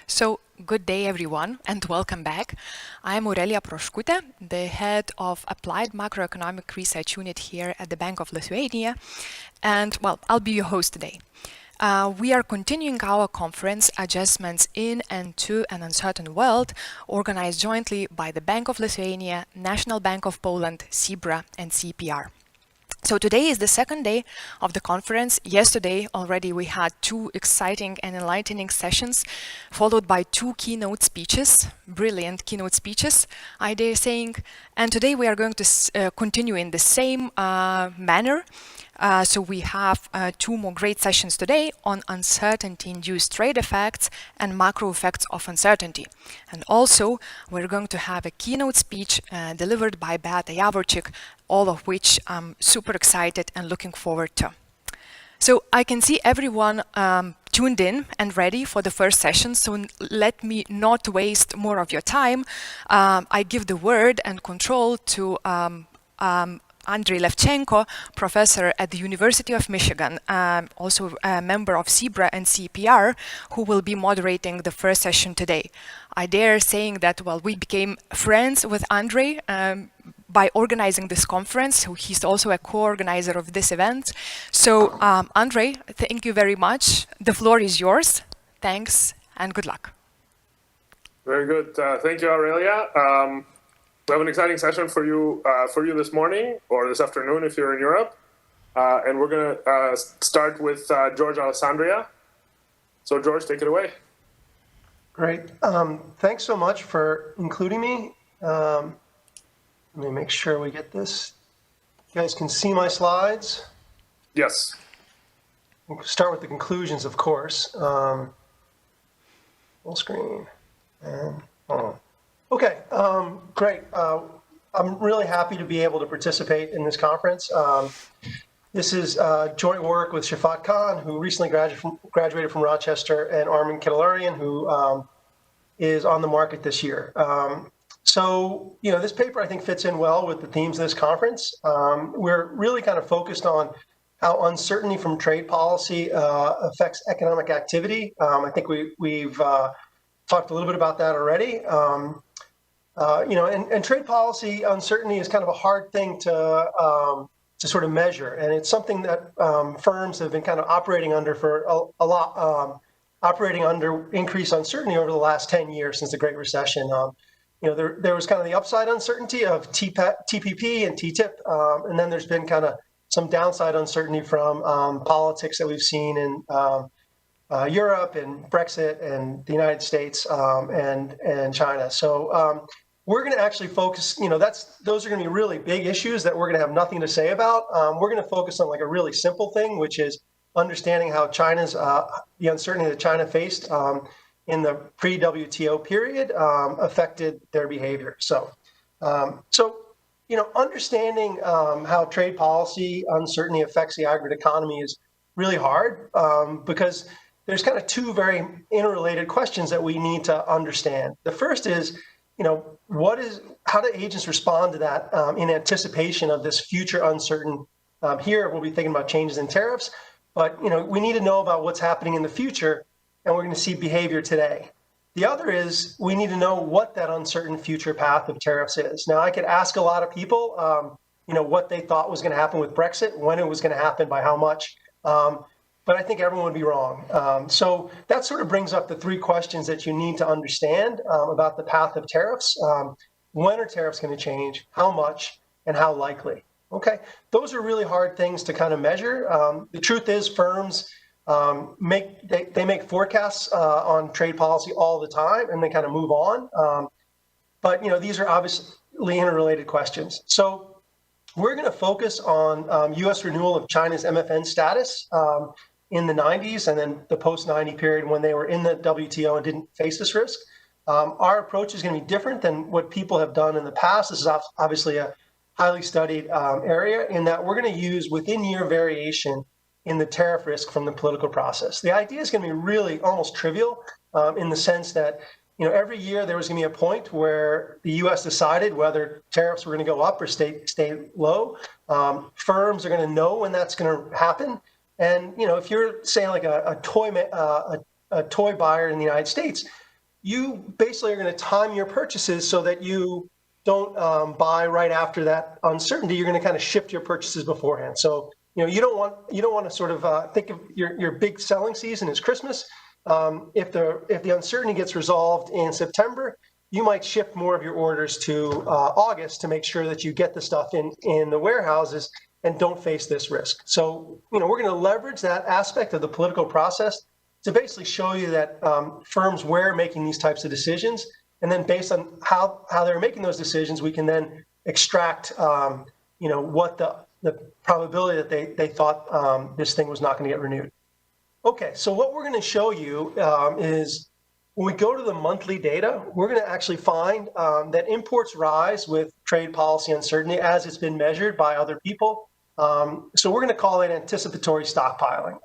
So, good day everyone and welcome back. I'm Aurelia Proškutė, the head of Applied Macroeconomic Research Unit here at the Bank of Lithuania, and well, I'll be your host today. We are continuing our conference, Adjustments in and to an Uncertain World, organized jointly by the Bank of Lithuania, National Bank of Poland, CEBRA and CEPR. So today is the second day of the conference. Yesterday already we had two exciting and enlightening sessions, followed by two keynote speeches, brilliant keynote speeches, I dare saying. And today we are going to continue in the same manner. So we have two more great sessions today on uncertainty-induced trade effects and macro effects of uncertainty. And also we're going to have a keynote speech delivered by Beata Javorcik, all of which I'm super excited and looking forward to. So I can see everyone tuned in and ready for the first session, so let me not waste more of your time. I give the word and control to Andrei Levchenko, professor at the University of Michigan, also a member of CEBRA and CEPR, who will be moderating the first session today. I dare saying that, well, we became friends with Andrei by organizing this conference. So he's also a co-organizer of this event. So Andrei, thank you very much. The floor is yours. Thanks and good luck. Very good. Thank you, Aurelia. We have an exciting session for you this morning or this afternoon if you're in Europe. And we're going to start with George Alessandria. So George, take it away. Great. Thanks so much for including me. Let me make sure we get this. You guys can see my slides? Yes. We'll start with the conclusions, of course. Full screen. And okay, great. I'm really happy to be able to participate in this conference. This is joint work with Shafat Khan, who recently graduated from Rochester, and Armin Kittelarian, who is on the market this year. So, you know, this paper I think fits in well with the themes of this conference. We're really kind of focused on how uncertainty from trade policy affects economic activity. I think we've talked a little bit about that already. You know, and trade policy uncertainty is kind of a hard thing to sort of measure, and it's something that firms have been kind of operating under for a lot, operating under increased uncertainty over the last 10 years since the Great Recession. You know, there was kind of the upside uncertainty of TPP and TTIP, and then there's been kind of some downside uncertainty from politics that we've seen in Europe and Brexit and the United States and China. So we're going to actually focus, you know, those are going to be really big issues that we're going to have nothing to say about. We're going to focus on like a really simple thing, which is understanding how China's, the uncertainty that China faced in the pre-WTO period affected their behavior. So, you know, understanding how trade policy uncertainty affects the aggregate economy is really hard because there's kind of two very interrelated questions that we need to understand. The first is, you know, how do agents respond to that in anticipation of this future uncertain? Here we'll be thinking about changes in tariffs, but you know, we need to know about what's happening in the future, and we're going to see behavior today. The other is we need to know what that uncertain future path of tariffs is. Now, I could ask a lot of people, you know, what they thought was going to happen with Brexit, when it was going to happen, by how much. But I think everyone would be wrong. So that sort of brings up the three questions that you need to understand about the path of tariffs. When are tariffs going to change? How much? And how likely? Okay, those are really hard things to kind of measure. The truth is firms make forecasts on trade policy all the time, and they kind of move on. But you know, these are obviously interrelated questions. So we're going to focus on U.S. renewal of China's MFN status in the 90s and then the post-90 period when they were in the WTO and didn't face this risk. Our approach is going to be different than what people have done in the past. This is obviously a highly studied area in that we're going to use within-year variation in the tariff risk from the political process. The idea is going to be really almost trivial in the sense that, you know, every year there was going to be a point where the U.S. decided whether tariffs were going to go up or stay low. Firms are going to know when that's going to happen. And, you know, if you're, say, like a toy buyer in the United States, you basically are going to time your purchases so that you don't buy right after that uncertainty. You're going to kind of shift your purchases beforehand. So you don't want to sort of think of your big selling season as Christmas. If the uncertainty gets resolved in September, you might shift more of your orders to August to make sure that you get the stuff in the warehouses and don't face this risk. So we're going to leverage that aspect of the political process to basically show you that firms were making these types of decisions, and then based on how they're making those decisions, we can then extract what the probability that they thought this thing was not going to get renewed. Okay, so what we're going to show you is when we go to the monthly data, we're going to actually find that imports rise with trade policy uncertainty as it's been measured by other people. So we're going to call it anticipatory stockpiling.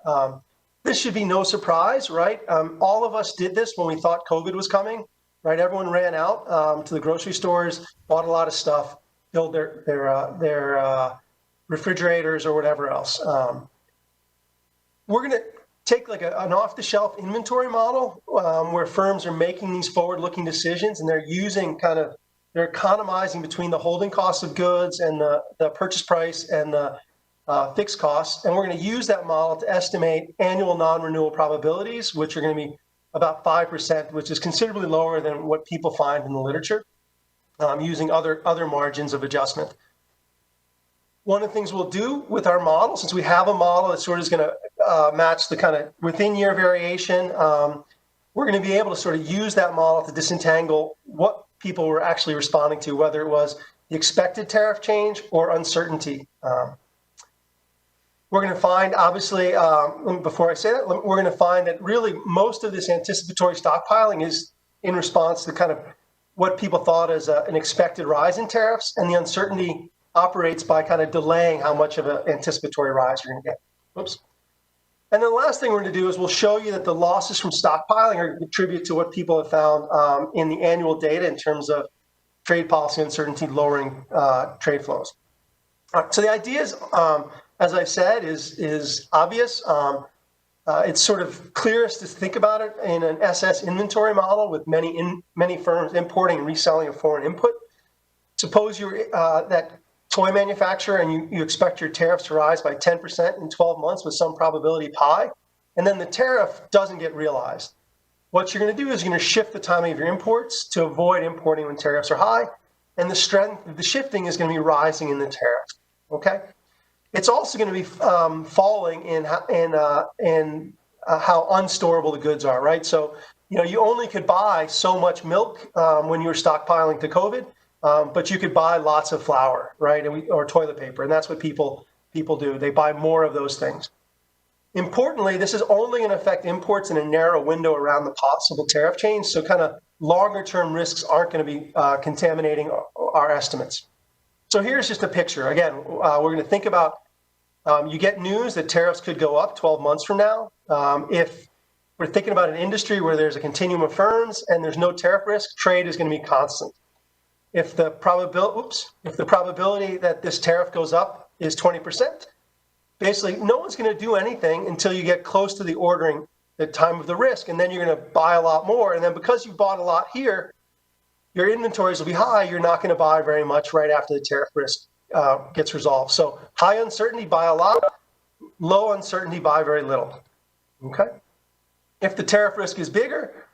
This should be no surprise, right? All of us did this when we thought COVID was coming, right? Everyone ran out to the grocery stores, bought a lot of stuff, filled their refrigerators or whatever else. We're going to take like an off-the-shelf inventory model where firms are making these forward-looking decisions, and they're using they're economizing between the holding costs of goods and the purchase price and the fixed costs. And we're going to use that model to estimate annual non-renewal probabilities, which are going to be about 5%, which is considerably lower than what people find in the literature, using other margins of adjustment. One of the things we'll do with our model, since we have a model that sort of is going to match the kind of within year variation, we're going to be able to sort of use that model to disentangle what people were actually responding to, whether it was the expected tariff change or uncertainty. We're going to find, obviously, before I say that, we're going to find that really most of this anticipatory stockpiling is in response to kind of what people thought as an expected rise in tariffs, and the uncertainty operates by kind of delaying how much of an anticipatory rise you're going to get. Oops. And then the last thing we're going to do is we'll show you that the losses from stockpiling are a tribute to what people have found in the annual data in terms of trade policy uncertainty lowering trade flows. All right, so the idea is, as I've said, is obvious. It's sort of clearest to think about it in an SS inventory model with many firms importing and reselling a foreign input. Suppose you're that toy manufacturer and you expect your tariffs to rise by 10% in 12 months with some probability pi, and then the tariff doesn't get realized. What you're going to do is you're going to shift the timing of your imports to avoid importing when tariffs are high, and the strength of the shifting is going to be rising in the tariff. Okay, it's also going to be falling in how unstorable the goods are, right? So you only could buy so much milk when you were stockpiling to COVID. But you could buy lots of flour, right, or toilet paper, and that's what people do. They buy more of those things. Importantly, this is only going to affect imports in a narrow window around the possible tariff change, so kind of longer-term risks aren't going to be contaminating our estimates. So here's just a picture. Again, we're going to think about you get news that tariffs could go up 12 months from now. If we're thinking about an industry where there's a continuum of firms and there's no tariff risk, trade is going to be constant. If the probability that this tariff goes up is 20%, basically no one's going to do anything until you get close to the time of the risk, and then you're going to buy a lot more. And then because you bought a lot here, your inventories will be high. You're not going to buy very much right after the tariff risk gets resolved. So high uncertainty, buy a lot. Low uncertainty, buy very little. Okay. If the tariff risk is bigger,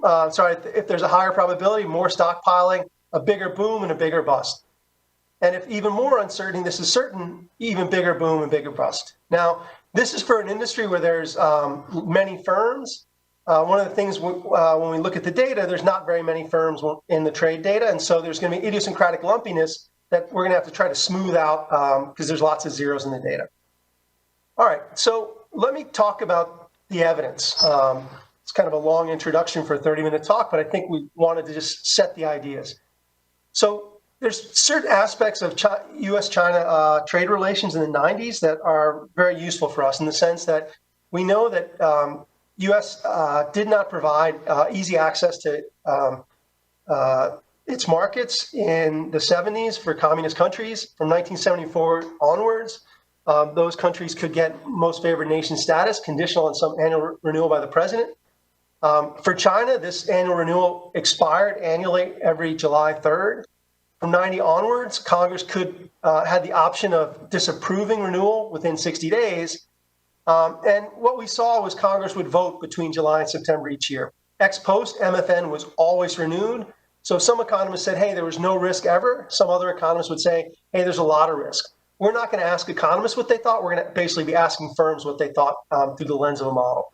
if there's a higher probability, more stockpiling, a bigger boom and a bigger bust. And if even more uncertain, this is certain, even bigger boom and bigger bust. Now, this is for an industry where there's many firms. One of the things when we look at the data, there's not very many firms in the trade data. And so there's going to be idiosyncratic lumpiness that we're going to have to try to smooth out because there's lots of zeros in the data. All right, so let me talk about the evidence. It's kind of a long introduction for a 30-minute talk, but I think we wanted to just set the ideas. So there's certain aspects of U.S.-China trade relations in the 90s that are very useful for us in the sense that we know that U.S. Did not provide easy access to its markets in the 70s for communist countries. From 1974 onwards, those countries could get most favored nation status, conditional on some annual renewal by the president. For China, this annual renewal expired annually every July 3rd. From 90 onwards, Congress could had the option of disapproving renewal within 60 days. And what we saw was Congress would vote between July and September each year. Ex post, MFN was always renewed. So some economists said, hey, there was no risk ever. Some other economists would say, hey, there's a lot of risk. We're not going to ask economists what they thought. We're going to basically be asking firms what they thought through the lens of a model.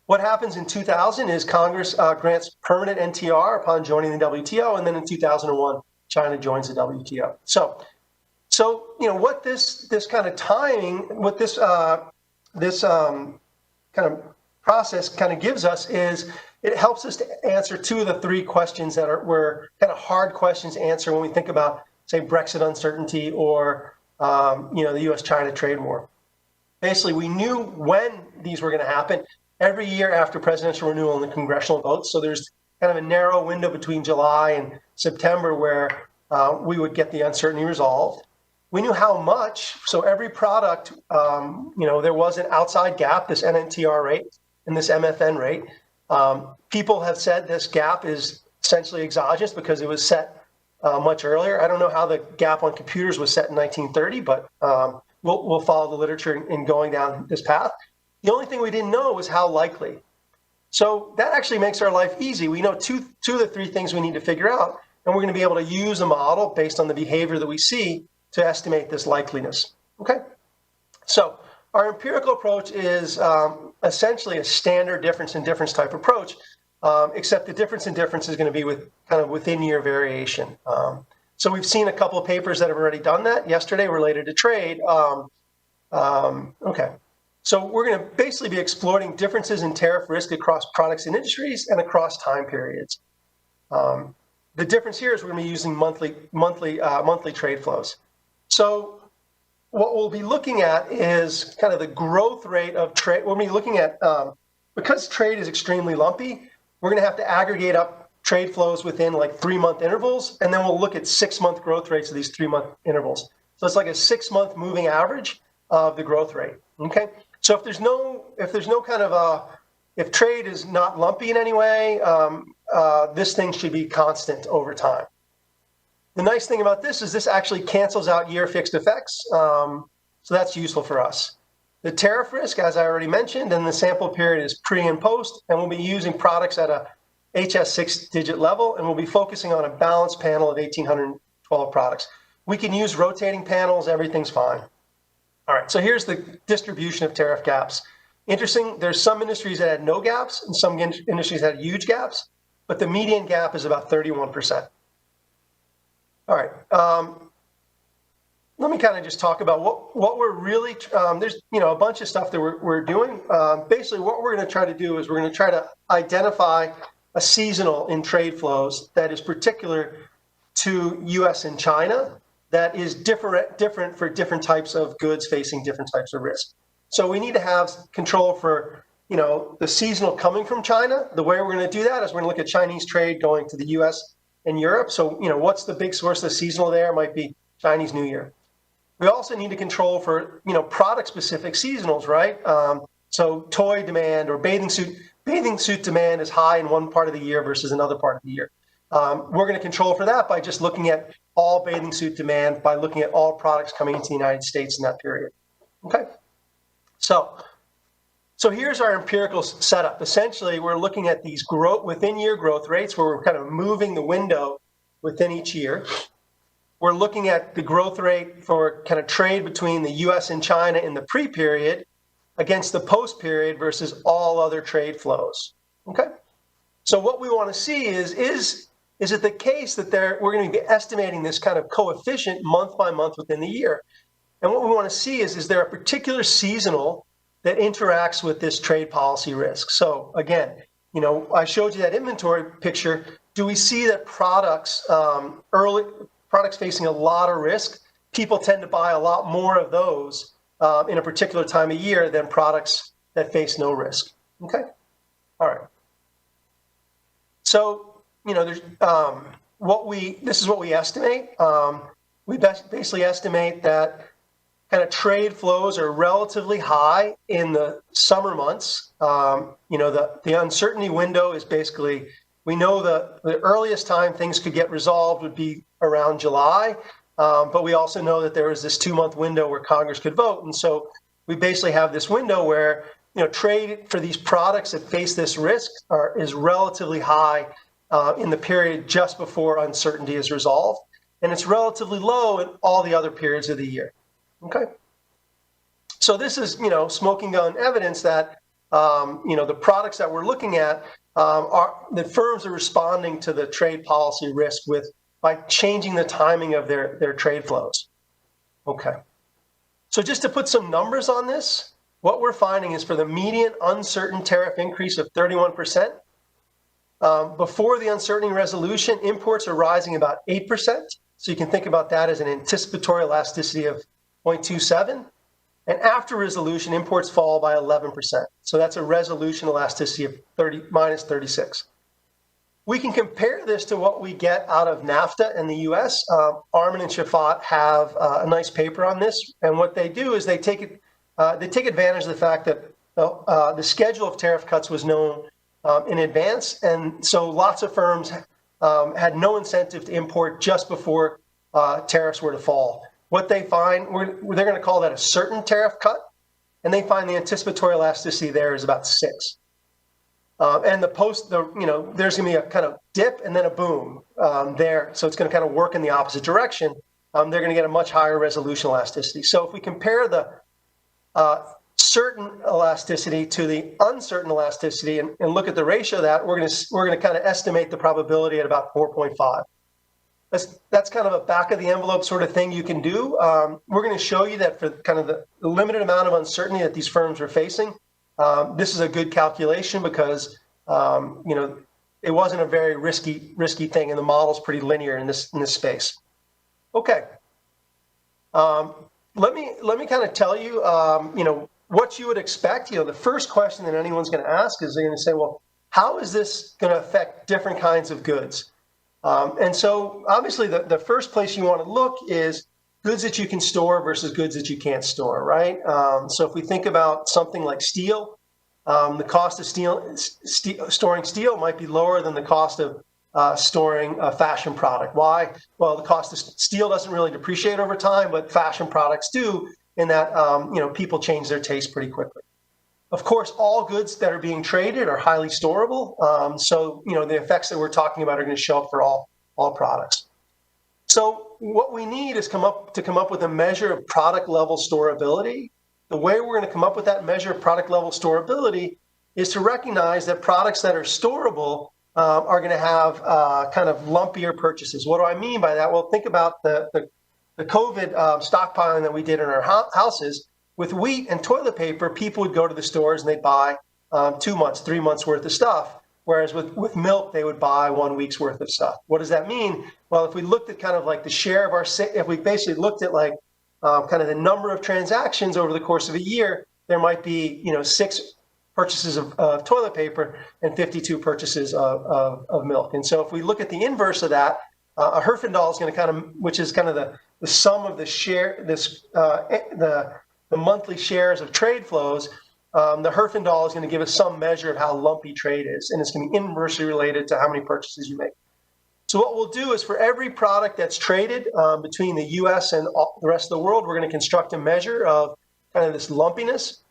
What happens in 2000 is Congress grants permanent NTR upon joining the WTO, and then in 2001, China joins the WTO. So what this kind of timing, what this kind of process kind of gives us is it helps us to answer two of the three questions that were kind of hard questions to answer when we think about, say, Brexit uncertainty or the U.S.-China trade war. Basically, we knew when these were going to happen every year after presidential renewal and the congressional votes. So there's kind of a narrow window between July and September where we would get the uncertainty resolved. We knew how much. So every product, there was an outside gap, this NNTR rate and this MFN rate. People have said this gap is essentially exogenous because it was set much earlier. I don't know how the gap on computers was set in 1930, but we'll follow the literature in going down this path. The only thing we didn't know was how likely. So that actually makes our life easy. We know two of the three things we need to figure out, and we're going to be able to use a model based on the behavior that we see to estimate this likeliness. Okay? So our empirical approach is essentially a standard difference in difference type approach, except the difference in difference is going to be with kind of within year variation. So we've seen a couple of papers that have already done that yesterday related to trade. Okay. So we're going to basically be exploring differences in tariff risk across products and industries and across time periods. The difference here is we're going to be using monthly trade flows. So what we'll be looking at is kind of the growth rate of trade. We'll be looking at, because trade is extremely lumpy, we're going to have to aggregate up trade flows within like 3-month intervals, and then we'll look at 6-month growth rates of these 3-month intervals. So it's like a 6-month moving average of the growth rate. Okay. So if there's no kind of if trade is not lumpy in any way, this thing should be constant over time. The nice thing about this is this actually cancels out year fixed effects, so that's useful for us. The tariff risk, as I already mentioned, and the sample period is pre and post, and we'll be using products at a HS 6-digit level, and we'll be focusing on a balanced panel of 1,812 products. We can use rotating panels, everything's fine. All right, so here's the distribution of tariff gaps. Interesting, there's some industries that had no gaps and some industries that had huge gaps, but the median gap is about 31%. All right, let me kind of just talk about what we're really, there's a bunch of stuff that we're doing. Basically, what we're going to try to do is we're going to try to identify a seasonal in trade flows that is particular to US and China that is different for different types of goods facing different types of risk. So we need to have control for, the seasonal coming from China. The way we're going to do that is we're going to look at Chinese trade going to the US and Europe. So, what's the big source of seasonal there? Might be Chinese New Year. We also need to control for, product-specific seasonals, right? So toy demand or bathing suit demand is high in one part of the year versus another part of the year. We're going to control for that by just looking at all bathing suit demand, by looking at all products coming into the United States in that period. Okay. So here's our empirical setup. Essentially, we're looking at these within year growth rates where we're kind of moving the window within each year. We're looking at the growth rate for kind of trade between the US and China in the pre-period against the post-period versus all other trade flows. Okay. So what we want to see is it the case that we're going to be estimating this kind of coefficient month by month within the year? And what we want to see is there a particular seasonal that interacts with this trade policy risk? So again, I showed you that inventory picture. Do we see that products facing a lot of risk, people tend to buy a lot more of those in a particular time of year than products that face no risk? Okay. All right. So, there's this is what we estimate. We basically estimate that kind of trade flows are relatively high in the summer months. The uncertainty window is basically, we know the earliest time things could get resolved would be around July, but we also know that there was this 2-month window where Congress could vote. And so we basically have this window where trade for these products that face this risk is relatively high in the period just before uncertainty is resolved. And it's relatively low in all the other periods of the year. Okay. So this is, smoking gun evidence that, the products that we're looking at the firms are responding to the trade policy risk by changing the timing of their trade flows. Okay. So just to put some numbers on this, what we're finding is for the median uncertain tariff increase of 31%, before the uncertainty resolution, imports are rising about 8%. So you can think about that as an anticipatory elasticity of 0.27. And after resolution, imports fall by 11%. So that's a resolution elasticity of minus 36. We can compare this to what we get out of NAFTA in the US. Armin and Shafat have a nice paper on this. And what they do is they take advantage of the fact that the schedule of tariff cuts was known in advance. And so lots of firms had no incentive to import just before tariffs were to fall. What they find, they're going to call that a certain tariff cut, and they find the anticipatory elasticity there is about 6. And there's going to be a kind of dip and then a boom there. So it's going to kind of work in the opposite direction. They're going to get a much higher resolution elasticity. So if we compare the certain elasticity to the uncertain elasticity and look at the ratio of that, we're going to kind of estimate the probability at about 4.5. That's kind of a back of the envelope sort of thing you can do. We're going to show you that for kind of the limited amount of uncertainty that these firms are facing, this is a good calculation because it wasn't a very risky thing, and the model's pretty linear in this space. Okay. Let me kind of tell you what you would expect. The first question that anyone's going to ask is they're going to say, well, how is this going to affect different kinds of goods? And so obviously the first place you want to look is goods that you can store versus goods that you can't store, right? So if we think about something like steel, the cost of storing steel might be lower than the cost of storing a fashion product. Why? Well, the cost of steel doesn't really depreciate over time, but fashion products do, in that people change their taste pretty quickly. Of course, all goods that are being traded are highly storable. So the effects that we're talking about are going to show up for all products. So what we need is come up with a measure of product level storability. The way we're going to come up with that measure of product level storability is to recognize that products that are storable are going to have kind of lumpier purchases. What do I mean by that? Well, think about the COVID stockpiling that we did in our houses. With wheat and toilet paper, people would go to the stores and they'd buy 2 months, 3 months worth of stuff. Whereas with milk, they would buy 1 week's worth of stuff. What does that mean? Well, if we looked at kind of like the share of if we basically looked at like kind of the number of transactions over the course of a year, there might be 6 purchases of toilet paper and 52 purchases of milk. And so if we look at the inverse of that, a Herfindahl is going to kind of, which is kind of the sum of the share, the monthly shares of trade flows, the Herfindahl is going to give us some measure of how lumpy trade is, and it's going to be inversely related to how many purchases you make. So what we'll do is for every product that's traded between the US and the rest of the world, we're going to construct a measure of kind of this lumpiness,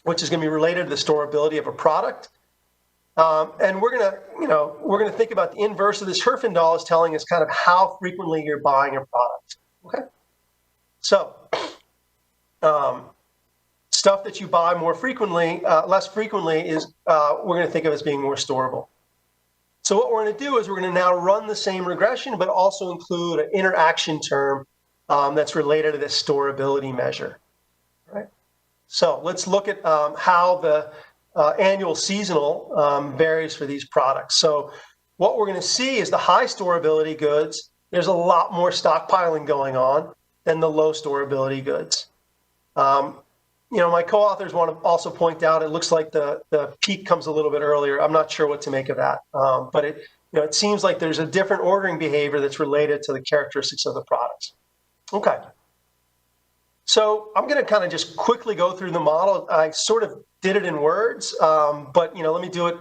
which is going to be related to the storability of a product. And we're going to think about the inverse of this Herfindahl is telling us kind of how frequently you're buying a product. Okay, so stuff that you buy less frequently is we're going to think of as being more storable. So what we're going to do is we're going to now run the same regression, but also include an interaction term that's related to this storability measure. Right. So let's look at how the annual seasonal varies for these products. So what we're going to see is the high storability goods, there's a lot more stockpiling going on than the low storability goods. My co-authors want to also point out it looks like the peak comes a little bit earlier. I'm not sure what to make of that, but it seems like there's a different ordering behavior that's related to the characteristics of the products. Okay. So I'm going to kind of just quickly go through the model. I sort of did it in words, but let me do it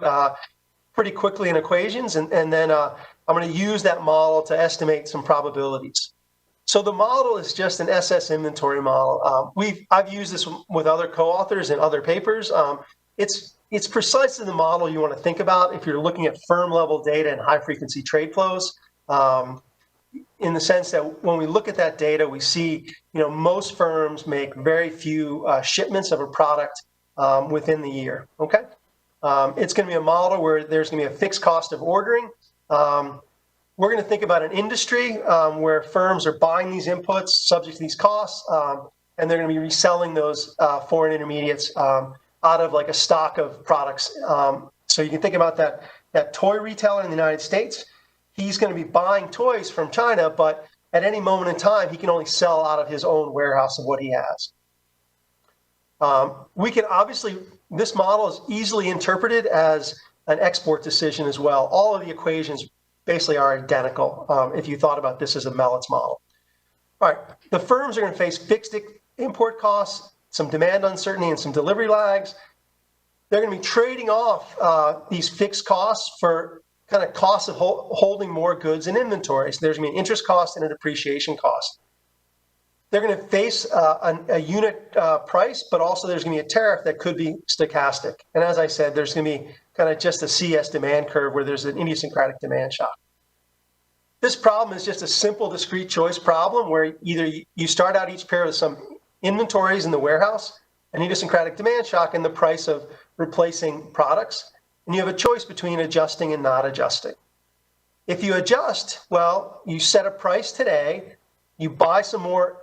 pretty quickly in equations, and then I'm going to use that model to estimate some probabilities. So the model is just an SS inventory model. I've used this with other co-authors in other papers. It's precisely the model you want to think about if you're looking at firm level data and high frequency trade flows. In the sense that when we look at that data, we see, most firms make very few shipments of a product within the year. Okay, it's going to be a model where there's going to be a fixed cost of ordering. We're going to think about an industry where firms are buying these inputs subject to these costs, and they're going to be reselling those foreign intermediates out of like a stock of products. So you can think about that toy retailer in the United States. He's going to be buying toys from China, but at any moment in time, he can only sell out of his own warehouse of what he has. We can obviously, this model is easily interpreted as an export decision as well. All of the equations basically are identical if you thought about this as a Melitz model. All right, the firms are going to face fixed import costs, some demand uncertainty, and some delivery lags. They're going to be trading off these fixed costs for kind of costs of holding more goods in inventory. So there's going to be an interest cost and a depreciation cost. They're going to face a unit price, but also there's going to be a tariff that could be stochastic. And as I said, there's going to be kind of just a CS demand curve where there's an idiosyncratic demand shock. This problem is just a simple discrete choice problem where either you start out each pair with some inventories in the warehouse, an idiosyncratic demand shock, and the price of replacing products. And you have a choice between adjusting and not adjusting. If you adjust, well, you set a price today, you buy some more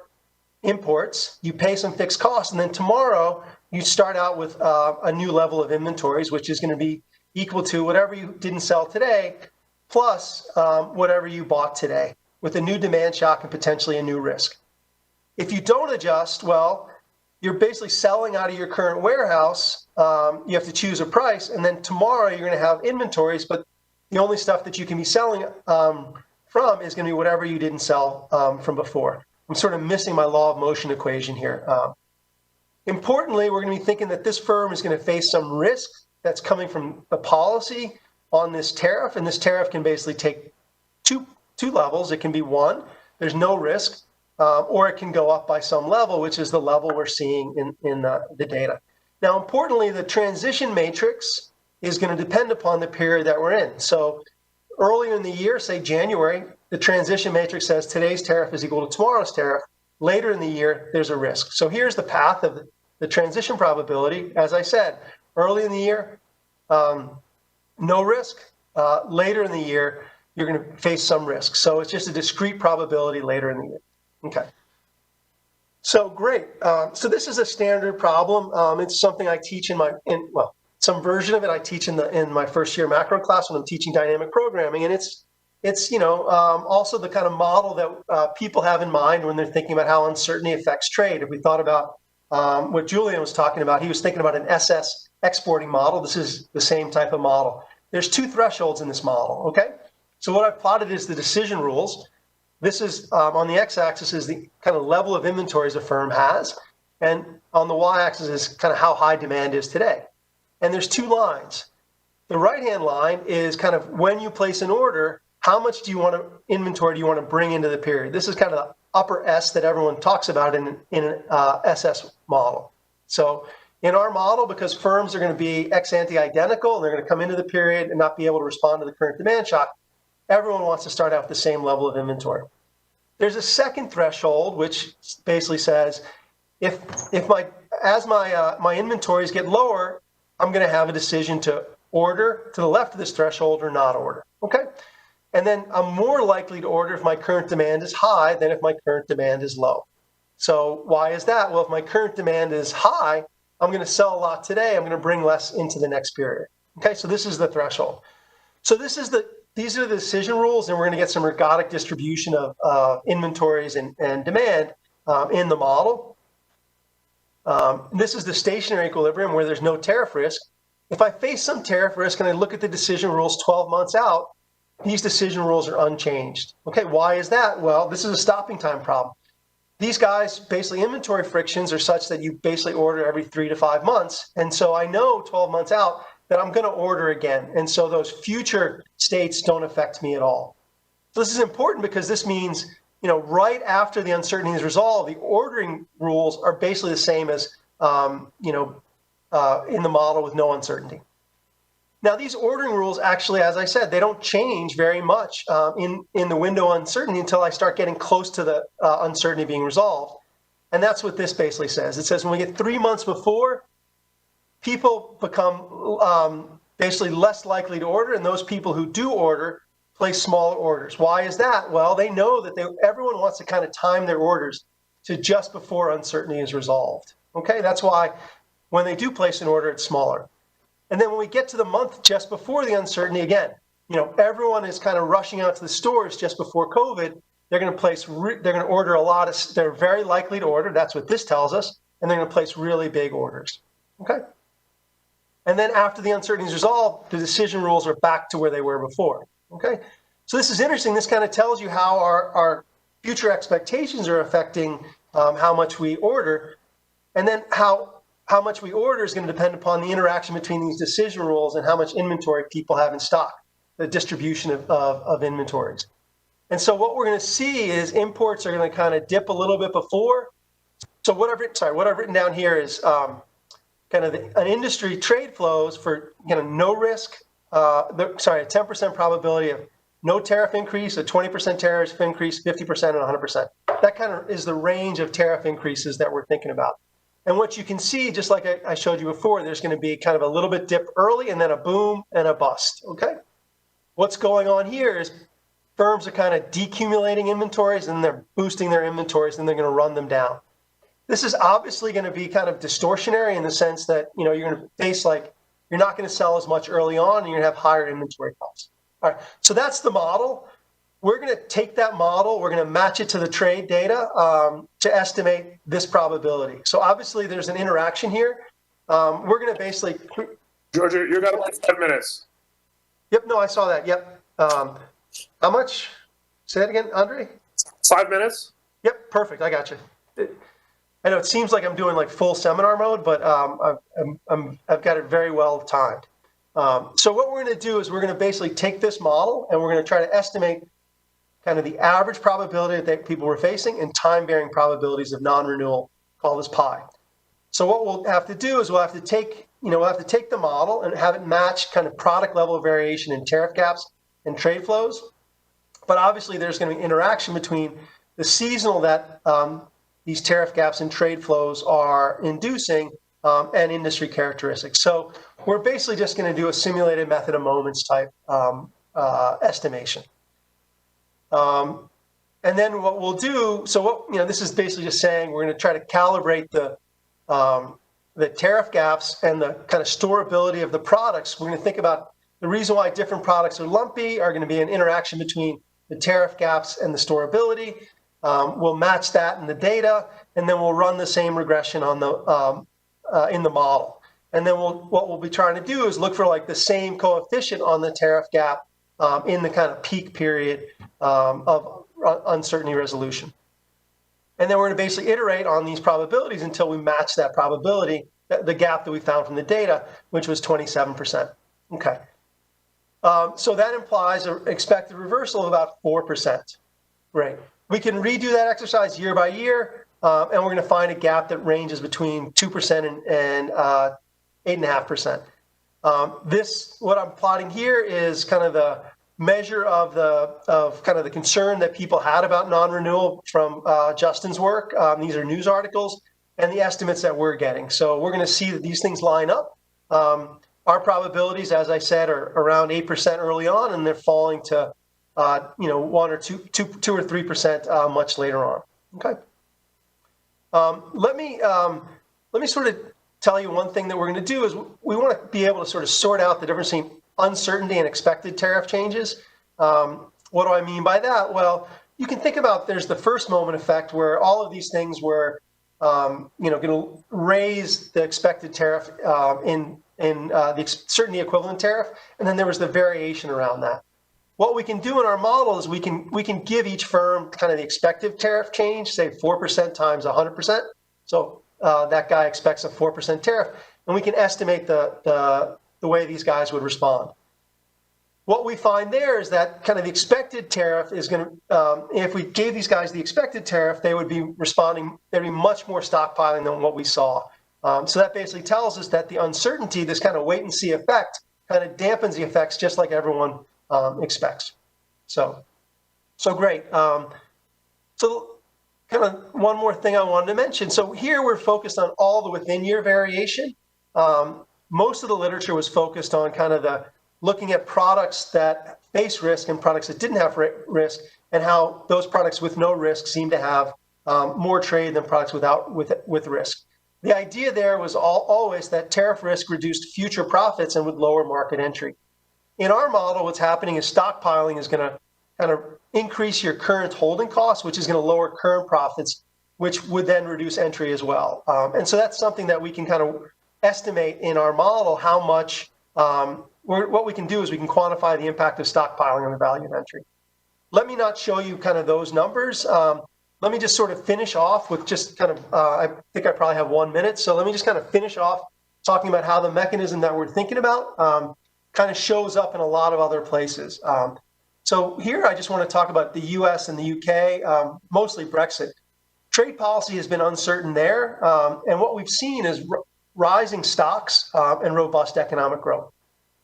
imports, you pay some fixed costs, and then tomorrow you start out with a new level of inventories, which is going to be equal to whatever you didn't sell today, plus whatever you bought today, with a new demand shock and potentially a new risk. If you don't adjust, well, you're basically selling out of your current warehouse. You have to choose a price, and then tomorrow you're going to have inventories, but the only stuff that you can be selling from is going to be whatever you didn't sell from before. I'm sort of missing my law of motion equation here. Importantly, we're going to be thinking that this firm is going to face some risk that's coming from the policy on this tariff, and this tariff can basically take two levels. It can be one, there's no risk, or it can go up by some level, which is the level we're seeing in the data. Now, importantly, the transition matrix is going to depend upon the period that we're in. So earlier in the year, say January, the transition matrix says today's tariff is equal to tomorrow's tariff. Later in the year, there's a risk. So here's the path of the transition probability. As I said, early in the year, no risk. Later in the year, you're going to face some risk. So it's just a discrete probability later in the year. Okay. So great. So this is a standard problem. It's something I teach some version of it I teach in my first year macro class when I'm teaching dynamic programming, and it's also the kind of model that people have in mind when they're thinking about how uncertainty affects trade. If we thought about what Julian was talking about, he was thinking about an SS exporting model. This is the same type of model. There's two thresholds in this model. Okay. So what I've plotted is the decision rules. This is on the x-axis is the kind of level of inventories a firm has, and on the y-axis is kind of how high demand is today. And there's two lines. The right-hand line is kind of when you place an order, how much inventory do you want to bring into the period? This is kind of the upper S that everyone talks about in an SS model. So in our model, because firms are going to be ex-ante identical, and they're going to come into the period and not be able to respond to the current demand shock, everyone wants to start out with the same level of inventory. There's a second threshold, which basically says, as my inventories get lower, I'm going to have a decision to order to the left of this threshold or not order. Okay, and then I'm more likely to order if my current demand is high than if my current demand is low. So why is that? Well, if my current demand is high, I'm going to sell a lot today. I'm going to bring less into the next period. Okay, so this is the threshold. So these are the decision rules, and we're going to get some ergodic distribution of inventories and demand in the model. This is the stationary equilibrium where there's no tariff risk. If I face some tariff risk and I look at the decision rules 12 months out, these decision rules are unchanged. Okay, why is that? Well, this is a stopping time problem. these guys, basically inventory frictions are such that you basically order every 3 to 5 months. And so I know 12 months out that I'm going to order again. And so those future states don't affect me at all. So this is important because this means, right after the uncertainty is resolved, the ordering rules are basically the same as, in the model with no uncertainty. Now, these ordering rules actually, as I said, they don't change very much in the window of uncertainty until I start getting close to the uncertainty being resolved. And that's what this basically says. It says when we get 3 months before, people become basically less likely to order, and those people who do order place smaller orders. Why is that? Well, they know that everyone wants to kind of time their orders to just before uncertainty is resolved. Okay, that's why when they do place an order, it's smaller. And then when we get to the month just before the uncertainty, again, everyone is kind of rushing out to the stores just before COVID. They're going to order a lot of, they're very likely to order. That's what this tells us. And they're going to place really big orders. Okay. And then after the uncertainty is resolved, the decision rules are back to where they were before. Okay. So this is interesting. This kind of tells you how our future expectations are affecting how much we order. And then how much we order is going to depend upon the interaction between these decision rules and how much inventory people have in stock, the distribution of inventories. And so what we're going to see is imports are going to kind of dip a little bit before. So what I've written down here is kind of an industry trade flows for no risk, a 10% probability of no tariff increase, a 20% tariff increase, 50% and 100%. That kind of is the range of tariff increases that we're thinking about. And what you can see, just like I showed you before, there's going to be kind of a little bit dip early and then a boom and a bust, okay? What's going on here is firms are kind of decumulating inventories and they're boosting their inventories and they're going to run them down. This is obviously going to be kind of distortionary in the sense that, you're going to face you're not going to sell as much early on and you're going to have higher inventory costs. All right, so that's the model. We're going to take that model, we're going to match it to the trade data to estimate this probability. So obviously there's an interaction here. We're going to basically... Georgia, you got about 5 minutes. Yep, no, I saw that, yep. How much? Say that again, Andrei? 5 minutes? Yep, perfect, I got you. I know it seems like I'm doing full seminar mode, but I've got it very well timed. So what we're going to do is we're going to basically take this model and we're going to try to estimate kind of the average probability that people were facing and time-varying probabilities of non-renewal, call this pi. So what we'll have to do is we'll have to take the model and have it match kind of product level variation in tariff gaps and trade flows. But obviously there's going to be interaction between the seasonal that these tariff gaps and trade flows are inducing and industry characteristics. So we're basically just going to do a simulated method of moments type estimation. And then what we'll do, this is basically just saying we're going to try to calibrate the tariff gaps and the kind of storability of the products. We're going to think about the reason why different products are lumpy are going to be an interaction between the tariff gaps and the storability. We'll match that in the data, and then we'll run the same regression on the in the model. And then what we'll be trying to do is look for the same coefficient on the tariff gap in the kind of peak period of uncertainty resolution. And then we're going to basically iterate on these probabilities until we match that probability, the gap that we found from the data, which was 27%. Okay. So that implies an expected reversal of about 4%. Right. We can redo that exercise year by year, and we're going to find a gap that ranges between 2% and 8.5%. What I'm plotting here is kind of the measure of kind of the concern that people had about non-renewal from Justin's work. These are news articles and the estimates that we're getting. So we're going to see that these things line up. Our probabilities, as I said, are around 8% early on, and they're falling to 1 or 2 or 3% much later on. Okay. Let me sort of tell you one thing that we're going to do is we want to be able to sort of sort out the difference between uncertainty and expected tariff changes. What do I mean by that? Well, you can think about there's the first moment effect where all of these things were going to raise the expected tariff in the certainty equivalent tariff, and then there was the variation around that. what we can do in our model is we can give each firm kind of the expected tariff change, say 4% times 100%. So that guy expects a 4% tariff, and we can estimate the way these guys would respond. What we find there is that kind of the expected tariff is going to, if we gave these guys the expected tariff, they would be responding, there'd be much more stockpiling than what we saw. So that basically tells us that the uncertainty, this kind of wait and see effect, kind of dampens the effects just like everyone expects. So great. So kind of one more thing I wanted to mention. So here we're focused on all the within year variation. Most of the literature was focused on kind of the looking at products that face risk and products that didn't have risk, and how those products with no risk seem to have more trade than products with risk. The idea there was always that tariff risk reduced future profits and would lower market entry. In our model, what's happening is stockpiling is going to kind of increase your current holding costs, which is going to lower current profits, which would then reduce entry as well. And so that's something that we can kind of estimate in our model how much. What we can do is we can quantify the impact of stockpiling on the value of entry. Let me not show you kind of those numbers. Let me just sort of finish off with just kind of, I think I probably have 1 minute. So let me just kind of finish off talking about how the mechanism that we're thinking about kind of shows up in a lot of other places. So here I just want to talk about the US and the UK, mostly Brexit. Trade policy has been uncertain there. And what we've seen is rising stocks and robust economic growth.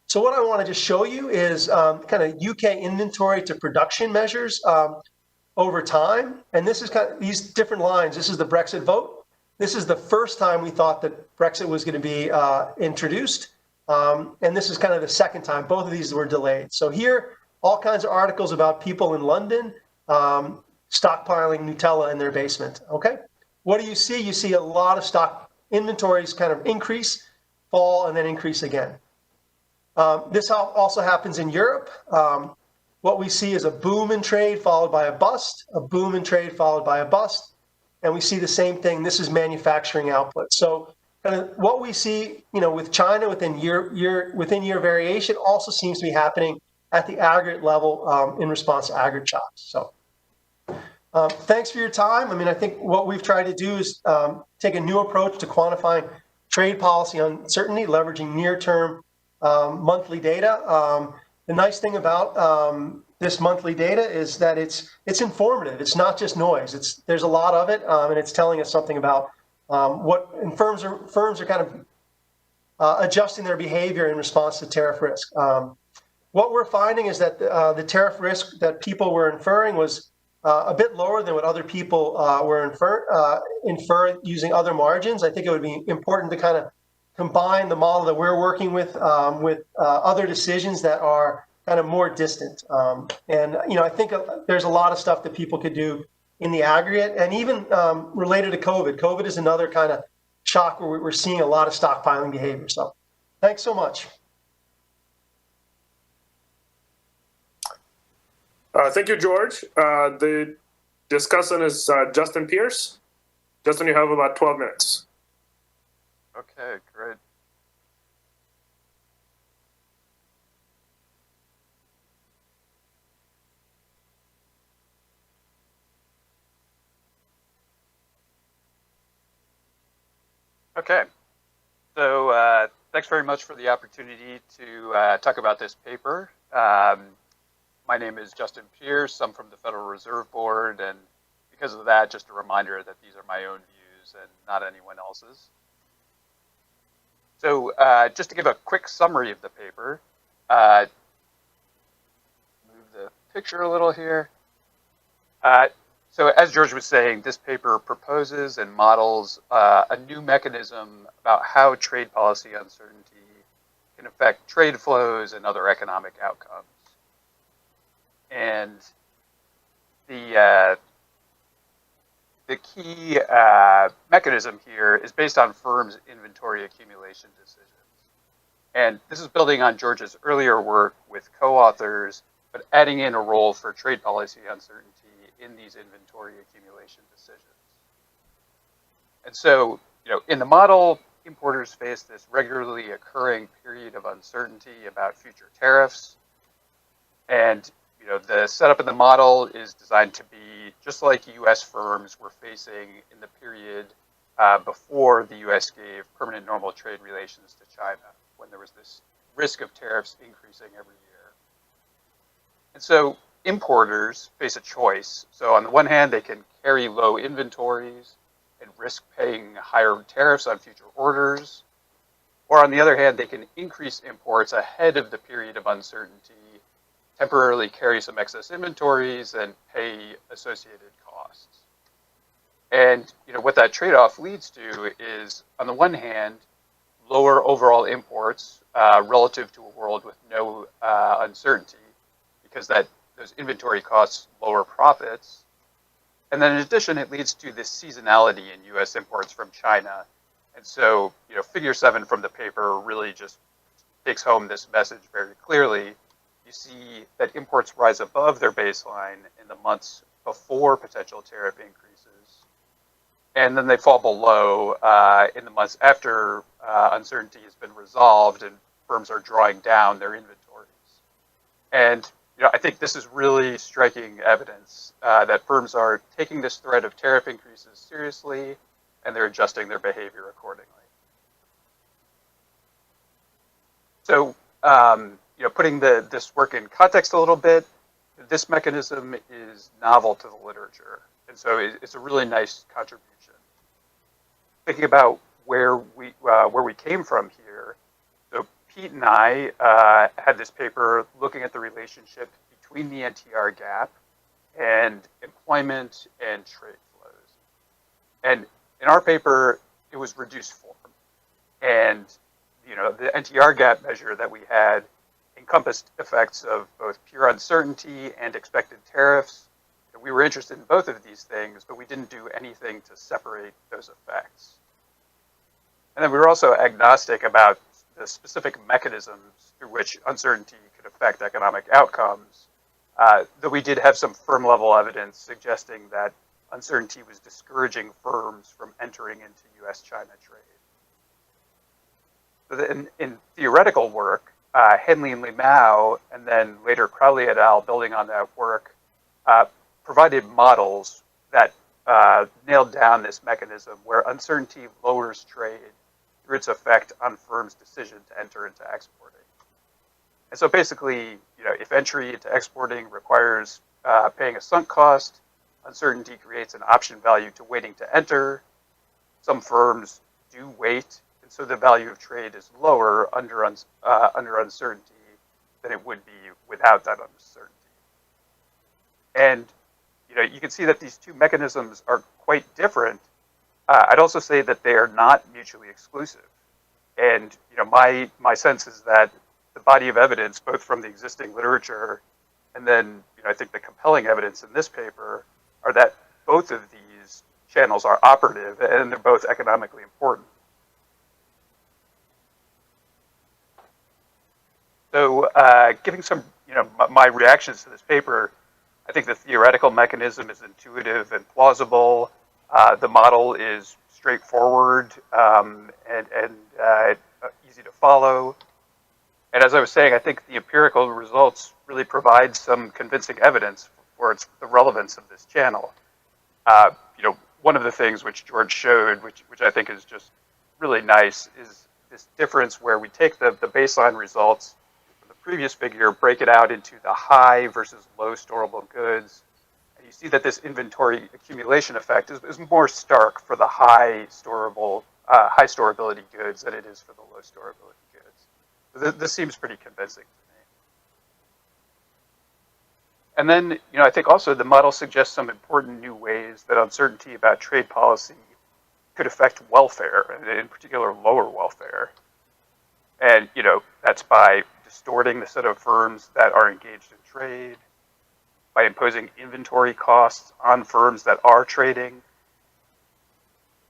So what I want to just show you is kind of UK inventory to production measures over time. And this is kind of these different lines. This is the Brexit vote. This is the first time we thought that Brexit was going to be introduced. And this is kind of the second time. Both of these were delayed. So here, all kinds of articles about people in London stockpiling Nutella in their basement. Okay. What do you see? You see a lot of stock inventories kind of increase, fall, and then increase again. This also happens in Europe. What we see is a boom in trade followed by a bust, a boom in trade followed by a bust, and we see the same thing. This is manufacturing output. So kind of what we see, with China within year variation also seems to be happening at the aggregate level in response to aggregate shocks. So thanks for your time. I mean, I think what we've tried to do is take a new approach to quantifying trade policy uncertainty, leveraging near-term monthly data. The nice thing about this monthly data is that it's informative. It's not just noise. There's a lot of it, and it's telling us something about and firms are kind of adjusting their behavior in response to tariff risk. What we're finding is that the tariff risk that people were inferring was a bit lower than what other people were infer using other margins. I think it would be important to kind of combine the model that we're working with other decisions that are kind of more distant. And I think there's a lot of stuff that people could do in the aggregate, and even related to COVID. COVID is another kind of shock where we're seeing a lot of stockpiling behavior. So thanks so much. Thank you, George. The discussant is Justin Pierce. Justin, you have about 12 minutes. Okay, great. Okay, so thanks very much for the opportunity to talk about this paper. My name is Justin Pierce. I'm from the Federal Reserve Board, and because of that, just a reminder that these are my own views and not anyone else's. So just to give a quick summary of the paper, move the picture a little here. So as George was saying, this paper proposes and models a new mechanism about how trade policy uncertainty can affect trade flows and other economic outcomes. And the key mechanism here is based on firms' inventory accumulation decisions. And this is building on George's earlier work with co-authors, but adding in a role for trade policy uncertainty in these inventory accumulation decisions. And so, in the model, importers face this regularly occurring period of uncertainty about future tariffs. And the setup of the model is designed to be just like U.S. firms were facing in the period before the U.S. gave permanent normal trade relations to China, when there was this risk of tariffs increasing every year. And so importers face a choice. So on the one hand, they can carry low inventories and risk paying higher tariffs on future orders. Or on the other hand, they can increase imports ahead of the period of uncertainty, temporarily carry some excess inventories, and pay associated costs. And what that trade-off leads to is, on the one hand, lower overall imports relative to a world with no uncertainty, because those inventory costs lower profits. And then in addition, it leads to this seasonality in U.S. imports from China. And so, figure 7 from the paper really just takes home this message very clearly. You see that imports rise above their baseline in the months before potential tariff increases. And then they fall below in the months after uncertainty has been resolved and firms are drawing down their inventories. And I think this is really striking evidence that firms are taking this threat of tariff increases seriously, and they're adjusting their behavior accordingly. So, putting this work in context a little bit, this mechanism is novel to the literature, and so it's a really nice contribution. Thinking about where we came from here, so Pete and I had this paper looking at the relationship between the NTR gap and employment and trade flows. And in our paper, it was reduced form. And the NTR gap measure that we had encompassed effects of both pure uncertainty and expected tariffs. And we were interested in both of these things, but we didn't do anything to separate those effects. And then we were also agnostic about the specific mechanisms through which uncertainty could affect economic outcomes, though we did have some firm level evidence suggesting that uncertainty was discouraging firms from entering into US-China trade. So in theoretical work, Henley and Limau, and then later Crowley et al., building on that work, provided models that nailed down this mechanism where uncertainty lowers trade through its effect on firms' decision to enter into exporting. And so basically, if entry into exporting requires paying a sunk cost, uncertainty creates an option value to waiting to enter. Some firms do wait, and so the value of trade is lower under uncertainty than it would be without that uncertainty. And you can see that these two mechanisms are quite different. I'd also say that they are not mutually exclusive. And my sense is that the body of evidence, both from the existing literature and then I think the compelling evidence in this paper, are that both of these channels are operative and they're both economically important. So giving some my reactions to this paper, I think the theoretical mechanism is intuitive and plausible. The model is straightforward and easy to follow. And as I was saying, I think the empirical results really provide some convincing evidence for the relevance of this channel. One of the things which George showed, which I think is just really nice, is this difference where we take the baseline results from the previous figure, break it out into the high versus low storable goods. And you see that this inventory accumulation effect is more stark for the high storability goods than it is for the low storability goods. This seems pretty convincing to me. And then, I think also the model suggests some important new ways that uncertainty about trade policy could affect welfare, and in particular lower welfare. And, that's by distorting the set of firms that are engaged in trade, by imposing inventory costs on firms that are trading.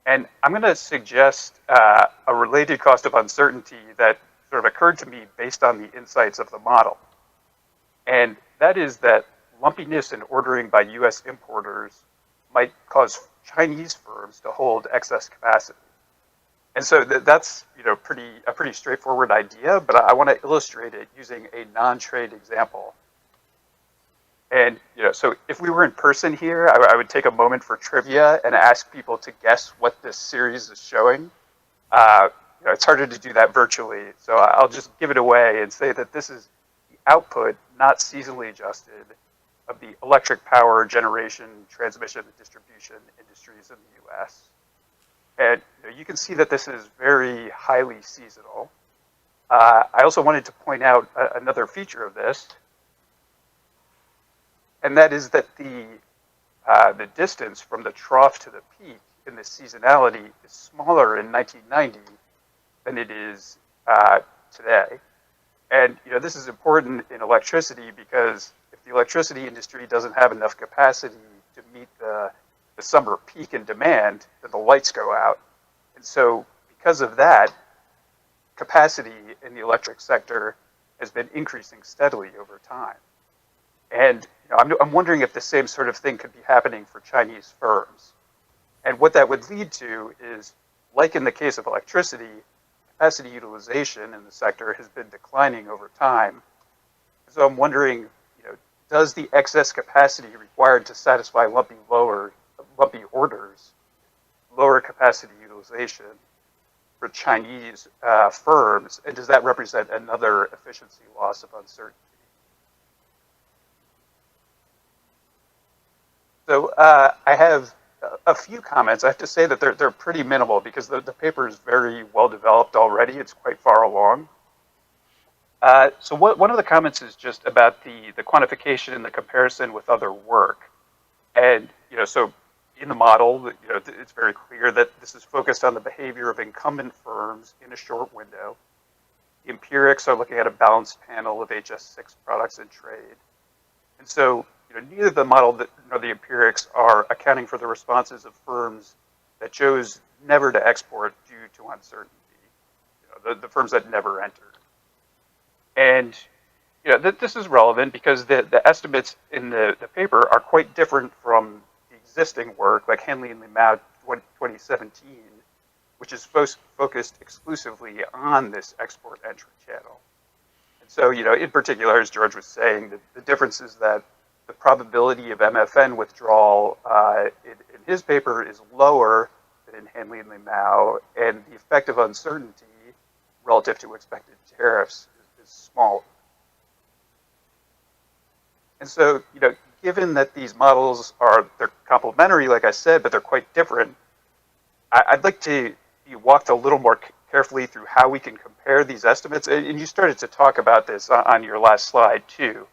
And I'm going to suggest a related cost of uncertainty that sort of occurred to me based on the insights of the model. And that is that lumpiness in ordering by US importers might cause Chinese firms to hold excess capacity. And so that's a pretty straightforward idea, but I want to illustrate it using a non-trade example. And so if we were in person here, I would take a moment for trivia and ask people to guess what this series is showing. It's harder to do that virtually, so I'll just give it away and say that this is the output, not seasonally adjusted, of the electric power generation, transmission, and distribution industries in the U.S. And you can see that this is very highly seasonal. I also wanted to point out another feature of this, and that is that the distance from the trough to the peak in this seasonality is smaller in 1990 than it is today. And this is important in electricity because if the electricity industry doesn't have enough capacity to meet the summer peak in demand, then the lights go out. And so because of that, capacity in the electric sector has been increasing steadily over time. And I'm wondering if the same sort of thing could be happening for Chinese firms. And what that would lead to is, like in the case of electricity, capacity utilization in the sector has been declining over time. So I'm wondering, does the excess capacity required to satisfy lumpy orders lower capacity utilization for Chinese firms, and does that represent another efficiency loss of uncertainty? So I have a few comments. I have to say that they're pretty minimal because the paper is very well developed already. It's quite far along. So one of the comments is just about the quantification and the comparison with other work. And so in the model, it's very clear that this is focused on the behavior of incumbent firms in a short window. The empirics are looking at a balanced panel of HS6 products in trade. And so neither the model nor the empirics are accounting for the responses of firms that chose never to export due to uncertainty, the firms that never entered. And this is relevant because the estimates in the paper are quite different from the existing work, like Henley and Limau 2017, which is focused exclusively on this export entry channel. And so, in particular, as George was saying, the difference is that the probability of MFN withdrawal in his paper is lower than in Henley and Limau, and the effect of uncertainty relative to expected tariffs is smaller. And so, given that these models they're complementary, like I said, but they're quite different, I'd like to be walked a little more carefully through how we can compare these estimates. And you started to talk about this on your last slide too.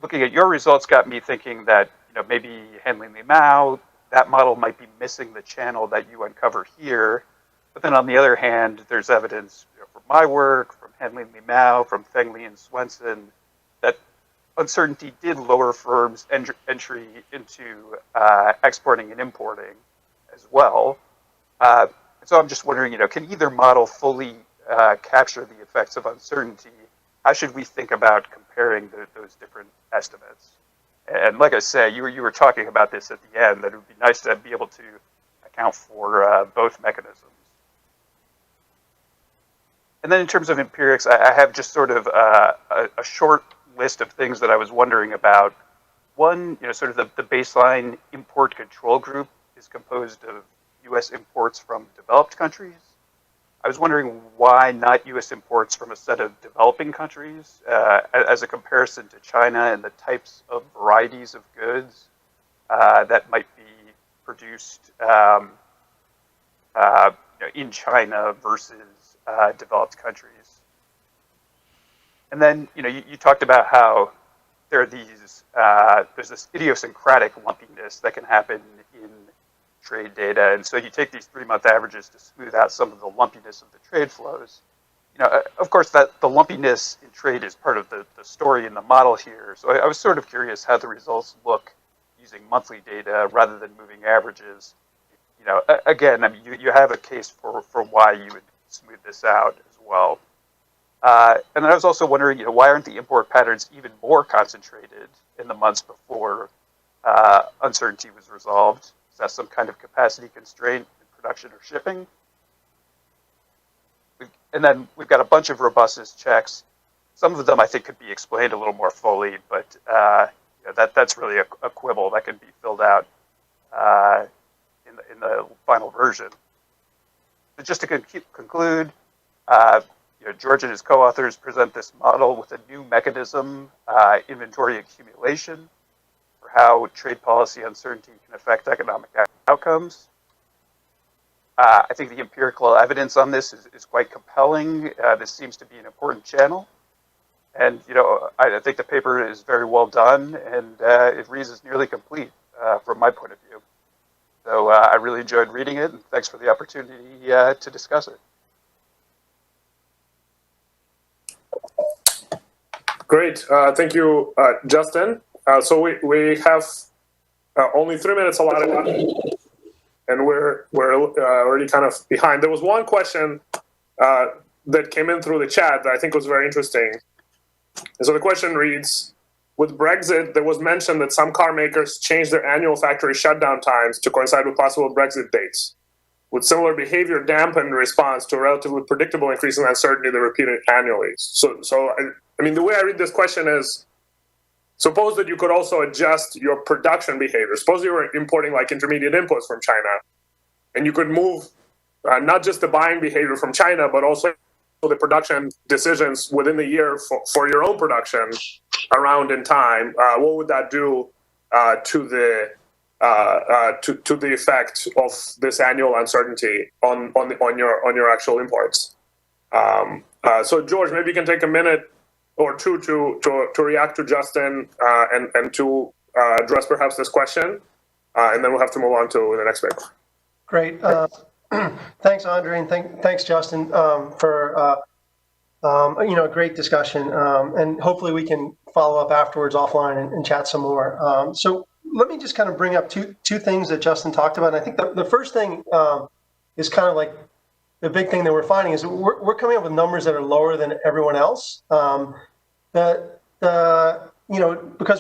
Looking at your results got me thinking that maybe Henley and Limau, that model might be missing the channel that you uncover here. But then on the other hand, there's evidence from my work, from Henley and Limau, from Fengley and Swenson, that uncertainty did lower firms' entry into exporting and importing as well. So I'm just wondering, can either model fully capture the effects of uncertainty? How should we think about comparing those different estimates? And like I say, you were talking about this at the end, that it would be nice to be able to account for both mechanisms. And then in terms of empirics, I have just sort of a short list of things that I was wondering about. One, sort of the baseline import control group is composed of US imports from developed countries. I was wondering why not US imports from a set of developing countries as a comparison to China and the types of varieties of goods that might be produced in China versus developed countries. And then, you talked about how there are there's this idiosyncratic lumpiness that can happen in trade data. And so you take these 3-month averages to smooth out some of the lumpiness of the trade flows. Of course, that the lumpiness in trade is part of the story in the model here. So I was sort of curious how the results look using monthly data rather than moving averages. Again, you have a case for why you would smooth this out as well. And then I was also wondering, why aren't the import patterns even more concentrated in the months before uncertainty was resolved? Is that some kind of capacity constraint in production or shipping? And then we've got a bunch of robustness checks some of them I think could be explained a little more fully, but that's really a quibble that can be filled out in the final version. But just to conclude, George and his co-authors present this model with a new mechanism, inventory accumulation, for how trade policy uncertainty can affect economic outcomes. I think the empirical evidence on this is quite compelling. This seems to be an important channel. And, I think the paper is very well done, and it reads as nearly complete from my point of view. So I really enjoyed reading it, and thanks for the opportunity to discuss it. Great. Thank you, Justin. So we have only 3 minutes allotted, and we're already kind of behind. There was one question that came in through the chat that I think was very interesting. And so the question reads, with Brexit, there was mention that some car makers changed their annual factory shutdown times to coincide with possible Brexit dates. Would similar behavior dampen response to a relatively predictable increase in uncertainty that repeated annually? So I mean, the way I read this question is, suppose that you could also adjust your production behavior. Suppose you were importing like intermediate inputs from China, and you could move not just the buying behavior from China, but also the production decisions within the year for your own production around in time. What would that do to the effect of this annual uncertainty on your actual imports? So George, maybe you can take a minute or two to react to Justin and to address perhaps this question, and then we'll have to move on to the next bit. Great. Thanks, Andrei, and thanks, Justin, for a great discussion. And hopefully we can follow up afterwards offline and chat some more. So let me just kind of bring up two things that Justin talked about. And I think the first thing is kind of like the big thing that we're finding is that we're coming up with numbers that are lower than everyone else. Because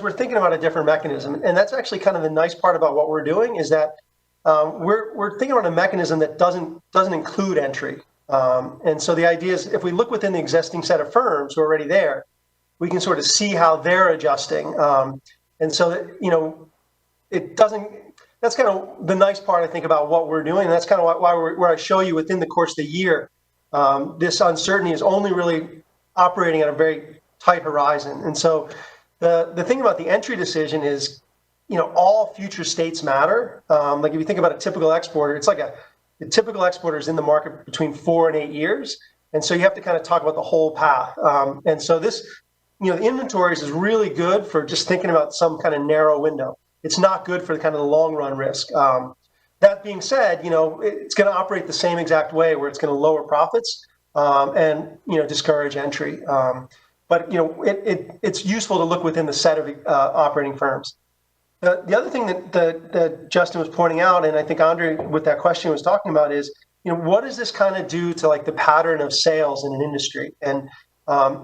we're thinking about a different mechanism, and that's actually kind of the nice part about what we're doing is that we're thinking about a mechanism that doesn't include entry. And so the idea is if we look within the existing set of firms who are already there, we can sort of see how they're adjusting. And so that, it doesn't. That's kind of the nice part I think about what we're doing. And that's kind of where I show you within the course of the year, this uncertainty is only really operating at a very tight horizon. And so the thing about the entry decision is, all future states matter. Like if you think about a typical exporter, it's like the typical exporter is in the market between 4 and 8 years. And so you have to kind of talk about the whole path. And so this, the inventories is really good for just thinking about some kind of narrow window. It's not good for the kind of the long run risk. That being said, it's going to operate the same exact way where it's going to lower profits and discourage entry. But it's useful to look within the set of operating firms. The other thing that Justin was pointing out, and I think Andrei with that question was talking about, is what does this kind of do to like the pattern of sales in an industry? And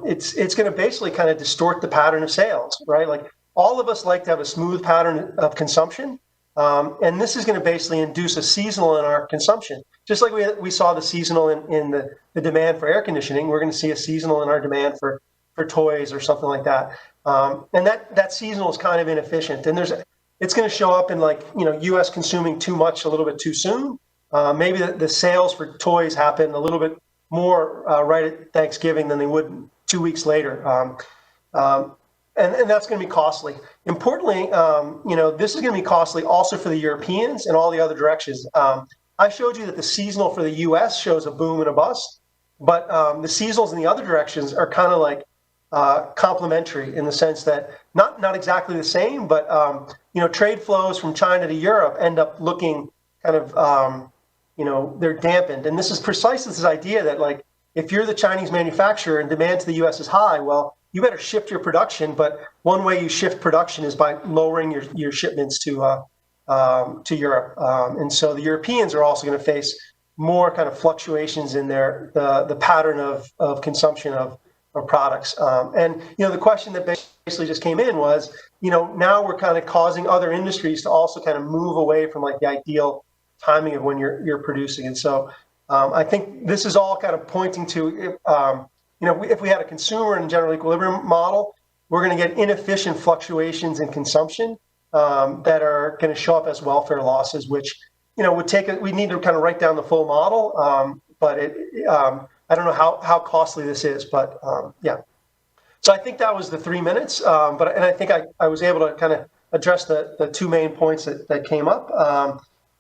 it's going to basically kind of distort the pattern of sales, right? Like all of us like to have a smooth pattern of consumption, and this is going to basically induce a seasonal in our consumption. Just like we saw the seasonal in the demand for air conditioning, we're going to see a seasonal in our demand for toys or something like that. And that seasonal is kind of inefficient, and it's going to show up in like U.S. consuming too much a little bit too soon. Maybe the sales for toys happen a little bit more right at Thanksgiving than they would 2 weeks later, and that's going to be costly. Importantly, this is going to be costly also for the Europeans and all the other directions. I showed you that the seasonal for the U.S. shows a boom and a bust, but the seasonals in the other directions are kind of like complementary in the sense that not exactly the same, but trade flows from China to Europe end up looking kind of they're dampened, and this is precisely this idea that like if you're the Chinese manufacturer and demand to the U.S. is high, well, you better shift your production. But one way you shift production is by lowering your shipments to Europe, and so the Europeans are also going to face more kind of fluctuations in the pattern of consumption of products. And the question that basically just came in was, now we're kind of causing other industries to also kind of move away from like the ideal timing of when you're producing. And so I think this is all kind of pointing to if we had a consumer and general equilibrium model, we're going to get inefficient fluctuations in consumption that are going to show up as welfare losses, which we need to kind of write down the full model, but I don't know how costly this is, but yeah. So I think that was the 3 minutes, and I think I was able to kind of address the 2 main points that came up.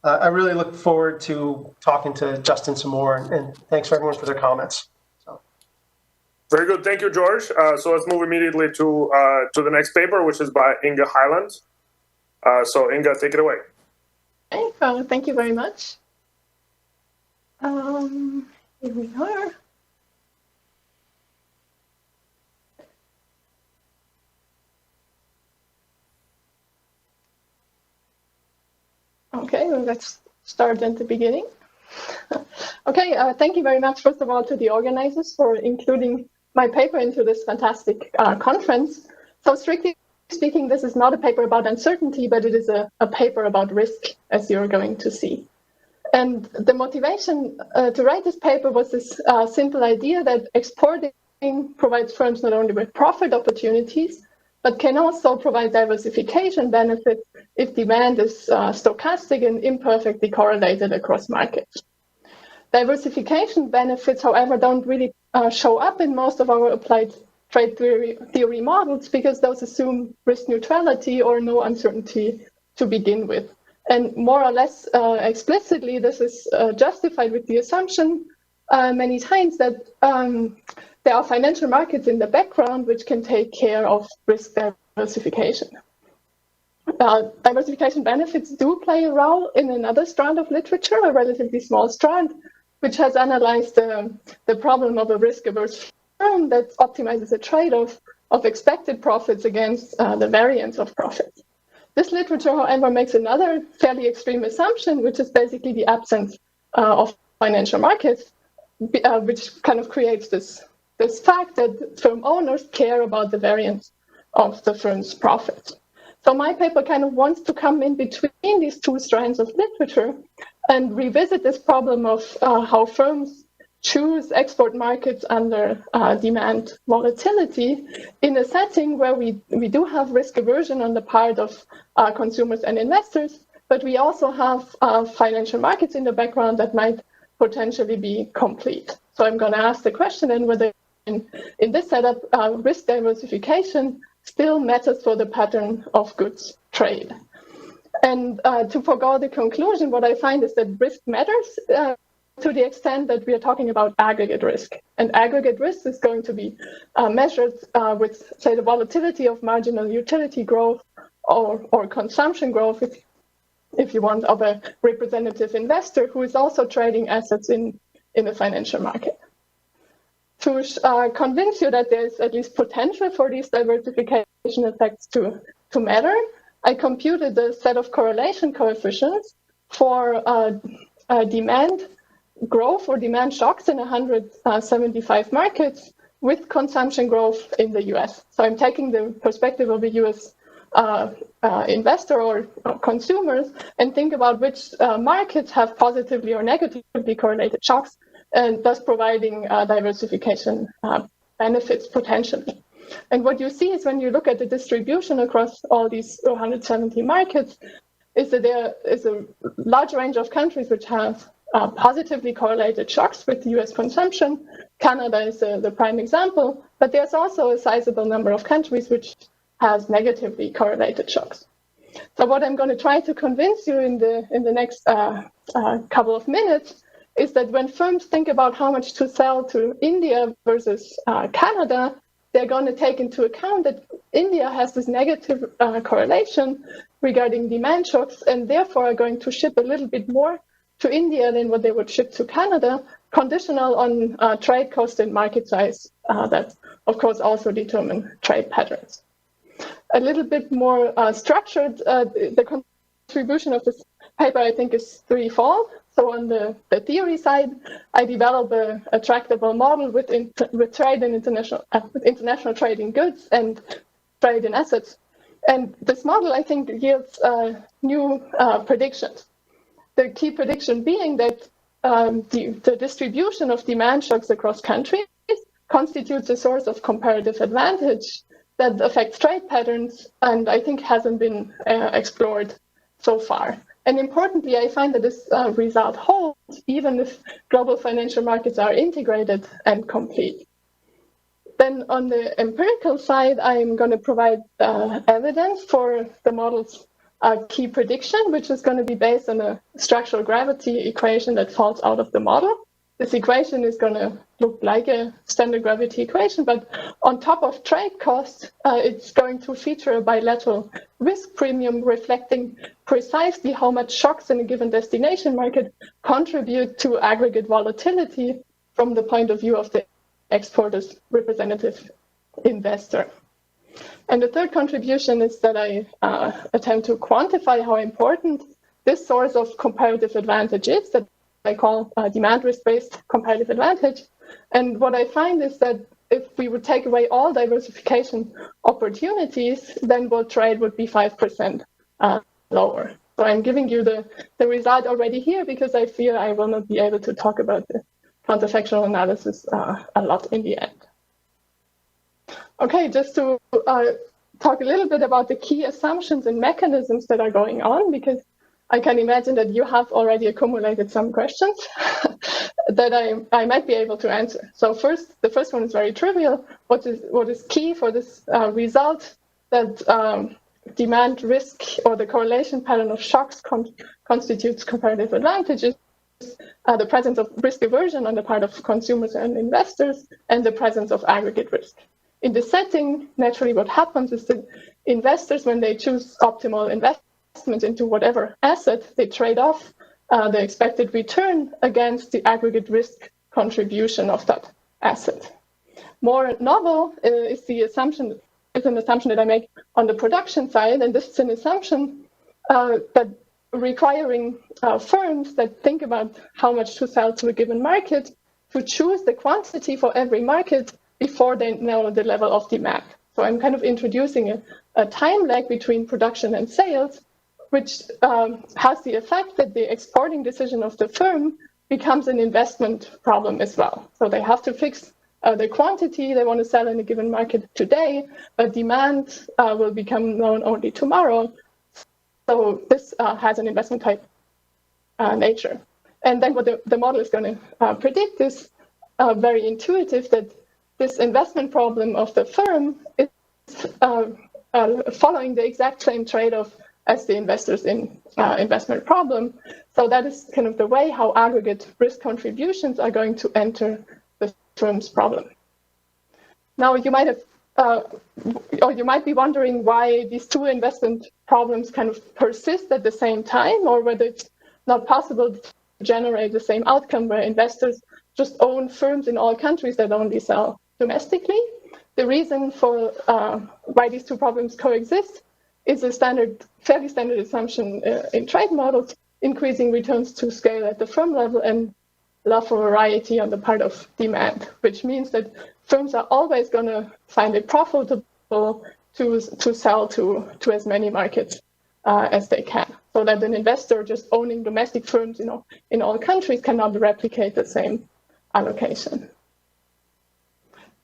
I really look forward to talking to Justin some more, and thanks for everyone for their comments. Very good, thank you, George. So let's move immediately to the next paper, which is by Inga Heiland. So Inga, take it away. Okay, thank you very much. Here we are. Okay, well, let's start at the beginning. Okay, thank you very much, first of all, to the organizers for including my paper into this fantastic conference. So strictly speaking, this is not a paper about uncertainty, but it is a paper about risk, as you're going to see. And the motivation to write this paper was this simple idea that exporting provides firms not only with profit opportunities, but can also provide diversification benefits if demand is stochastic and imperfectly correlated across markets. Diversification benefits, however, don't really show up in most of our applied trade theory models because those assume risk neutrality or no uncertainty to begin with. And more or less explicitly, this is justified with the assumption many times that there are financial markets in the background which can take care of risk diversification. Diversification benefits do play a role in another strand of literature, a relatively small strand, which has analyzed the problem of a risk-averse firm that optimizes a trade-off of expected profits against the variance of profits. This literature, however, makes another fairly extreme assumption, which is basically the absence of financial markets, which kind of creates this fact that firm owners care about the variance of the firm's profits. So my paper kind of wants to come in between these 2 strands of literature and revisit this problem of how firms choose export markets under demand volatility in a setting where we do have risk aversion on the part of consumers and investors, but we also have financial markets in the background that might potentially be complete. So I'm going to ask the question and whether in this setup, risk diversification still matters for the pattern of goods trade. And to forego the conclusion, what I find is that risk matters to the extent that we are talking about aggregate risk. And aggregate risk is going to be measured with, say, the volatility of marginal utility growth or consumption growth, if you want, of a representative investor who is also trading assets in the financial market. To convince you that there's at least potential for these diversification effects to matter, I computed a set of correlation coefficients for demand growth or demand shocks in 175 markets with consumption growth in the US. So I'm taking the perspective of a US investor or consumers and think about which markets have positively or negatively correlated shocks, and thus providing diversification benefits potentially. And what you see is when you look at the distribution across all these 170 markets, is that there is a large range of countries which have positively correlated shocks with US consumption. Canada is the prime example, but there's also a sizable number of countries which has negatively correlated shocks. So what I'm going to try to convince you in the next couple of minutes is that when firms think about how much to sell to India versus Canada, they're going to take into account that India has this negative correlation regarding demand shocks, and therefore are going to ship a little bit more to India than what they would ship to Canada, conditional on trade cost and market size that, of course, also determine trade patterns. A little bit more structured, the contribution of this paper, I think, is threefold. So on the theory side, I develop a tractable model with trade and international trade in goods and trade in assets. And this model, I think, yields new predictions. The key prediction being that the distribution of demand shocks across countries constitutes a source of comparative advantage that affects trade patterns and I think hasn't been explored so far. And importantly, I find that this result holds even if global financial markets are integrated and complete. Then on the empirical side, I'm going to provide evidence for the model's key prediction, which is going to be based on a structural gravity equation that falls out of the model. This equation is going to look like a standard gravity equation, but on top of trade costs, it's going to feature a bilateral risk premium reflecting precisely how much shocks in a given destination market contribute to aggregate volatility from the point of view of the exporter's representative investor. And the third contribution is that I attempt to quantify how important this source of comparative advantage is that I call demand risk-based comparative advantage. And what I find is that if we would take away all diversification opportunities, then world trade would be 5% lower. So I'm giving you the result already here because I fear I will not be able to talk about the counterfactual analysis a lot in the end. Okay, just to talk a little bit about the key assumptions and mechanisms that are going on, because I can imagine that you have already accumulated some questions that I might be able to answer. So the first one is very trivial. What is key for this result that demand risk or the correlation pattern of shocks constitutes comparative advantages? The presence of risk aversion on the part of consumers and investors, and the presence of aggregate risk. In this setting, naturally what happens is that investors, when they choose optimal investment into whatever asset, they trade off the expected return against the aggregate risk contribution of that asset. More novel is an assumption that I make on the production side, and this is an assumption that requiring firms that think about how much to sell to a given market to choose the quantity for every market before they know the level of demand. So I'm kind of introducing a time lag between production and sales, which has the effect that the exporting decision of the firm becomes an investment problem as well. So they have to fix the quantity they want to sell in a given market today, but demand will become known only tomorrow. So this has an investment type nature. And then what the model is going to predict is very intuitive, that this investment problem of the firm is following the exact same trade-off as the investors in investment problem. So that is kind of the way how aggregate risk contributions are going to enter the firm's problem. Now you might have, or you might be wondering why these two investment problems kind of persist at the same time, or whether it's not possible to generate the same outcome where investors just own firms in all countries that only sell domestically. The reason for why these two problems coexist is a fairly standard assumption in trade models, increasing returns to scale at the firm level and love for variety on the part of demand, which means that firms are always going to find it profitable to sell to as many markets as they can, so that an investor just owning domestic firms in all countries cannot replicate the same allocation.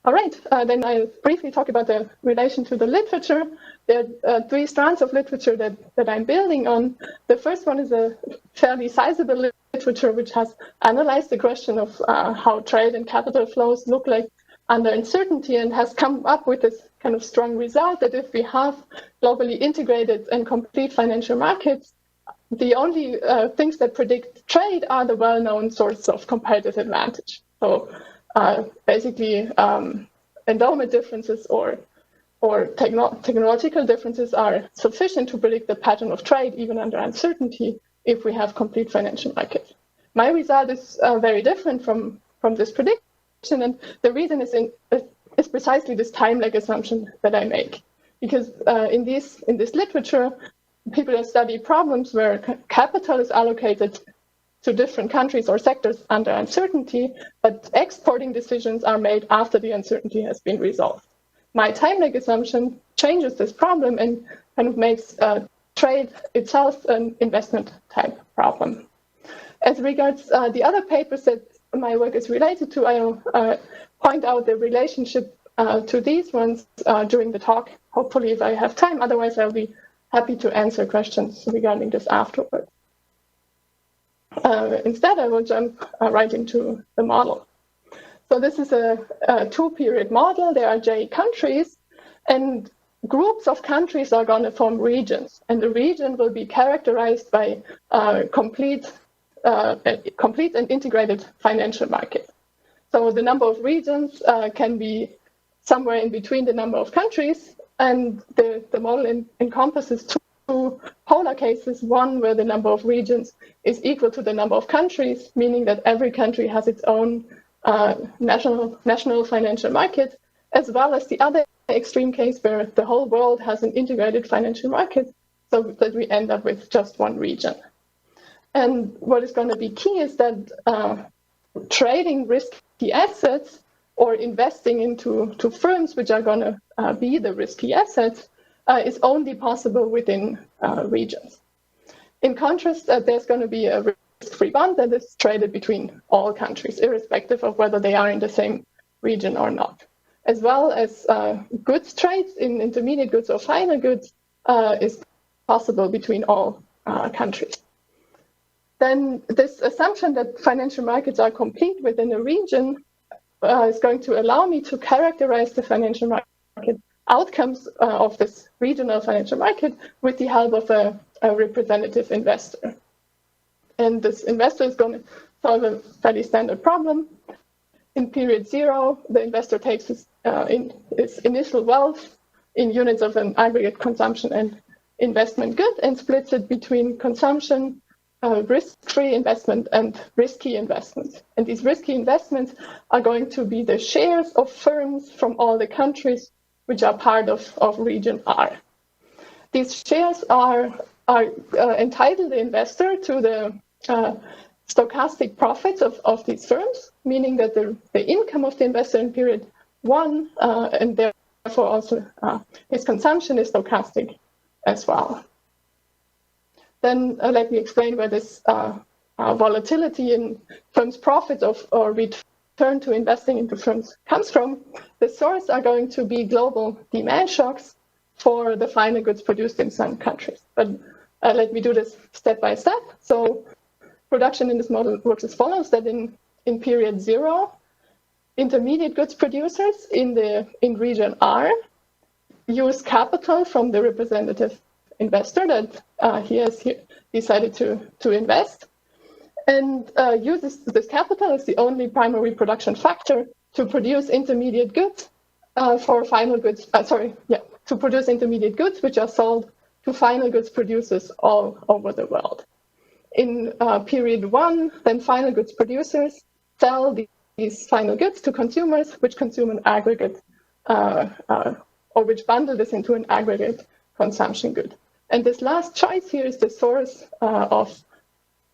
All right, then I'll briefly talk about the relation to the literature. There are three strands of literature that I'm building on. The first one is a fairly sizable literature which has analyzed the question of how trade and capital flows look like under uncertainty, and has come up with this kind of strong result that if we have globally integrated and complete financial markets, the only things that predict trade are the well-known sources of comparative advantage. So basically, endowment differences or technological differences are sufficient to predict the pattern of trade even under uncertainty if we have complete financial markets. My result is very different from this prediction, and the reason is precisely this time lag assumption that I make. Because in this literature, people that study problems where capital is allocated to different countries or sectors under uncertainty, but exporting decisions are made after the uncertainty has been resolved. My time lag assumption changes this problem and kind of makes trade itself an investment type problem. As regards the other papers that my work is related to, I'll point out the relationship to these ones during the talk, hopefully if I have time. Otherwise, I'll be happy to answer questions regarding this afterwards. Instead, I will jump right into the model. So this is a two-period model. There are J countries, and groups of countries are going to form regions. And the region will be characterized by complete and integrated financial market. So the number of regions can be somewhere in between the number of countries. And the model encompasses two polar cases, one where the number of regions is equal to the number of countries, meaning that every country has its own national financial market, as well as the other extreme case where the whole world has an integrated financial market, so that we end up with just one region. And what is going to be key is that trading risky assets or investing into firms which are going to be the risky assets is only possible within regions. In contrast, there's going to be a risk-free bond that is traded between all countries, irrespective of whether they are in the same region or not. As well as goods trades in intermediate goods or final goods is possible between all countries. Then this assumption that financial markets are complete within a region is going to allow me to characterize the financial market outcomes of this regional financial market with the help of a representative investor. And this investor is going to solve a fairly standard problem. In period zero, the investor takes his initial wealth in units of an aggregate consumption and investment good and splits it between consumption, risk-free investment, and risky investments. And these risky investments are going to be the shares of firms from all the countries which are part of region R. These shares are entitled the investor to the stochastic profits of these firms, meaning that the income of the investor in period one, and therefore also his consumption, is stochastic as well. Then let me explain where this volatility in firms' profits or return to investing into firms comes from. The source are going to be global demand shocks for the final goods produced in some countries. But let me do this step by step. So production in this model works as follows: that in period zero, intermediate goods producers in region R use capital from the representative investor that he has decided to invest, and uses this capital as the only primary production factor to produce intermediate goods for final goods. To produce intermediate goods which are sold to final goods producers all over the world. In period one, then final goods producers sell these final goods to consumers, which consume an aggregate, or which bundle this into an aggregate consumption good. And this last choice here is the source of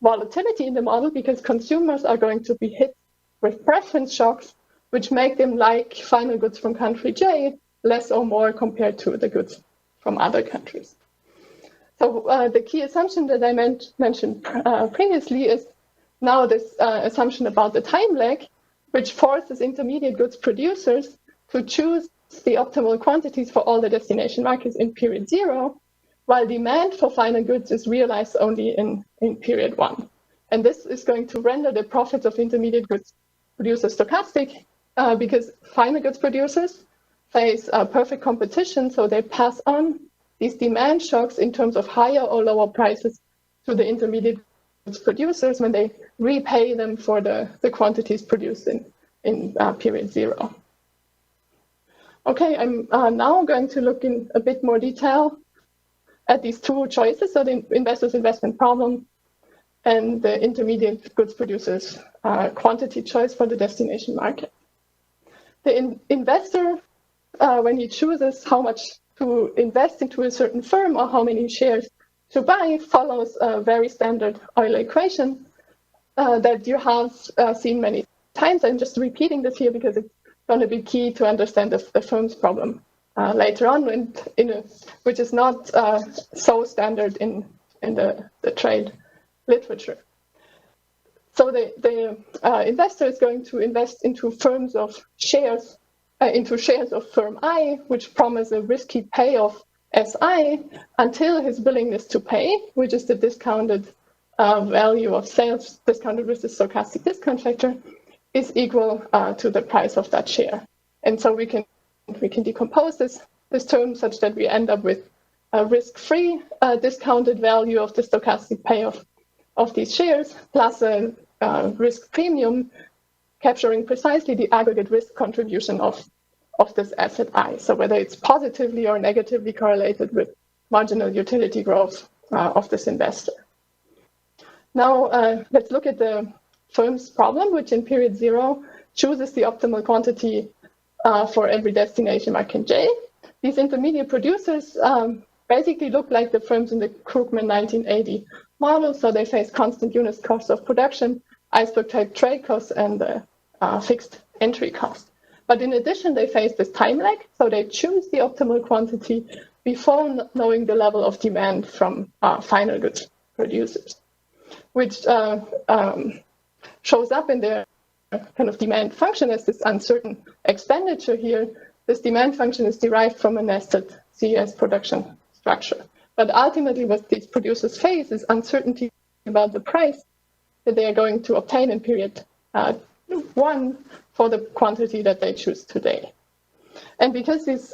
volatility in the model, because consumers are going to be hit with preference shocks, which make them like final goods from country J less or more compared to the goods from other countries. So the key assumption that I mentioned previously is now this assumption about the time lag, which forces intermediate goods producers to choose the optimal quantities for all the destination markets in period zero, while demand for final goods is realized only in period one. And this is going to render the profits of intermediate goods producers stochastic, because final goods producers face perfect competition, so they pass on these demand shocks in terms of higher or lower prices to the intermediate goods producers when they repay them for the quantities produced in period zero. Okay, I'm now going to look in a bit more detail at these two choices, so the investor's investment problem and the intermediate goods producers quantity choice for the destination market. The investor, when he chooses how much to invest into a certain firm or how many shares to buy, follows a very standard Euler equation that you have seen many times. I'm just repeating this here because it's going to be key to understand the firm's problem later on, and which is not so standard in the trade literature. So the investor is going to invest into firms of shares, into shares of firm I, which promise a risky payoff SI until his willingness to pay, which is the discounted value of sales discounted with the stochastic discount factor, is equal to the price of that share. And so we can decompose this term such that we end up with a risk-free discounted value of the stochastic payoff of these shares plus a risk premium capturing precisely the aggregate risk contribution of this asset I. So whether it's positively or negatively correlated with marginal utility growth of this investor. Now let's look at the firm's problem, which in period 0 chooses the optimal quantity for every destination market J. These intermediate producers basically look like the firms in the Krugman 1980 model. So they face constant unit cost of production, iceberg type trade costs, and the fixed entry cost. But in addition, they face this time lag. So they choose the optimal quantity before knowing the level of demand from final goods producers, which shows up in their kind of demand function as this uncertain expenditure here. This demand function is derived from a nested CES production structure. But ultimately, what these producers face is uncertainty about the price that they are going to obtain in period 1 for the quantity that they choose today. And because these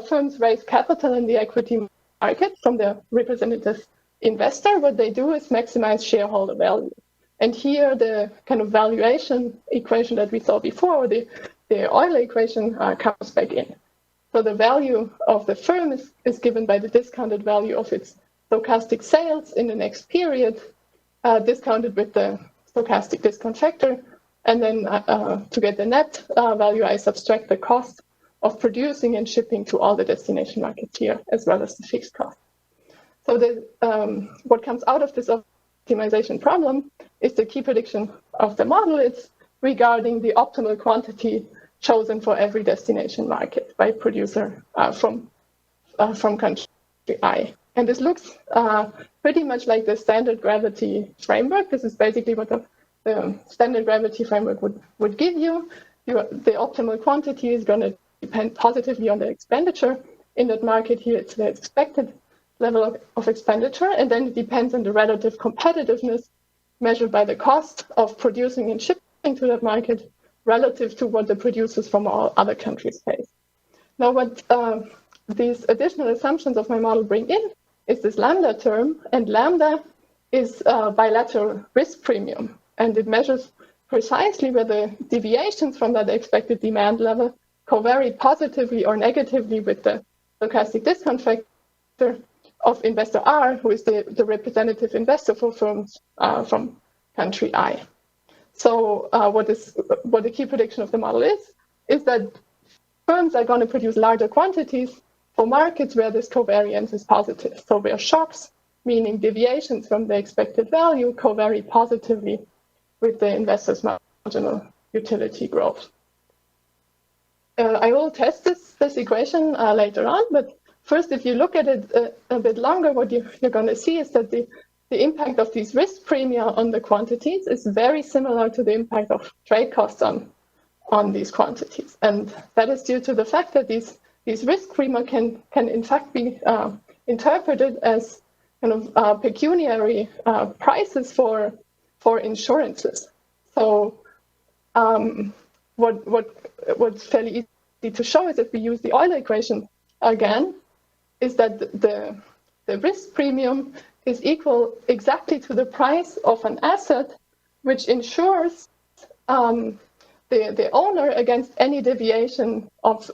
firms raise capital in the equity market from the representative investor, what they do is maximize shareholder value. And here, the kind of valuation equation that we saw before, the Euler equation, comes back in. So the value of the firm is given by the discounted value of its stochastic sales in the next period, discounted with the stochastic discount factor. And then to get the net value, I subtract the cost of producing and shipping to all the destination markets here, as well as the fixed cost. So what comes out of this optimization problem is the key prediction of the model. It's regarding the optimal quantity chosen for every destination market by producer from country I. And this looks pretty much like the standard gravity framework. This is basically what the standard gravity framework would give you. The optimal quantity is going to depend positively on the expenditure in that market. Here it's the expected level of expenditure, and then it depends on the relative competitiveness measured by the cost of producing and shipping to that market relative to what the producers from all other countries face. Now, what these additional assumptions of my model bring in is this lambda term, and lambda is bilateral risk premium, and it measures precisely whether deviations from that expected demand level covary positively or negatively with the stochastic discount factor of investor R, who is the representative investor for firms from country I. So what the key prediction of the model is that firms are going to produce larger quantities for markets where this covariance is positive. So where shocks, meaning deviations from the expected value, covary positively with the investor's marginal utility growth. I will test this equation later on, but first, if you look at it a bit longer, what you're going to see is that the impact of these risk premia on the quantities is very similar to the impact of trade costs on these quantities. And that is due to the fact that these risk premia can in fact be interpreted as kind of pecuniary prices for insurances. So what's fairly easy to show is if we use the Euler equation again, is that the risk premium is equal exactly to the price of an asset, which insures the owner against any deviation of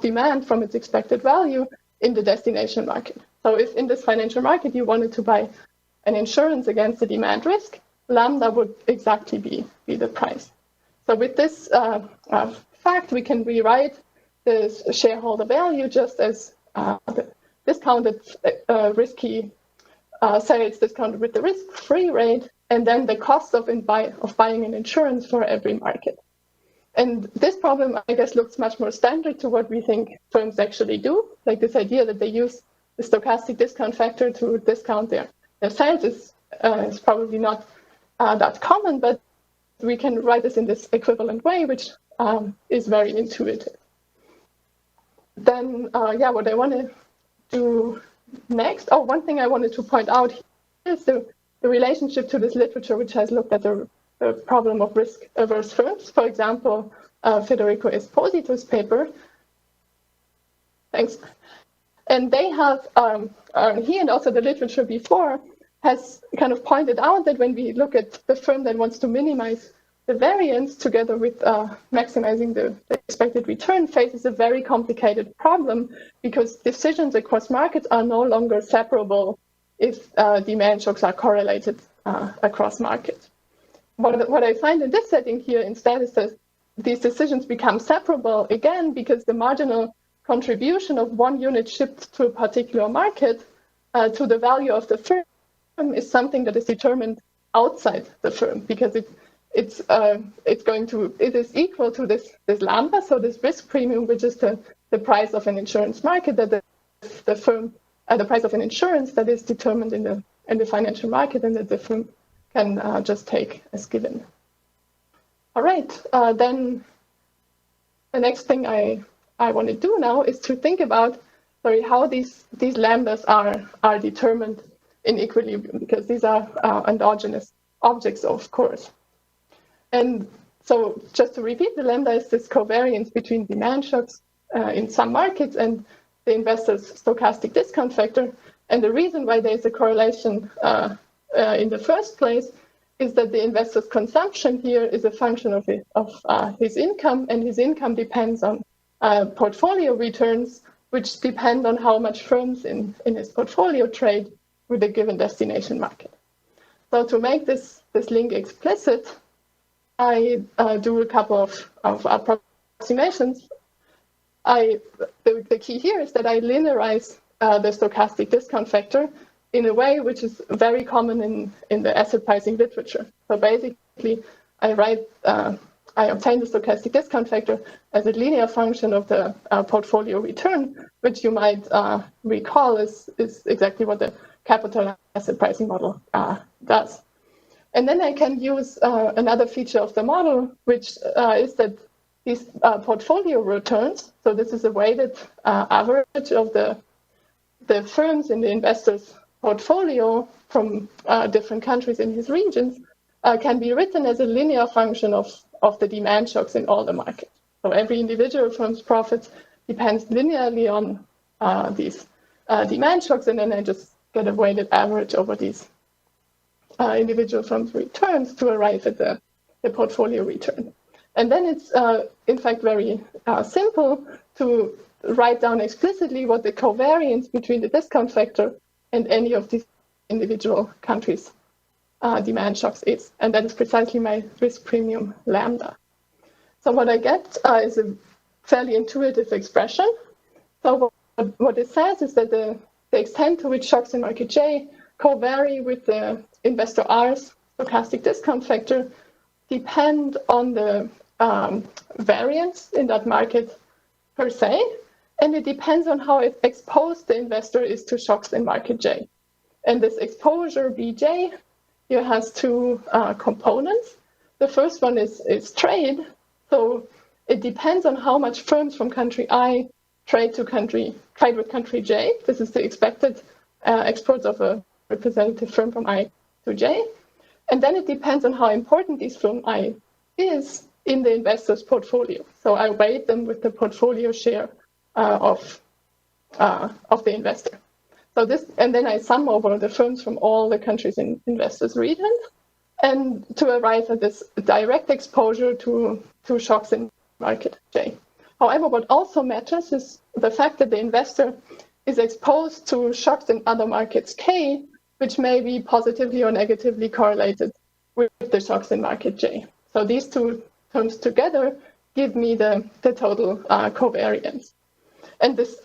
demand from its expected value in the destination market. So if in this financial market you wanted to buy an insurance against the demand risk, lambda would exactly be the price. So with this fact, we can rewrite the shareholder value just as the discounted risky sales discounted with the risk-free rate, and then the cost of buying an insurance for every market. And this problem, I guess, looks much more standard to what we think firms actually do. Like this idea that they use the stochastic discount factor to discount their sales is probably not that common, but we can write this in this equivalent way, which is very intuitive. Then, what I want to do next, one thing I wanted to point out is the relationship to this literature, which has looked at the problem of risk-averse firms. For example, Federico Esposito's paper. Thanks. And they have, he and also the literature before, has kind of pointed out that when we look at the firm that wants to minimize the variance together with maximizing the expected return, faces a very complicated problem because decisions across markets are no longer separable if demand shocks are correlated across markets. What I find in this setting here instead is that these decisions become separable again because the marginal contribution of one unit shipped to a particular market to the value of the firm is something that is determined outside the firm because it is equal to this lambda, so this risk premium, which is the price of an insurance market that the firm the price of an insurance that is determined in the financial market and that the firm can just take as given. All right, then the next thing I want to do now is to think about how these lambdas are determined in equilibrium, because these are endogenous objects, of course. And so just to repeat, the lambda is this covariance between demand shocks in some markets and the investor's stochastic discount factor. And the reason why there is a correlation in the first place is that the investor's consumption here is a function of his income, and his income depends on portfolio returns, which depend on how much firms in his portfolio trade with a given destination market. So to make this link explicit, I do a couple of approximations. The key here is that I linearize the stochastic discount factor in a way which is very common in the asset pricing literature. So basically, I obtain the stochastic discount factor as a linear function of the portfolio return, which you might recall is exactly what the capital asset pricing model does. And then I can use another feature of the model, which is that these portfolio returns, so this is a weighted average of the firms in the investor's portfolio from different countries in his regions, can be written as a linear function of the demand shocks in all the markets. So every individual firm's profits depends linearly on these demand shocks, and then I just get a weighted average over these individual firms' returns to arrive at the portfolio return. And then it's, in fact, very simple to write down explicitly what the covariance between the discount factor and any of these individual countries' demand shocks is. And that is precisely my risk premium lambda. So what I get is a fairly intuitive expression. So what it says is that the extent to which shocks in market J covary with the investor R's stochastic discount factor depend on the variance in that market per se, and it depends on how exposed the investor is to shocks in market J. And this exposure Bj here has two components. The first one is trade. So it depends on how much firms from country I trade with country J. This is the expected exports of a representative firm from I to J. And then it depends on how important this firm I is in the investor's portfolio. So I weight them with the portfolio share of the investor. So this, and then I sum over the firms from all the countries in investors' regions, and to arrive at this direct exposure to shocks in market J. However, what also matters is the fact that the investor is exposed to shocks in other markets K, which may be positively or negatively correlated with the shocks in market J. So these two terms together give me the total covariance. And this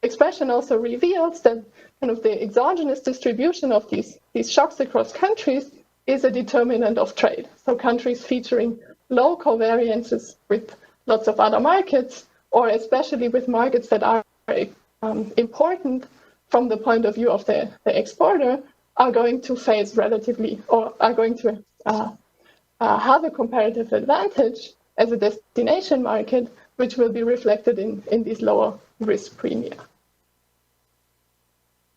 expression also reveals that kind of the exogenous distribution of these shocks across countries is a determinant of trade. So countries featuring low covariances with lots of other markets, or especially with markets that are important from the point of view of the exporter, are going to face relatively, or are going to have a comparative advantage as a destination market, which will be reflected in these lower risk premia.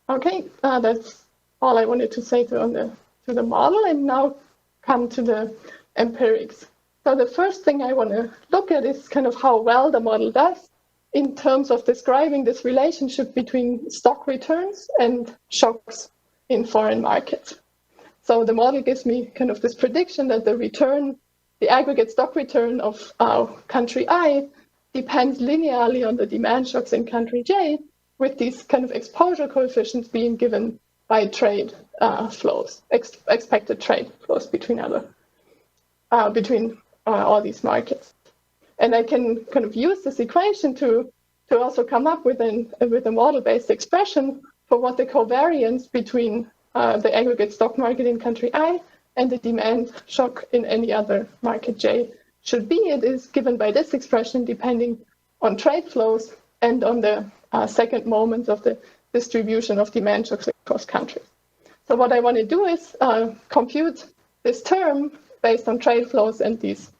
Okay, that's all I wanted to say to the model, and now come to the empirics. So the first thing I want to look at is kind of how well the model does in terms of describing this relationship between stock returns and shocks in foreign markets. So the model gives me kind of this prediction that the aggregate stock return of country I depends linearly on the demand shocks in country J, with these kind of exposure coefficients being given by trade flows, expected trade flows between all these markets. And I can kind of use this equation to also come up with a model-based expression for what the covariance between the aggregate stock market in country I and the demand shock in any other market J should be. It is given by this expression depending on trade flows and on the second moment of the distribution of demand shocks across countries. So what I want to do is compute this term based on trade flows and these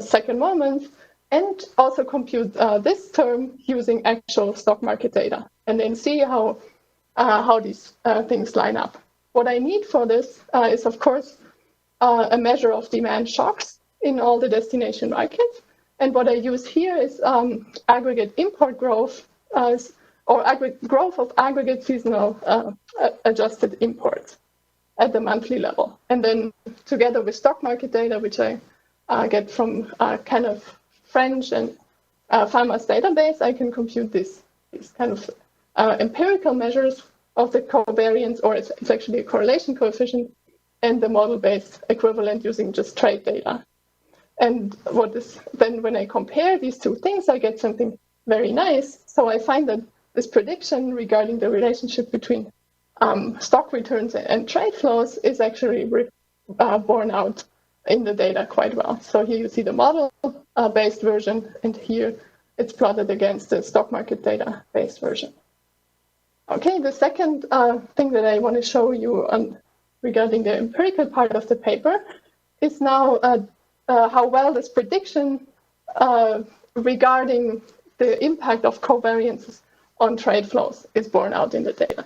second moments, and also compute this term using actual stock market data, and then see how these things line up. What I need for this is, of course, a measure of demand shocks in all the destination markets. And what I use here is aggregate import growth, or growth of aggregate seasonal adjusted imports at the monthly level. And then together with stock market data, which I get from kind of French and Farmers database, I can compute these kind of empirical measures of the covariance, or it's actually a correlation coefficient, and the model-based equivalent using just trade data. And then when I compare these two things, I get something very nice. So I find that this prediction regarding the relationship between stock returns and trade flows is actually borne out in the data quite well. So here you see the model-based version, and here it's plotted against the stock market data-based version. Okay, the second thing that I want to show you regarding the empirical part of the paper is now how well this prediction regarding the impact of covariances on trade flows is borne out in the data.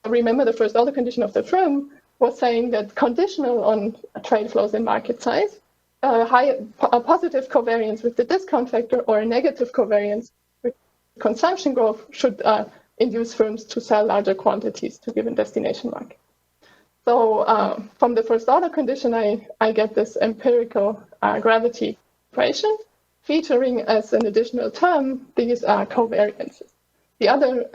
Remember, the first order condition of the firm was saying that conditional on trade flows and market size, a positive covariance with the discount factor or a negative covariance with consumption growth should induce firms to sell larger quantities to given destination market. So from the first order condition, I get this empirical gravity equation featuring as an additional term these covariances. The other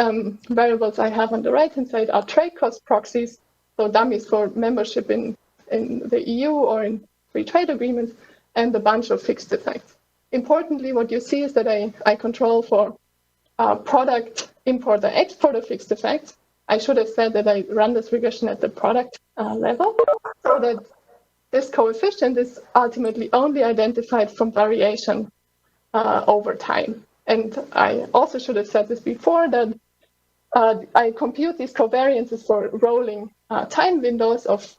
variables I have on the right-hand side are trade cost proxies, so dummies for membership in the EU or in free trade agreements, and a bunch of fixed effects. Importantly, what you see is that I control for product importer exporter fixed effects. I should have said that I run this regression at the product level, so that this coefficient is ultimately only identified from variation over time. And I also should have said this before, that I compute these covariances for rolling time windows of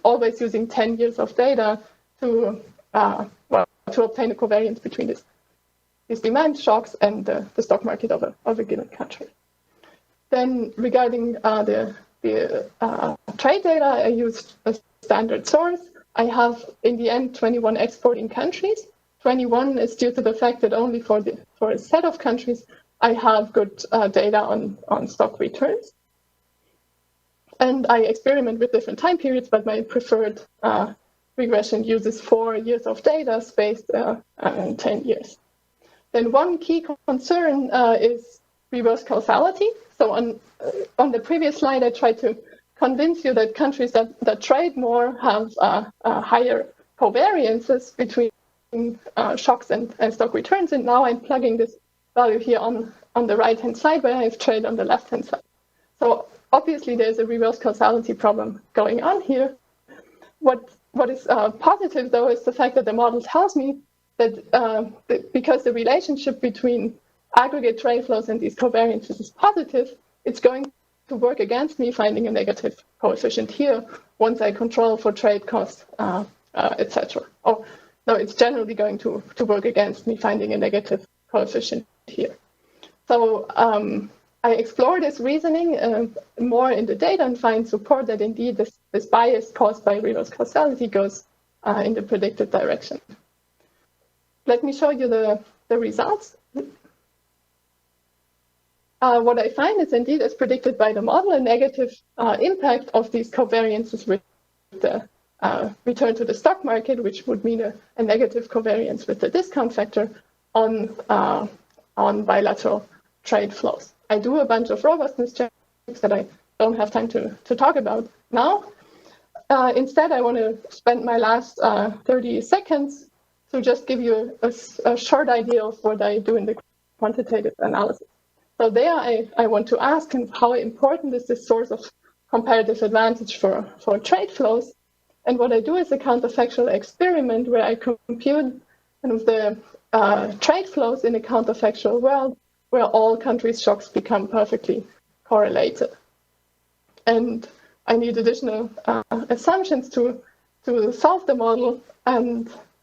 always using 10 years of data to obtain a covariance between these demand shocks and the stock market of a given country. Then regarding the trade data, I used a standard source. I have, in the end, 21 exporting countries. 21 is due to the fact that only for a set of countries, I have good data on stock returns. And I experiment with different time periods, but my preferred regression uses 4 years of data spaced in 10 years. Then one key concern is reverse causality. So on the previous slide, I tried to convince you that countries that trade more have higher covariances between shocks and stock returns. And now I'm plugging this value here on the right-hand side, where I have trade on the left-hand side. So obviously, there's a reverse causality problem going on here. What is positive, though, is the fact that the model tells me that because the relationship between aggregate trade flows and these covariances is positive, it's going work against me finding a negative coefficient here once I control for trade costs, etc. Oh, no, it's generally going to work against me finding a negative coefficient here. So I explore this reasoning more in the data and find support that indeed this bias caused by reverse causality goes in the predicted direction. Let me show you the results. What I find is indeed, as predicted by the model, a negative impact of these covariances with the return to the stock market, which would mean a negative covariance with the discount factor on bilateral trade flows. I do a bunch of robustness checks that I don't have time to talk about now. Instead, I want to spend my last 30 seconds to just give you a short idea of what I do in the quantitative analysis. So there I want to ask how important is this source of comparative advantage for trade flows. And what I do is a counterfactual experiment where I compute kind of the trade flows in a counterfactual world where all countries' shocks become perfectly correlated. And I need additional assumptions to solve the model,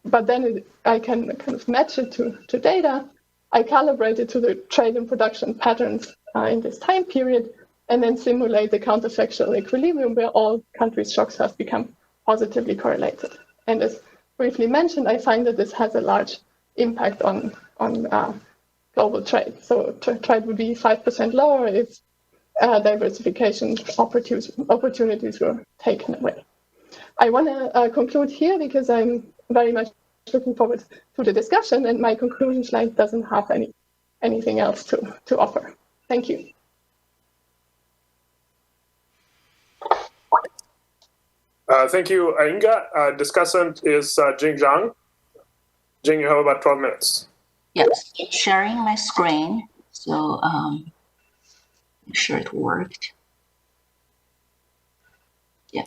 but then I can kind of match it to data. I calibrate it to the trade and production patterns in this time period, and then simulate the counterfactual equilibrium where all countries' shocks have become positively correlated. And as briefly mentioned, I find that this has a large impact on global trade. So trade would be 5% lower if diversification opportunities were taken away. I want to conclude here because I'm very much looking forward to the discussion, and my conclusion slide doesn't have anything else to offer. Thank you. Thank you, Inga. Discussant is Jing Zhang. Jing, you have about 12 minutes. Yes, sharing my screen. So make sure it worked. Yeah.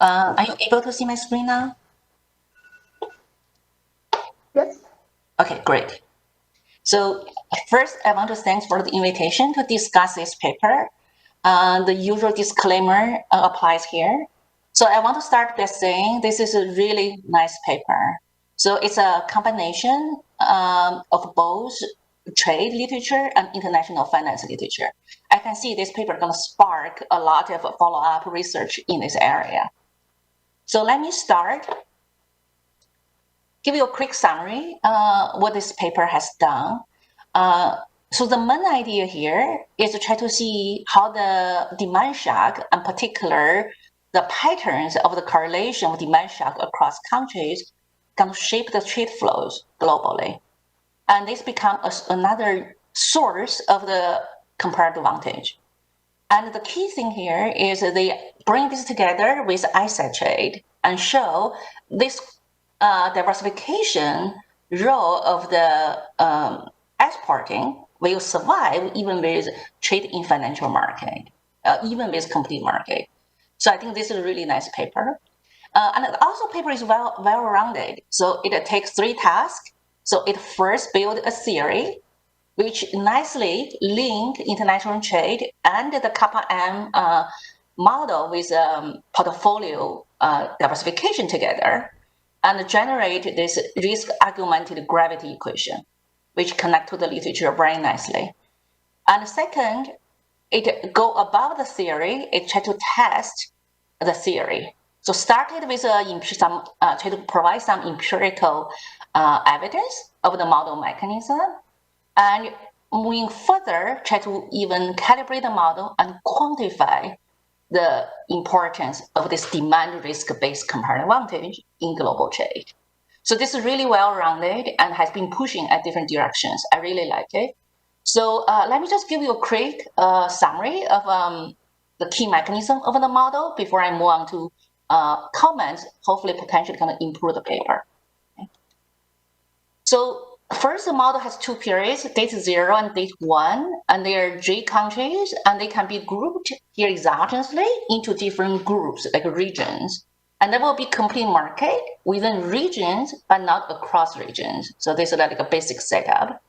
Are you able to see my screen now? Yes. Okay, great. So first, I want to thank for the invitation to discuss this paper. The usual disclaimer applies here. So I want to start by saying this is a really nice paper. So it's a combination of both trade literature and international finance literature. I can see this paper is going to spark a lot of follow-up research in this area. So let me start. Give you a quick summary what this paper has done. So the main idea here is to try to see how the demand shock, in particular, the patterns of the correlation of demand shock across countries can shape the trade flows globally. And this becomes another source of the comparative advantage. And the key thing here is they bring this together with ISA trade and show this diversification role of the exporting will survive even with trade in financial market, even with complete market. So I think this is a really nice paper. And also paper is well-rounded. So it takes 3 tasks. So it first built a theory which nicely link international trade and the kappa M model with portfolio diversification together, and generate this risk augmented gravity equation, which connect to the literature very nicely. And second, it go above the theory, it try to test the theory. So started with try to provide some empirical evidence of the model mechanism, and moving further, try to even calibrate the model and quantify the importance of this demand risk-based comparative advantage in global trade. So this is really well-rounded and has been pushing at different directions. I really like it. So let me just give you a quick summary of the key mechanism of the model before I move on to comments, hopefully potentially going to improve the paper. Okay. So first, the model has 2 periods, date 0 and date 1, and they are J countries, and they can be grouped here exogenously into different groups, like regions. And there will be complete market within regions, but not across regions. So this is like a basic setup.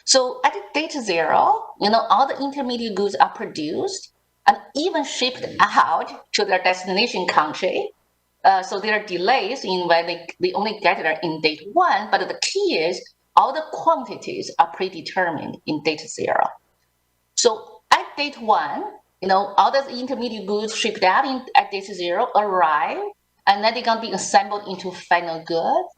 So at date 0, all the intermediate goods are produced and even shipped out to their destination country. So there are delays in when they only get there in date 1, but the key is all the quantities are predetermined in date 0. So at date 1, all the intermediate goods shipped out at date 0 arrive, and then they're going to be assembled into final goods.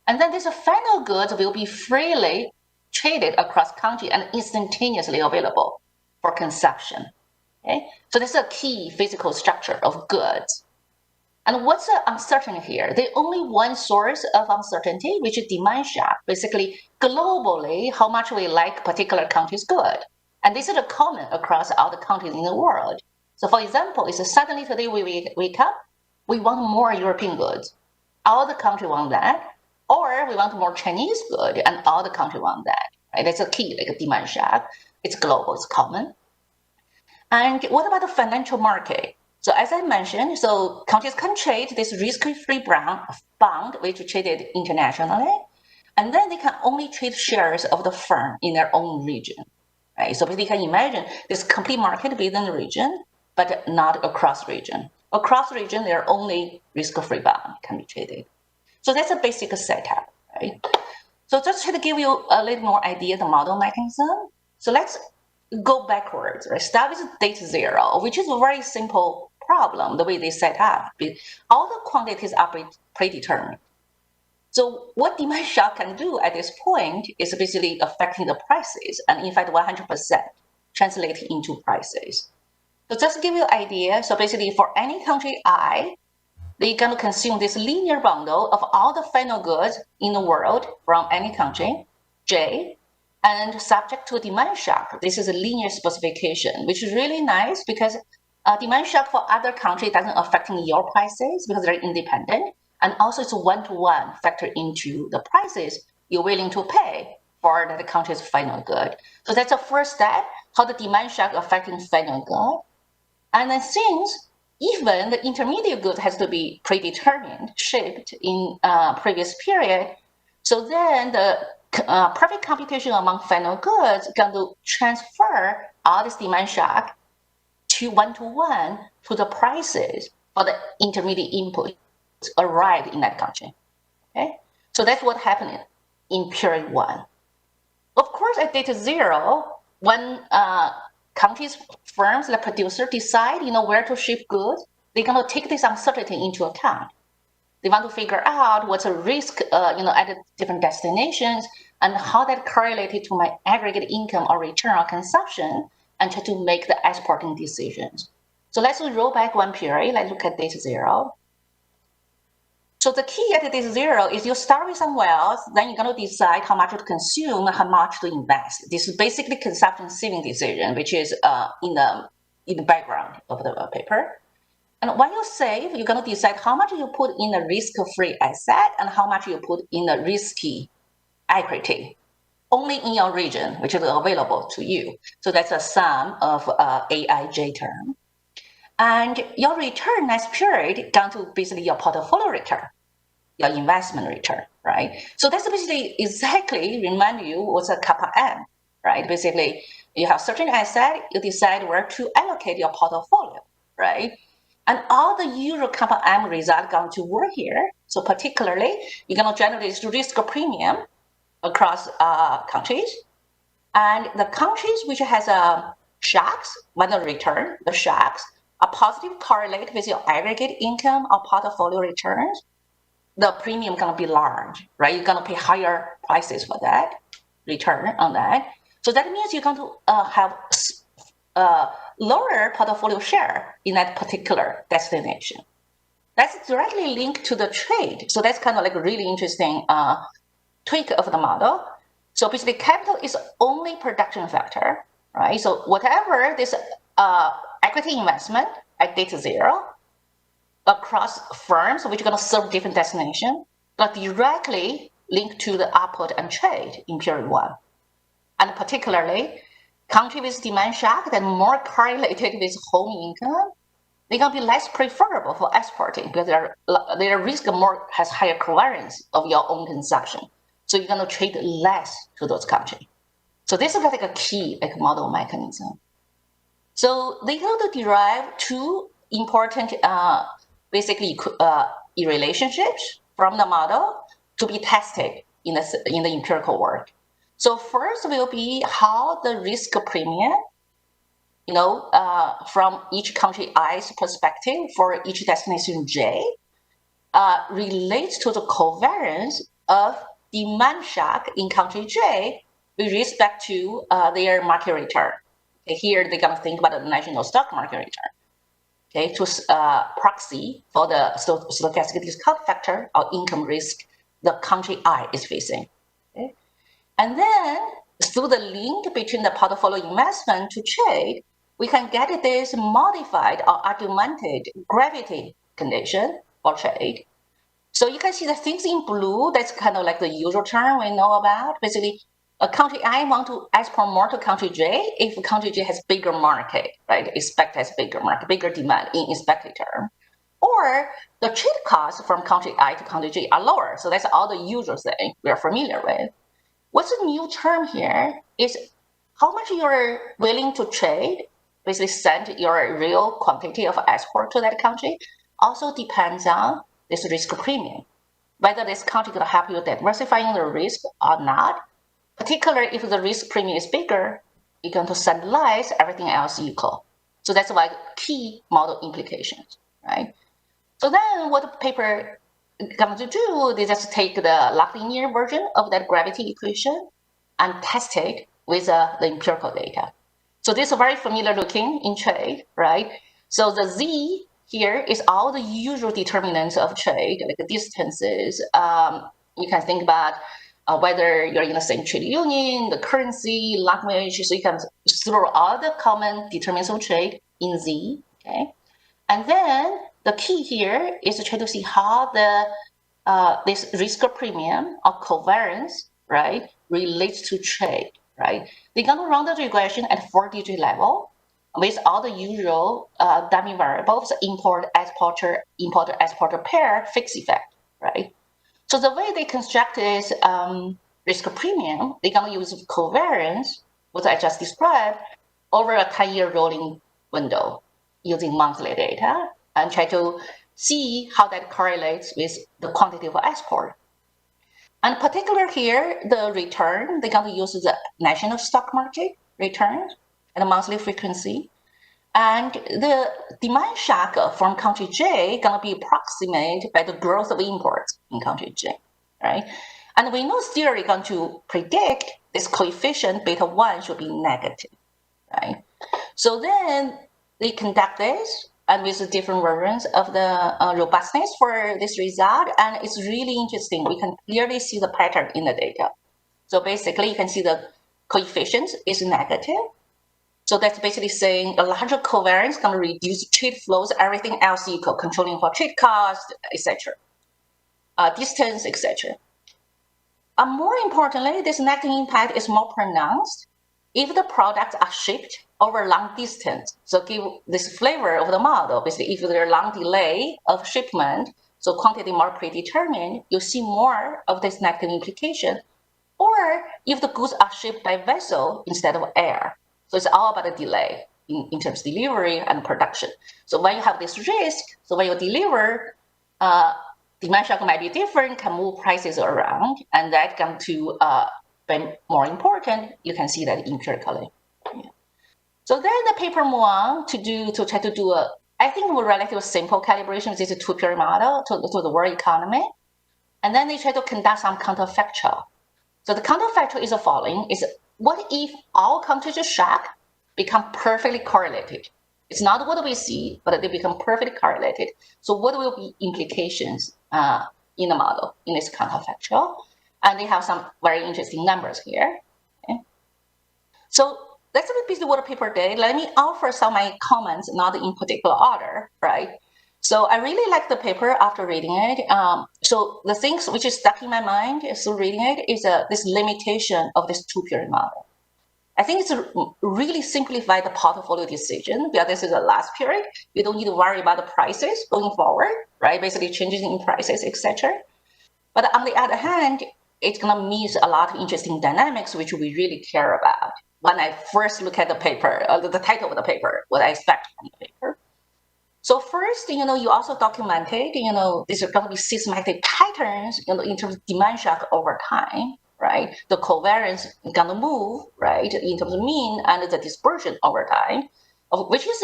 And then these final goods will be freely traded across country and instantaneously available for consumption. Okay? So this is a key physical structure of goods. And what's the uncertainty here? There's only one source of uncertainty, which is demand shock. Basically, globally, how much we like particular country's good. And this is a common across all the countries in the world. So for example, it's suddenly today we wake up, we want more European goods. All the country want that. Or we want more Chinese good, and all the country want that. Right? That's a key, like a demand shock. It's global, it's common. And what about the financial market? So as I mentioned, so countries can trade this risk-free bond, which is traded internationally, and then they can only trade shares of the firm in their own region. Right? So you can imagine this complete market within the region, but not across region. Across region, there are only risk-free bond can be traded. So that's a basic setup, right? So just try to give you a little more idea of the model mechanism. So let's go backwards, right? Start with date 0, which is a very simple problem, the way they set up. All the quantities are predetermined. So what demand shock can do at this point is basically affecting the prices, and in fact 100% translating into prices. So just to give you an idea, so basically for any country I, they're going to consume this linear bundle of all the final goods in the world from any country, J, and subject to demand shock. This is a linear specification, which is really nice because demand shock for other countries doesn't affect your prices because they're independent. And also it's a one-to-one factor into the prices you're willing to pay for the country's final good. So that's the first step, how the demand shock affecting final good. And then since even the intermediate good has to be predetermined, shipped in previous period. So then the perfect computation among final goods is going to transfer all this demand shock to one-to-one to the prices for the intermediate inputs arrived in that country. Okay, so that's what happened in period 1. Of course, at date 0, when countries, firms, the producer decide, where to ship goods, they're going to take this uncertainty into account. They want to figure out what's a risk, at different destinations and how that correlated to my aggregate income or return on consumption, and try to make the exporting decisions. So let's roll back one period. Let's look at date 0. So the key at date 0 is you start with some wealth, then you're going to decide how much to consume, how much to invest. This is basically consumption saving decision, which is in the background of the paper. And when you save, you're going to decide how much you put in a risk-free asset and how much you put in a risky equity, only in your region, which is available to you. So that's a sum of AIJ term. And your return next period is down to basically your portfolio return, your investment return, right? So that's basically exactly remind you what's a kappa M, right? Basically, you have certain asset, you decide where to allocate your portfolio, right? And all the usual kappa M result going to work here. So particularly, you're going to generate this risk premium across countries. And the countries which has shocks, when the return, the shocks, are positive correlate with your aggregate income or portfolio returns, the premium going to be large, right? You're going to pay higher prices for that, return on that. So that means you're going to have lower portfolio share in that particular destination. That's directly linked to the trade. So that's kind of like a really interesting tweak of the model. So basically capital is only production factor, right? So whatever this equity investment at date 0 across firms, which are going to serve different destinations, but directly linked to the output and trade in period 1. And particularly, country with demand shock that more correlated with home income they're going to be less preferable for exporting because their risk has higher covariance of your own consumption. So you're going to trade less to those countries. So this is like a key model mechanism. So they're going to derive two important basically relationships from the model to be tested in the empirical work. So first will be how the risk premium, from each country I's perspective for each destination J, relates to the covariance of demand shock in country J with respect to their market return. Okay, here they're going to think about the national stock market return. Okay, to proxy for the stochastic discount factor or income risk the country I is facing. Okay? And then through the link between the portfolio investment to trade, we can get this modified or augmented gravity condition for trade. So you can see the things in blue, that's kind of like the usual term we know about. Basically, a country I want to export more to country J if country J has bigger market, right? Expect has bigger market, bigger demand in expected term. Or the trade costs from country I to country J are lower. So that's all the usual thing we are familiar with. What's the new term here is how much you're willing to trade, basically send your real quantity of export to that country, also depends on this risk premium, whether this country going to help you diversifying the risk or not. Particularly if the risk premium is bigger, you're going to send less, everything else equal. So that's why key model implications, right? So then what the paper going to do, they just take the linear version of that gravity equation and test it with the empirical data. So this is very familiar looking in trade, right? So the Z here is all the usual determinants of trade, like the distances. You can think about whether you're in the same trade union, the currency, language, so you can throw all the common determinants of trade in Z, okay? And then the key here is to try to see how this risk premium or covariance, right, relates to trade, right? They're going to run the regression at 4-digit level with all the usual dummy variables, importer-exporter pair, fixed effect, right? So the way they construct this risk premium, they're going to use covariance, what I just described, over a 10-year rolling window using monthly data and try to see how that correlates with the quantity of export. And particular here, the return, they're going to use the national stock market return and the monthly frequency. And the demand shock from country J going to be approximated by the growth of imports in country J, right? And we know theory going to predict this coefficient beta 1 should be negative, right? So then they conduct this and with the different versions of the robustness for this result. And it's really interesting. We can clearly see the pattern in the data. So basically you can see the coefficient is negative. So that's basically saying a larger covariance can reduce trade flows, everything else equal, controlling for trade cost, etc., distance, etc. More importantly, this negative impact is more pronounced if the products are shipped over long distance. So give this flavor of the model. Basically, if there's a long delay of shipment, so quantity more predetermined, you see more of this negative implication. Or if the goods are shipped by vessel instead of air. So it's all about a delay in terms of delivery and production. So when you have this risk, so when you deliver, demand shock might be different, can move prices around, and that can to be more important. You can see that empirically. Yeah. So then the paper move on to try to do I think a relatively simple calibration with this two-period model to the world economy, and then they try to conduct some counterfactual. So the counterfactual is the following: is what if all countries shock become perfectly correlated? It's not what we see, but they become perfectly correlated. So what will be implications in the model, in this counterfactual? And they have some very interesting numbers here. Okay? So that's basically what the paper did. Let me offer some of my comments, not in particular order, right? So I really like the paper after reading it. So the things which is stuck in my mind through reading it is this limitation of this two-period model. I think it's really simplified the portfolio decision because this is the last period. You don't need to worry about the prices going forward, right? Basically changes in prices, etc. But on the other hand, it's going to miss a lot of interesting dynamics, which we really care about. When I first look at the paper, the title of the paper, what I expect from the paper. So first, you also documented, these are going to be systematic patterns, in terms of demand shock over time, right? The covariance is going to move, right, in terms of mean and the dispersion over time, which is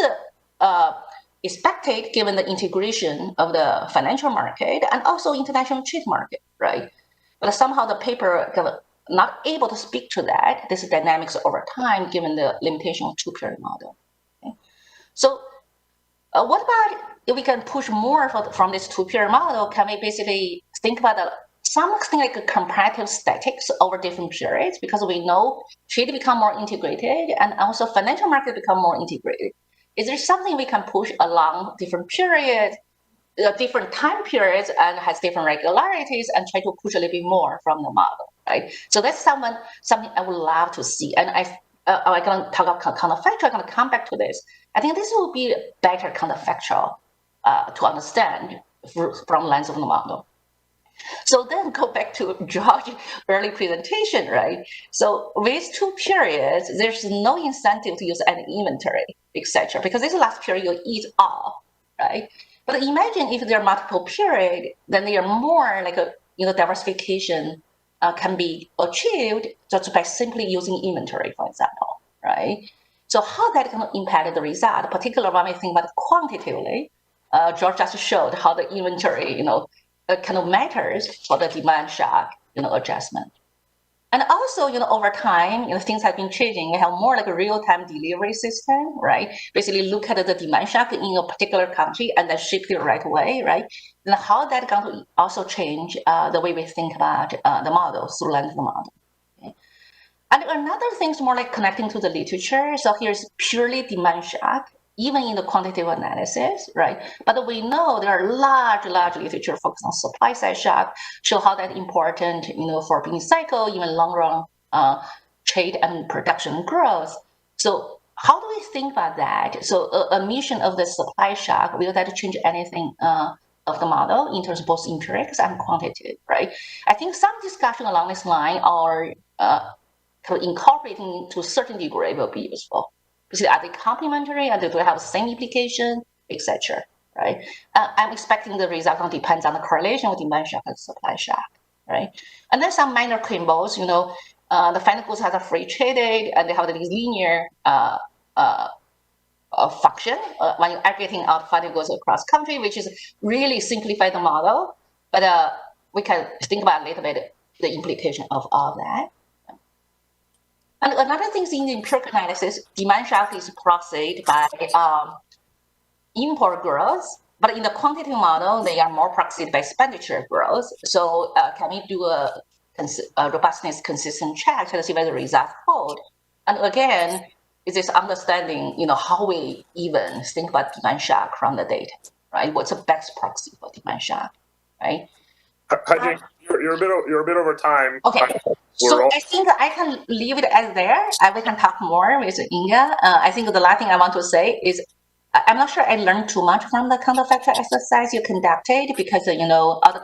expected given the integration of the financial market and also international trade market, right? But somehow the paper not able to speak to that, this dynamics over time, given the limitation of two-period model. Okay? So what about if we can push more from this two-period model? Can we basically think about something like a comparative statics over different periods? Because we know trade become more integrated and also financial market become more integrated. Is there something we can push along different periods, different time periods, and has different regularities, and try to push a little bit more from the model, right? So that's something I would love to see. And I'm going to talk about counterfactual. I'm going to come back to this. I think this will be better counterfactual to understand from lens of the model. So then go back to George's early presentation, right? So with two periods, there's no incentive to use any inventory, etc. Because this last period you eat all, right? But imagine if there are multiple periods, then they are more like a diversification can be achieved just by simply using inventory, for example, right? So how that can impact the result, particularly when we think about quantitatively, George just showed how the inventory, kind of matters for the demand shock, adjustment. And also, over time, things have been changing. We have more like a real-time delivery system, right? Basically look at the demand shock in a particular country and then shift it right away, right? And how that going to also change the way we think about the model through lens of the model. Okay? And another thing is more like connecting to the literature. So here's purely demand shock, even in the quantitative analysis, right? But we know there are large literature focused on supply side shock, show how that's important, for business cycle, even long run trade and production growth. So how do we think about that? So a mission of the supply shock, will that change anything of the model in terms of both empirics and quantitative, right? I think some discussion along this line are kind of incorporating to a certain degree will be useful. Are they complementary? Do they have the same implication, etc. Right? I'm expecting the result depends on the correlation with demand shock and supply shock, right? And then some minor quibbles. The final goods have a free traded, and they have this linear function when you're aggregating out final goods across country, which is really simplify the model. But we can think about a little bit the implication of all that. And another thing is in the empirical analysis, demand shock is proxied by import growth, but in the quantitative model, they are more proxied by expenditure growth. So can we do a robustness consistent check to see whether the results hold? And again, is this understanding, how we even think about demand shock from the data, right? What's the best proxy for demand shock, right? Hi, Jing. You're a bit over time. Okay. So I think I can leave it as there. We can talk more with Inga. I think the last thing I want to say is I'm not sure I learned too much from the counterfactual exercise you conducted because, other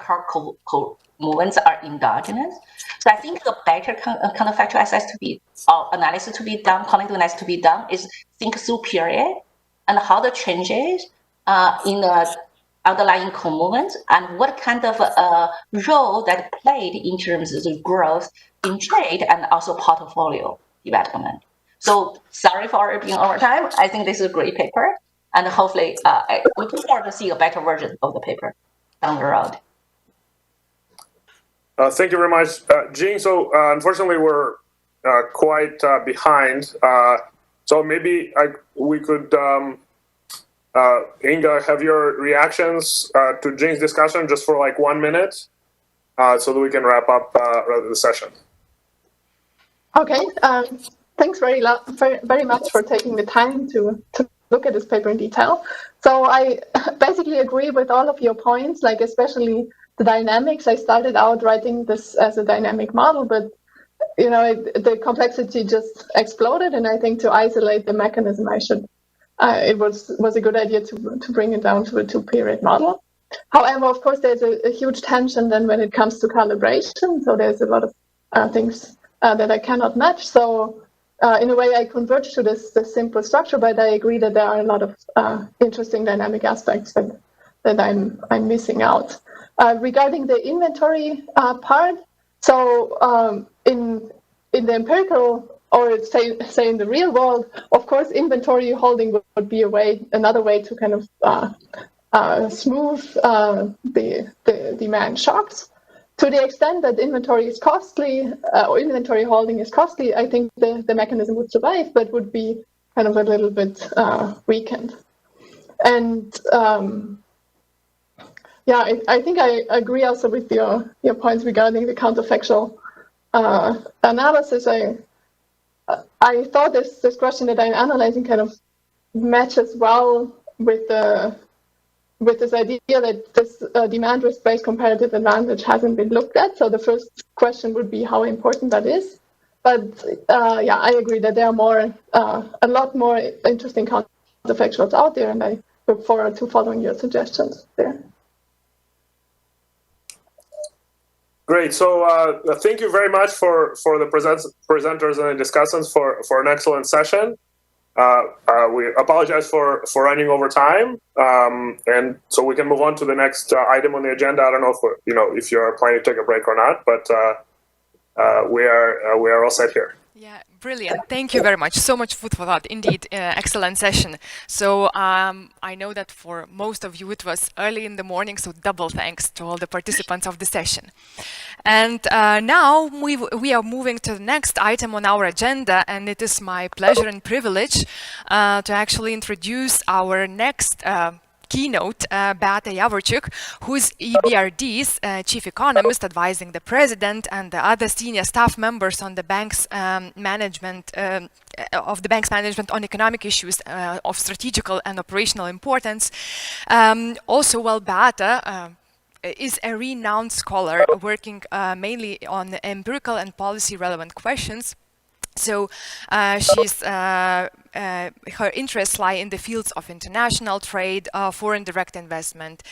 movements are endogenous. So I think the better counterfactual exercise to be, or analysis to be done, quantitative analysis to be done is think through period and how the changes in the underlying co-movements and what kind of role that played in terms of the growth in trade and also portfolio development. So sorry for being over time. I think this is a great paper, and hopefully I'm looking forward to see a better version of the paper down the road. Thank you very much, Jing. So unfortunately, we're quite behind. So maybe we could, Inga, have your reactions to Jing's discussion just for like 1 minute, so that we can wrap up the session. Okay. Thanks very much for taking the time to look at this paper in detail. So I basically agree with all of your points, like especially the dynamics. I started out writing this as a dynamic model, but the complexity just exploded, and I think to isolate the mechanism, it was a good idea to bring it down to a 2-period model. However, of course, there's a huge tension then when it comes to calibration. So there's a lot of things that I cannot match. So in a way, I converge to this simple structure, but I agree that there are a lot of interesting dynamic aspects that I'm missing out. Regarding the inventory part, so in the empirical, or say in the real world, of course, inventory holding would be another way to kind of smooth the demand shocks. To the extent that inventory is costly, or inventory holding is costly, I think the mechanism would survive, but would be kind of a little bit weakened. And I think I agree also with your points regarding the counterfactual analysis. I thought this question that I'm analyzing kind of matches well with this idea that this demand risk-based comparative advantage hasn't been looked at. So the first question would be how important that is. But I agree that there are a lot more interesting counterfactuals out there, and I look forward to following your suggestions there. Great. So thank you very much for the presenters and the discussants for an excellent session. We apologize for running over time, and so we can move on to the next item on the agenda. I don't know if you are planning to take a break or not, but we are all set here. Yeah, brilliant. Thank you very much. So much food for thought. Indeed, excellent session. So I know that for most of you it was early in the morning, so double thanks to all the participants of the session. And now we are moving to the next item on our agenda, and it is my pleasure and privilege to actually introduce our next keynote, Beata Javorcik, who is EBRD's chief economist, advising the president and the other senior staff members on the bank's management on economic issues of strategical and operational importance. Beata is a renowned scholar working mainly on empirical and policy relevant questions. So her interests lie in the fields of international trade, foreign direct investment,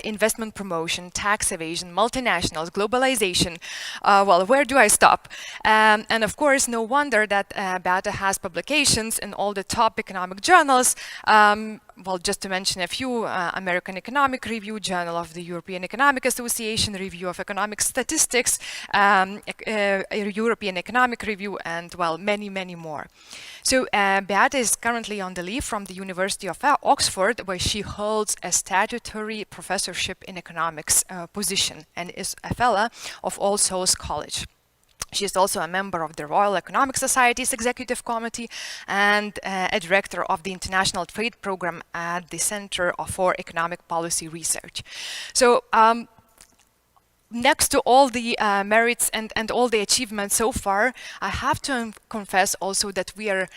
investment promotion, tax evasion, multinationals, globalization. Well, where do I stop? And of course, no wonder that Beata has publications in all the top economic journals. Well, just to mention a few, American Economic Review, Journal of the European Economic Association, Review of Economic Statistics, European Economic Review, and, well, many, many more. So Beata is currently on the leave from the University of Oxford, where she holds a statutory professorship in economics position and is a fellow of All Souls College. She is also a member of the Royal Economic Society's Executive Committee and a director of the International Trade Program at the Center for Economic Policy Research. So next to all the merits and all the achievements so far, I have to confess also that we are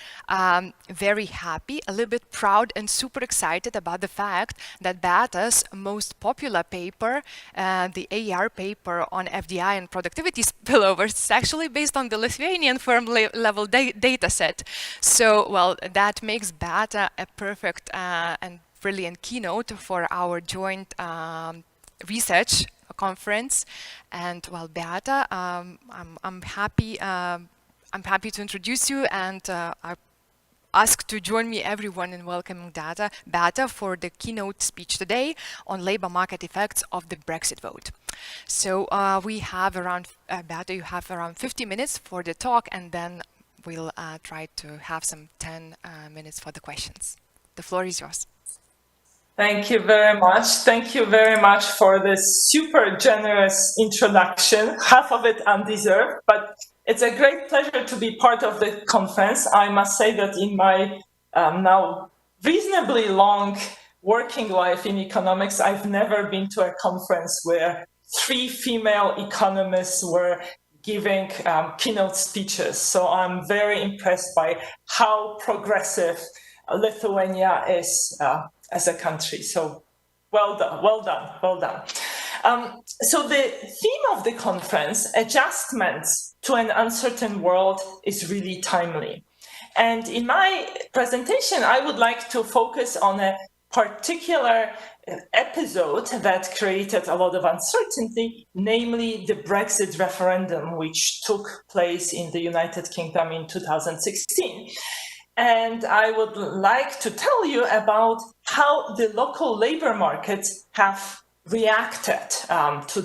very happy, a little bit proud and super excited about the fact that Beata's most popular paper, the AER paper on FDI and productivity spillovers, is actually based on the Lithuanian firm level data set. So, well, that makes Beata a perfect and brilliant keynote for our joint research conference. And, well, Beata, I'm happy to introduce you, and I ask to join me everyone in welcoming Beata for the keynote speech today on labor market effects of the Brexit vote. So we have around, Beata, you have around 50 minutes for the talk, and then we'll try to have some 10 minutes for the questions. The floor is yours. Thank you very much. Thank you very much for this super generous introduction, half of it undeserved, but it's a great pleasure to be part of the conference. I must say that in my now reasonably long working life in economics, I've never been to a conference where 3 female economists were giving keynote speeches. So I'm very impressed by how progressive Lithuania is as a country. So well done, well done, well done. So the theme of the conference, adjustments to an uncertain world is really timely. And in my presentation, I would like to focus on a particular episode that created a lot of uncertainty, namely the Brexit referendum, which took place in the United Kingdom in 2016. And I would like to tell you about how the local labor markets have reacted to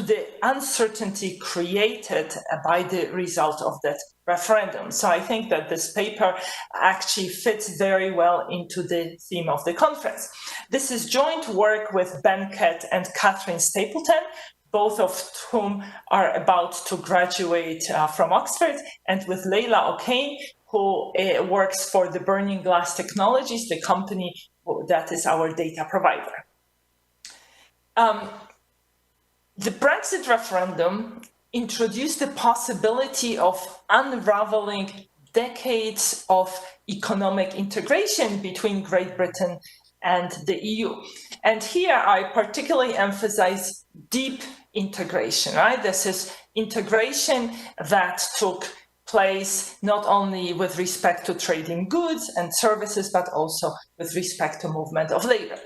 the uncertainty created by the result of that referendum. So I think that this paper actually fits very well into the theme of the conference. This is joint work with Ben Kett and Catherine Stapleton, both of whom are about to graduate from Oxford, and with Leila O'Kane, who works for the Burning Glass Technologies, the company that is our data provider. The Brexit referendum introduced the possibility of unraveling decades of economic integration between Great Britain and the EU. And here I particularly emphasize deep integration, right? This is integration that took place not only with respect to trading goods and services, but also with respect to movement of labor.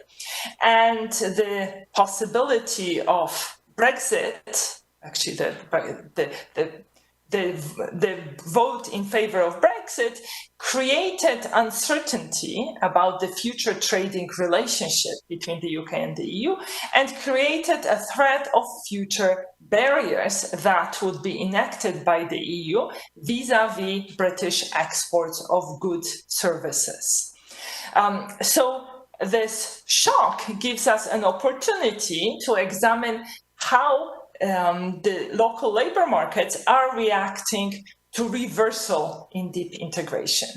And the possibility of Brexit, actually the vote in favor of Brexit, created uncertainty about the future trading relationship between the UK and the EU, and created a threat of future barriers that would be enacted by the EU vis-à-vis British exports of goods services. So this shock gives us an opportunity to examine how the local labor markets are reacting to reversal in deep integration.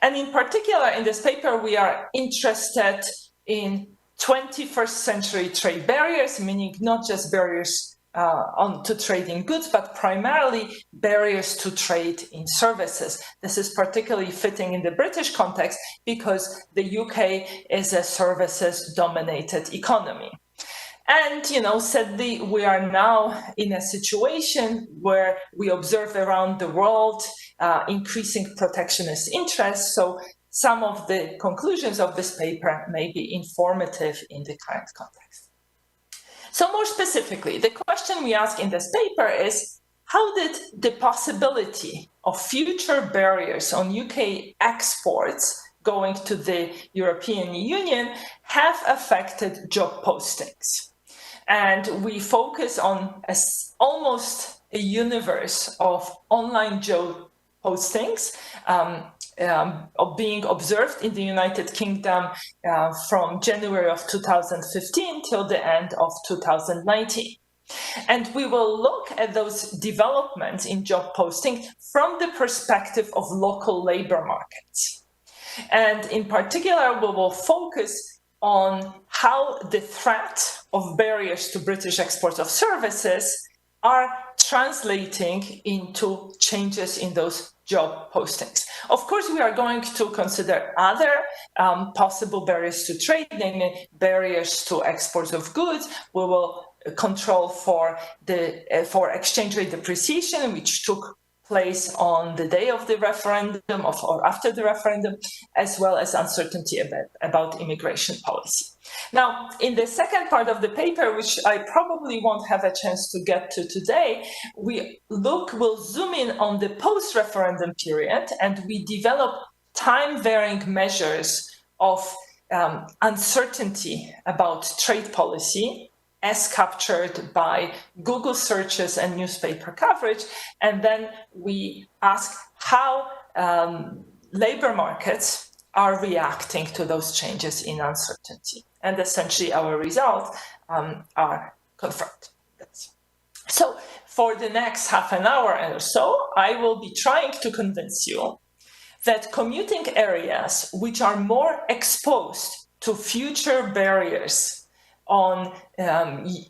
And in particular, in this paper, we are interested in 21st century trade barriers, meaning not just barriers to trade in goods, but primarily barriers to trade in services. This is particularly fitting in the British context because the UK is a services-dominated economy. And, sadly, we are now in a situation where we observe around the world increasing protectionist interests. So some of the conclusions of this paper may be informative in the current context. So more specifically, the question we ask in this paper is, how did the possibility of future barriers on UK exports going to the European Union have affected job postings? And we focus on almost a universe of online job postings being observed in the United Kingdom from January of 2015 till the end of 2019. And we will look at those developments in job posting from the perspective of local labor markets. And in particular, we will focus on how the threat of barriers to British exports of services are translating into changes in those job postings. Of course, we are going to consider other possible barriers to trade, namely barriers to exports of goods. We will control for exchange rate depreciation, which took place on the day of the referendum or after the referendum, as well as uncertainty about immigration policy. Now, in the second part of the paper, which I probably won't have a chance to get to today, we'll zoom in on the post-referendum period, and we develop time-varying measures of uncertainty about trade policy as captured by Google searches and newspaper coverage. And then we ask how labor markets are reacting to those changes in uncertainty. And essentially our results are confirmed. So for the next half an hour or so, I will be trying to convince you that commuting areas which are more exposed to future barriers on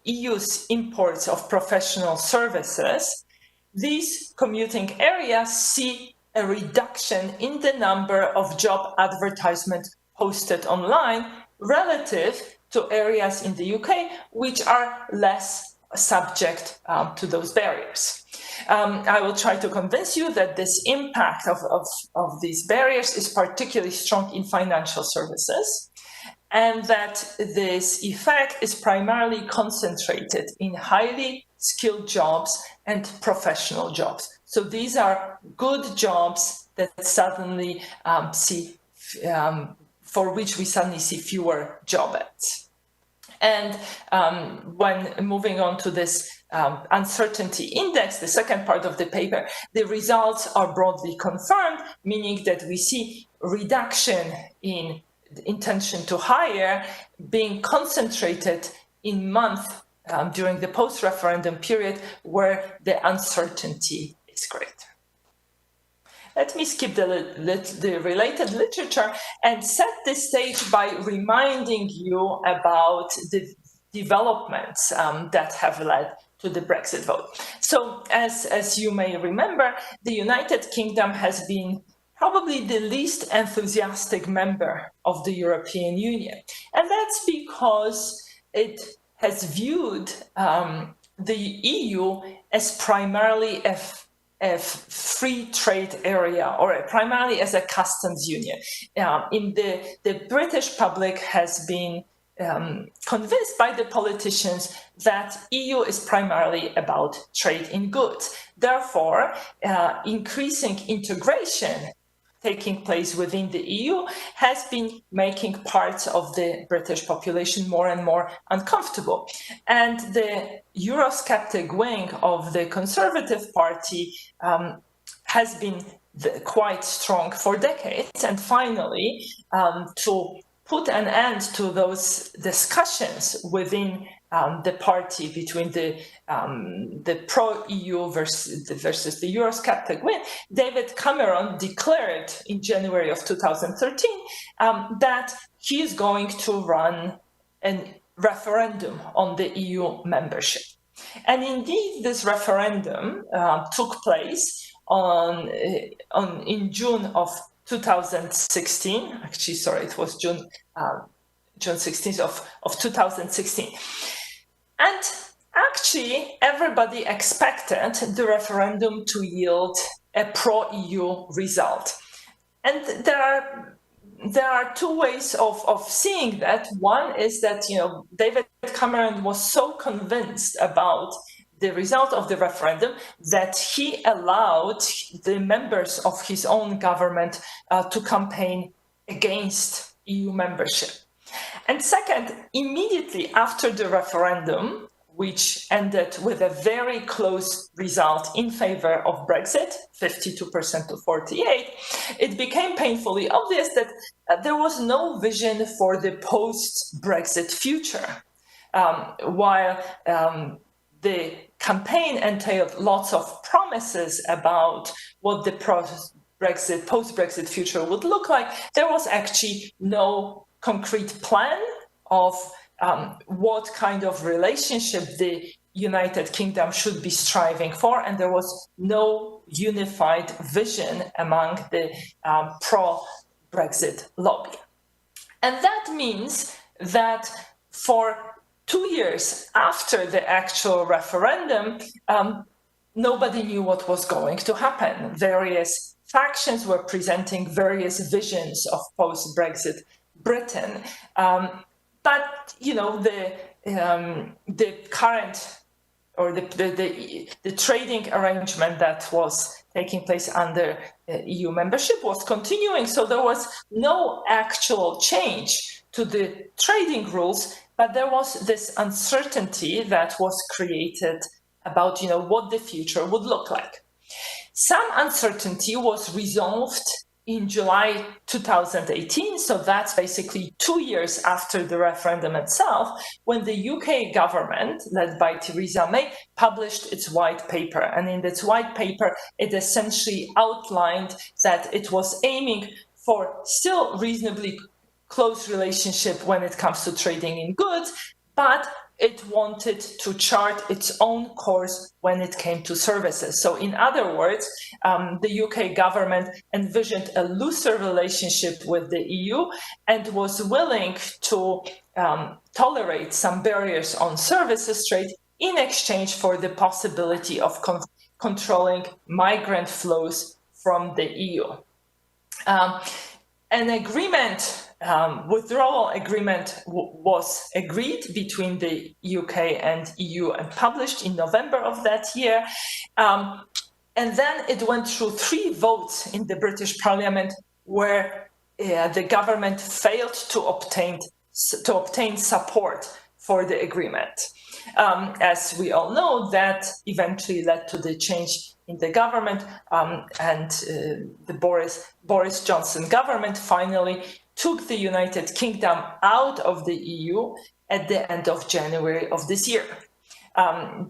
EU's imports of professional services, these commuting areas see a reduction in the number of job advertisements posted online relative to areas in the UK which are less subject to those barriers. I will try to convince you that this impact of these barriers is particularly strong in financial services, and that this effect is primarily concentrated in highly skilled jobs and professional jobs. So these are good jobs that suddenly for which we suddenly see fewer job ads. And when moving on to this uncertainty index, the second part of the paper, the results are broadly confirmed, meaning that we see reduction in intention to hire being concentrated in months during the post-referendum period where the uncertainty is great. Let me skip the related literature and set the stage by reminding you about the developments that have led to the Brexit vote. So as you may remember, the United Kingdom has been probably the least enthusiastic member of the European Union. And that's because it has viewed the EU as primarily a free trade area, or primarily as a customs union. The British public has been convinced by the politicians that EU is primarily about trade in goods. Therefore, increasing integration taking place within the EU has been making parts of the British population more and more uncomfortable. And the Eurosceptic wing of the Conservative Party has been quite strong for decades. And finally, to put an end to those discussions within the party between the pro-EU versus the Eurosceptic wing, David Cameron declared in January of 2013 that he is going to run a referendum on the EU membership. And indeed, this referendum took place in June of 2016. Actually, sorry, it was June 16th of 2016. And actually, everybody expected the referendum to yield a pro-EU result. And there are two ways of seeing that. One is that, David Cameron was so convinced about the result of the referendum that he allowed the members of his own government to campaign against EU membership. And second, immediately after the referendum, which ended with a very close result in favor of Brexit, 52% to 48%, it became painfully obvious that there was no vision for the post-Brexit future. While the campaign entailed lots of promises about what the post-Brexit future would look like, there was actually no concrete plan of what kind of relationship the United Kingdom should be striving for, and there was no unified vision among the pro-Brexit lobby. And that means that for 2 years after the actual referendum, nobody knew what was going to happen. Various factions were presenting various visions of post-Brexit Britain. But the current or the trading arrangement that was taking place under EU membership was continuing. So there was no actual change to the trading rules, but there was this uncertainty that was created about what the future would look like. Some uncertainty was resolved in July 2018, so that's basically 2 years after the referendum itself, when the UK government, led by Theresa May, published its white paper. And in its white paper, it essentially outlined that it was aiming for still reasonably close relationship when it comes to trading in goods, but it wanted to chart its own course when it came to services. So in other words, the UK government envisioned a looser relationship with the EU and was willing to tolerate some barriers on services trade in exchange for the possibility of controlling migrant flows from the EU. An agreement, withdrawal agreement was agreed between the UK and EU and published in November of that year. And then it went through 3 votes in the British Parliament where the government failed to obtain support for the agreement. As we all know, that eventually led to the change in the government, and the Boris Johnson government finally took the United Kingdom out of the EU at the end of January of this year.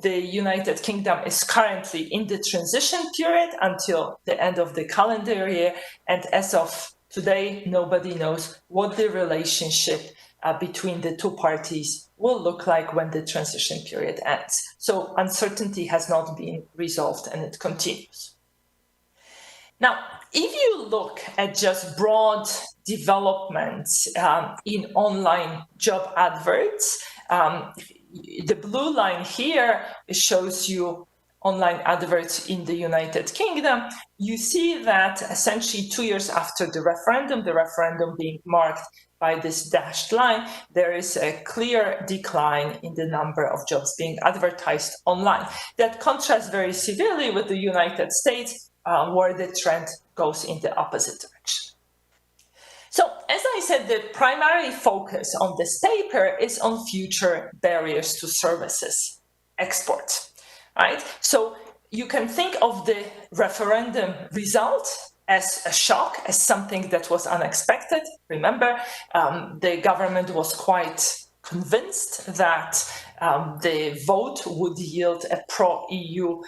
The United Kingdom is currently in the transition period until the end of the calendar year, and as of today, nobody knows what the relationship between the 2 parties will look like when the transition period ends. So uncertainty has not been resolved and it continues. Now, if you look at just broad developments in online job adverts, the blue line here shows you online adverts in the United Kingdom. You see that essentially 2 years after the referendum being marked by this dashed line, there is a clear decline in the number of jobs being advertised online. That contrasts very severely with the United States, where the trend goes in the opposite direction. So, as I said, the primary focus on this paper is on future barriers to services export, right? So you can think of the referendum result as a shock, as something that was unexpected. Remember, the government was quite convinced that the vote would yield a pro-EU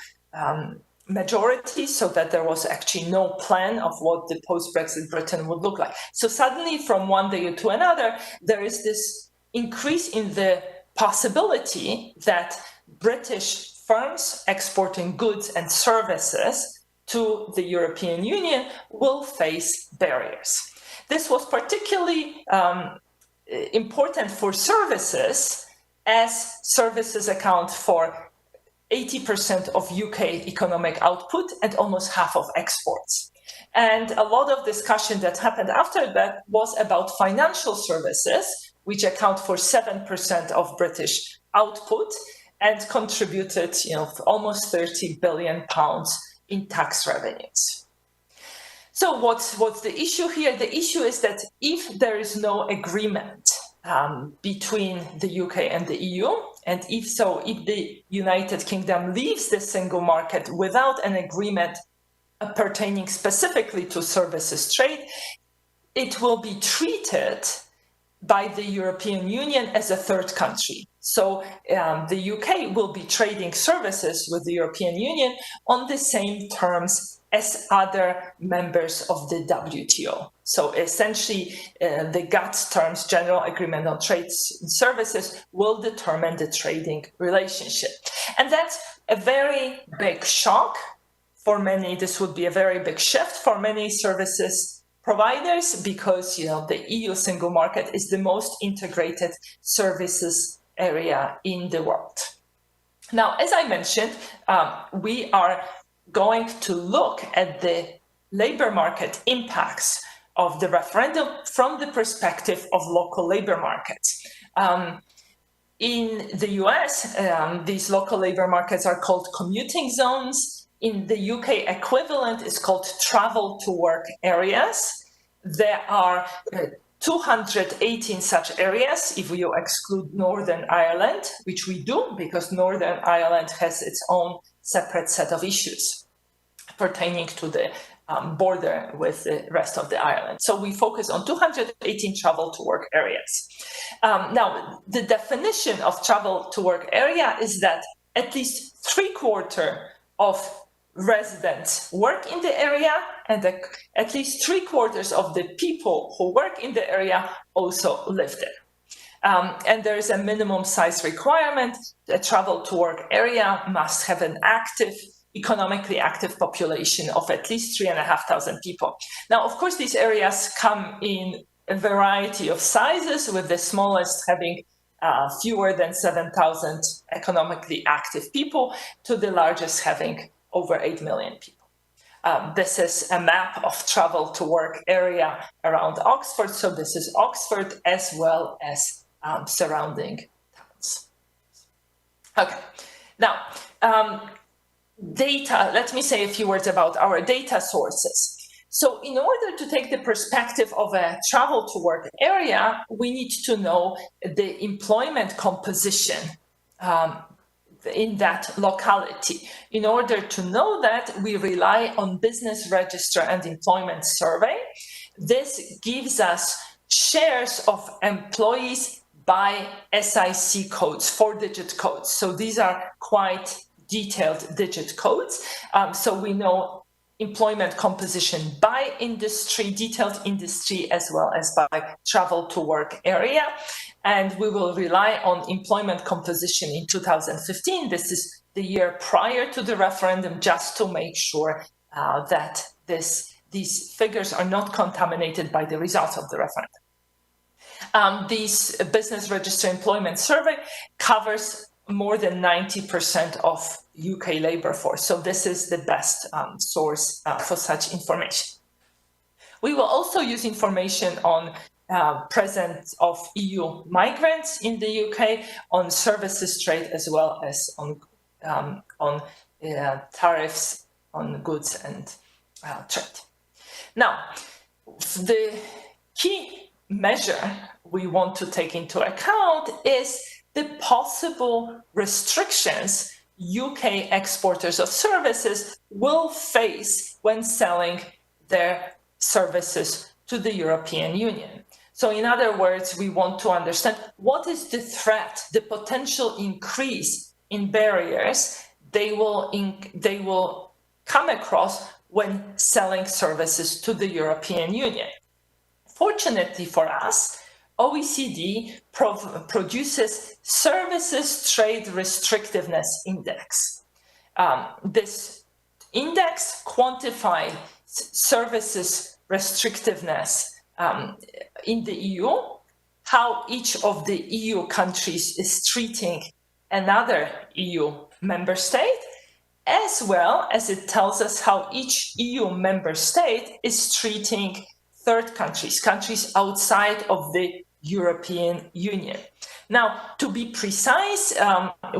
majority, so that there was actually no plan of what the post-Brexit Britain would look like. So suddenly, from one day to another, there is this increase in the possibility that British firms exporting goods and services to the European Union will face barriers. This was particularly important for services, as services account for 80% of UK economic output and almost half of exports. And a lot of discussion that happened after that was about financial services, which account for 7% of British output and contributed, almost £30 billion in tax revenues. So what's the issue here? The issue is that if there is no agreement between the UK and the EU, and if the United Kingdom leaves the single market without an agreement pertaining specifically to services trade, it will be treated by the European Union as a third country. So the UK will be trading services with the European Union on the same terms as other members of the WTO. So essentially, the GATT terms, General Agreement on Trade and Services, will determine the trading relationship. And that's a very big shock for many. This would be a very big shift for many services providers, because the EU single market is the most integrated services area in the world. Now, as I mentioned, we are going to look at the labor market impacts of the referendum from the perspective of local labor markets. In the US, these local labor markets are called commuting zones. In the UK, equivalent is called travel to work areas. There are 218 such areas if you exclude Northern Ireland, which we do because Northern Ireland has its own separate set of issues pertaining to the border with the rest of the island. So we focus on 218 travel to work areas. Now, the definition of travel to work area is that at least 3/4 of residents work in the area, and at least 3/4 of the people who work in the area also live there. And there is a minimum size requirement. A travel to work area must have an economically active population of at least 3,500 people. Now, of course, these areas come in a variety of sizes, with the smallest having fewer than 7,000 economically active people, to the largest having over 8 million people. This is a map of travel to work area around Oxford. So this is Oxford as well as surrounding towns. Okay, now data, let me say a few words about our data sources. So in order to take the perspective of a travel to work area, we need to know the employment composition in that locality. In order to know that, we rely on business register and employment survey. This gives us shares of employees by SIC codes, 4-digit codes. So these are quite detailed digit codes. So we know employment composition by industry, detailed industry, as well as by travel to work area. And we will rely on employment composition in 2015. This is the year prior to the referendum, just to make sure that these figures are not contaminated by the results of the referendum. This business register employment survey covers more than 90% of UK labor force. So this is the best source for such information. We will also use information on presence of EU migrants in the UK, on services trade, as well as on tariffs on goods and trade. Now, the key measure we want to take into account is the possible restrictions UK exporters of services will face when selling their services to the European Union. So in other words, we want to understand what is the threat, the potential increase in barriers they will come across when selling services to the European Union. Fortunately for us, OECD produces Services Trade Restrictiveness Index. This index quantifies services restrictiveness in the EU, how each of the EU countries is treating another EU member state, as well as it tells us how each EU member state is treating third countries, countries outside of the European Union. Now, to be precise,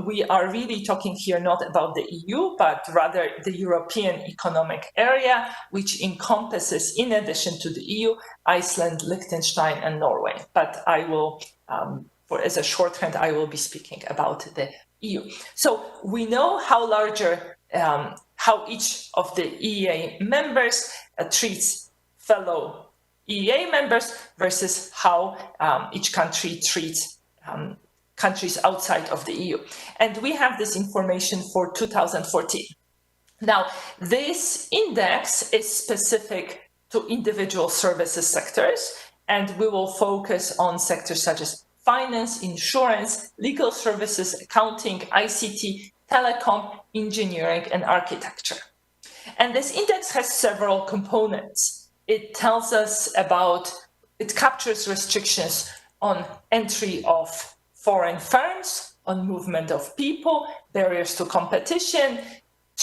we are really talking here not about the EU, but rather the European Economic Area, which encompasses, in addition to the EU, Iceland, Liechtenstein, and Norway. But I will, as a shorthand, I will be speaking about the EU. So we know how each of the EEA members treats fellow EEA members versus how each country treats countries outside of the EU. And we have this information for 2014. Now, this index is specific to individual services sectors, and we will focus on sectors such as finance, insurance, legal services, accounting, ICT, telecom, engineering, and architecture. And this index has several components. It tells us it captures restrictions on entry of foreign firms, on movement of people, barriers to competition,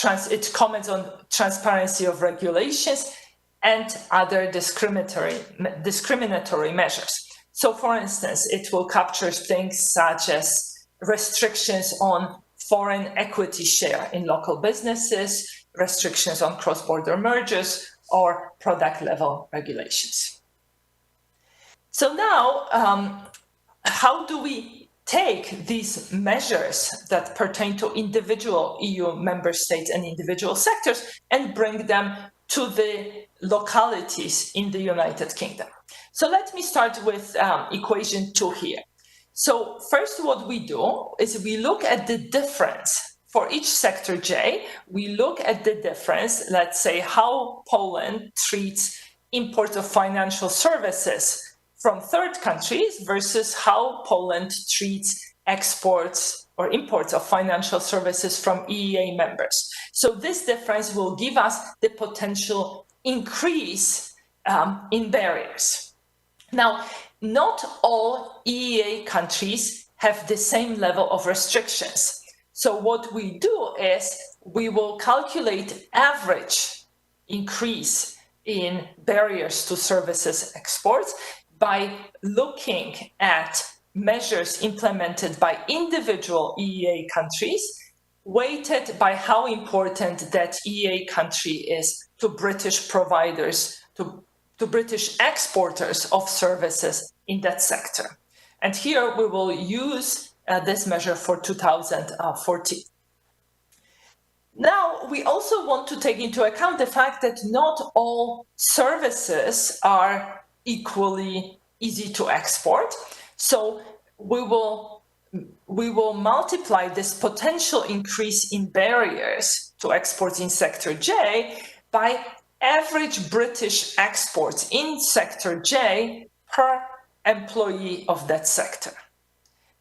it comments on transparency of regulations, and other discriminatory measures. So for instance, it will capture things such as restrictions on foreign equity share in local businesses, restrictions on cross-border mergers, or product-level regulations. So now, how do we take these measures that pertain to individual EU member states and individual sectors and bring them to the localities in the United Kingdom? So let me start with equation 2 here. So first, what we do is we look at the difference. For each sector J, we look at the difference, let's say how Poland treats imports of financial services from third countries versus how Poland treats exports or imports of financial services from EEA members. So this difference will give us the potential increase in barriers. Now, not all EEA countries have the same level of restrictions. So what we do is we will calculate average increase in barriers to services exports by looking at measures implemented by individual EEA countries, weighted by how important that EEA country is to British providers, to British exporters of services in that sector. And here we will use this measure for 2014. Now, we also want to take into account the fact that not all services are equally easy to export. So we will multiply this potential increase in barriers to exports in Sector J by average British exports in Sector J per employee of that sector.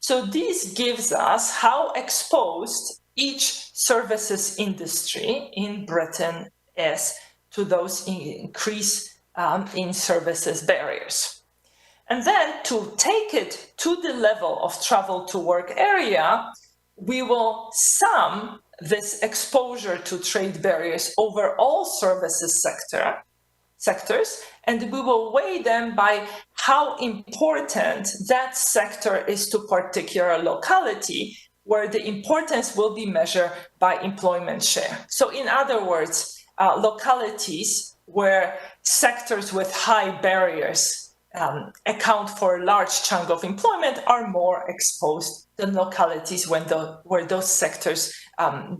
So this gives us how exposed each services industry in Britain is to those increase in services barriers. And then to take it to the level of travel to work area, we will sum this exposure to trade barriers over all services sectors, and we will weigh them by how important that sector is to particular locality, where the importance will be measured by employment share. So in other words, localities where sectors with high barriers account for a large chunk of employment are more exposed than localities where those sectors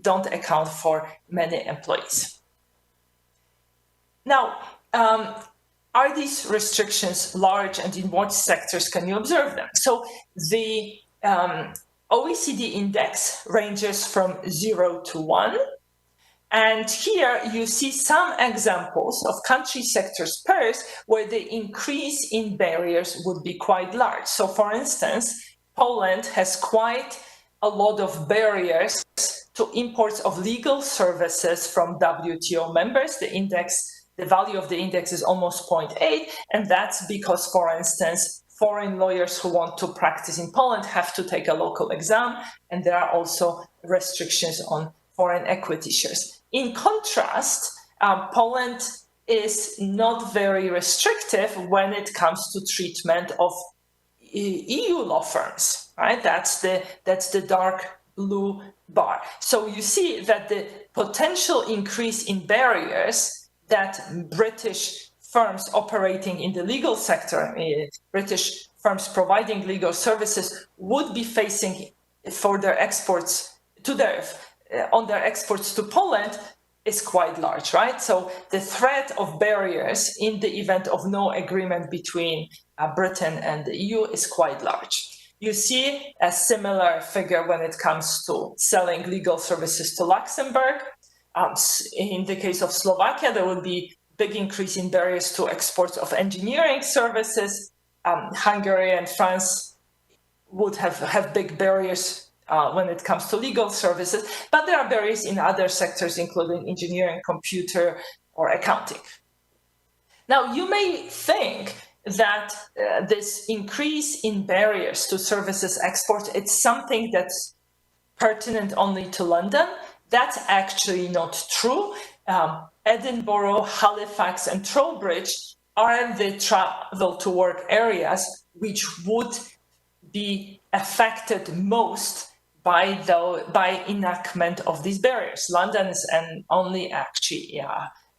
don't account for many employees. Now, are these restrictions large, and in what sectors can you observe them? So the OECD index ranges from 0 to 1. And here you see some examples of country sectors pairs where the increase in barriers would be quite large. So for instance, Poland has quite a lot of barriers to imports of legal services from WTO members. The value of the index is almost 0.8, and that's because, for instance, foreign lawyers who want to practice in Poland have to take a local exam, and there are also restrictions on foreign equity shares. In contrast, Poland is not very restrictive when it comes to treatment of EU law firms, right? That's the dark blue bar. So you see that the potential increase in barriers that British firms operating in the legal sector, British firms providing legal services, would be facing for their exports on their exports to Poland is quite large, right? So the threat of barriers in the event of no agreement between Britain and the EU is quite large. You see a similar figure when it comes to selling legal services to Luxembourg. In the case of Slovakia, there will be big increase in barriers to exports of engineering services. Hungary and France would have big barriers when it comes to legal services, but there are barriers in other sectors, including engineering, computer, or accounting. Now, you may think that this increase in barriers to services exports, it's something that's pertinent only to London. That's actually not true. Edinburgh, Halifax, and Trowbridge are the travel to work areas which would be affected most by enactment of these barriers. London is only actually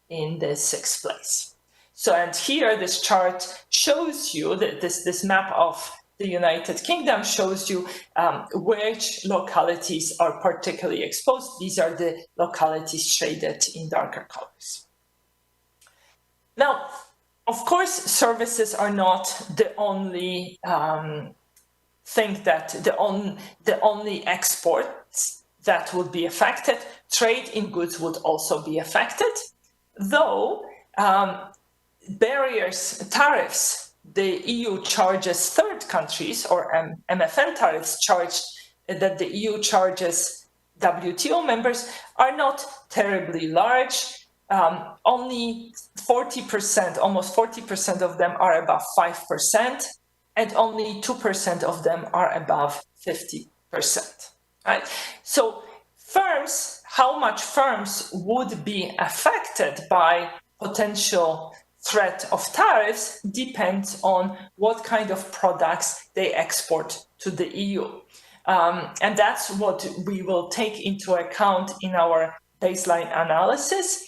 in the 6th place. So, and here this chart shows you that this map of the United Kingdom shows you which localities are particularly exposed. These are the localities shaded in darker colors. Now, of course, services are not the only thing that the only exports that would be affected. Trade in goods would also be affected, though tariffs the EU charges third countries, or MFN tariffs that the EU charges WTO members, are not terribly large. Only 40%, almost 40% of them are above 5%, and only 2% of them are above 50%. right? So firms, how much firms would be affected by potential threat of tariffs depends on what kind of products they export to the EU. And that's what we will take into account in our baseline analysis.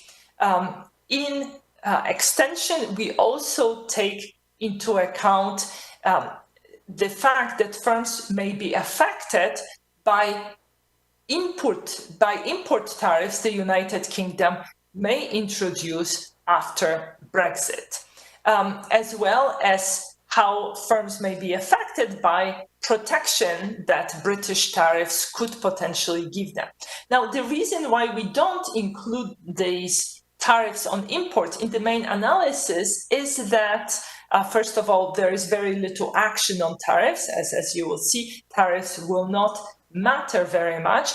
In extension, we also take into account the fact that firms may be affected by import tariffs the United Kingdom may introduce after Brexit, as well as how firms may be affected by protection that British tariffs could potentially give them. Now, the reason why we don't include these tariffs on imports in the main analysis is that, first of all, there is very little action on tariffs. As you will see, tariffs will not matter very much,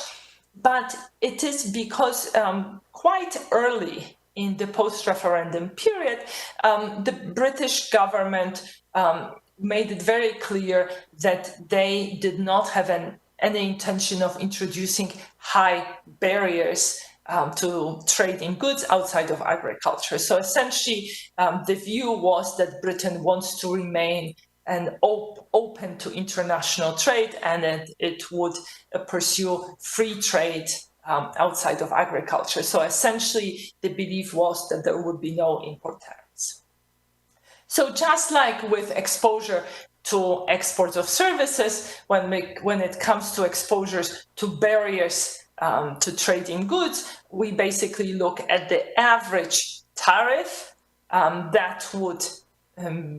but it is because quite early in the post-referendum period, the British government made it very clear that they did not have any intention of introducing high barriers to trade in goods outside of agriculture. So essentially, the view was that Britain wants to remain open to international trade, and it would pursue free trade outside of agriculture. So essentially, the belief was that there would be no import tariffs. So just like with exposure to exports of services, when it comes to exposures to barriers to trade in goods, we basically look at the average tariff that would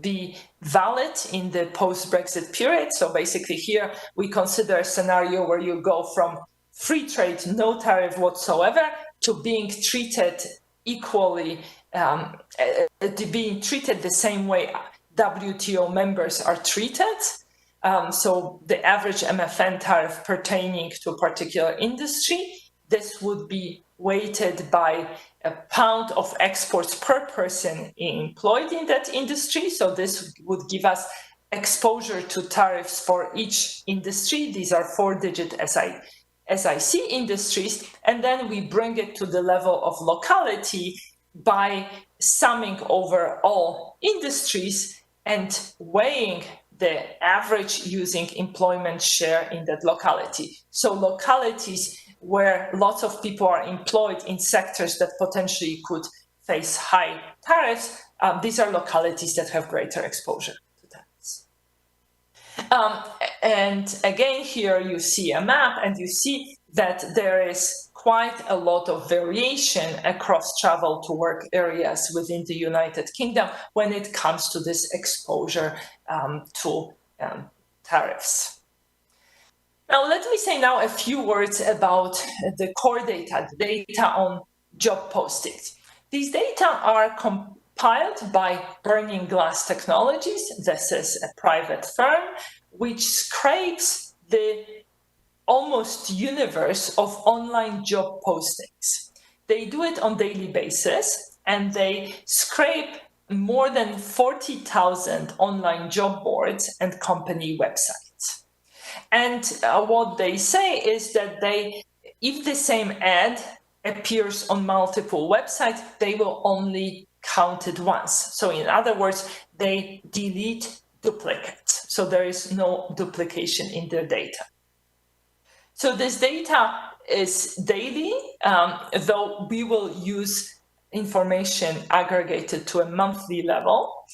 be valid in the post-Brexit period. So basically here we consider a scenario where you go from free trade, no tariff whatsoever, to being treated equally, to being treated the same way WTO members are treated. So the average MFN tariff pertaining to a particular industry, this would be weighted by a pound of exports per person employed in that industry. So this would give us exposure to tariffs for each industry. These are 4-digit SIC industries. And then we bring it to the level of locality by summing over all industries and weighing the average using employment share in that locality. So localities where lots of people are employed in sectors that potentially could face high tariffs, these are localities that have greater exposure to tariffs. And again, here you see a map, and you see that there is quite a lot of variation across travel to work areas within the United Kingdom when it comes to this exposure to tariffs. Now, let me say now a few words about the core data, the data on job postings. These data are compiled by Burning Glass Technologies. This is a private firm which scrapes the almost universe of online job postings. They do it on a daily basis, and they scrape more than 40,000 online job boards and company websites. And what they say is that if the same ad appears on multiple websites, they will only count it once. So in other words, they delete duplicates. So there is no duplication in their data. So this data is daily, though we will use information aggregated to a monthly level.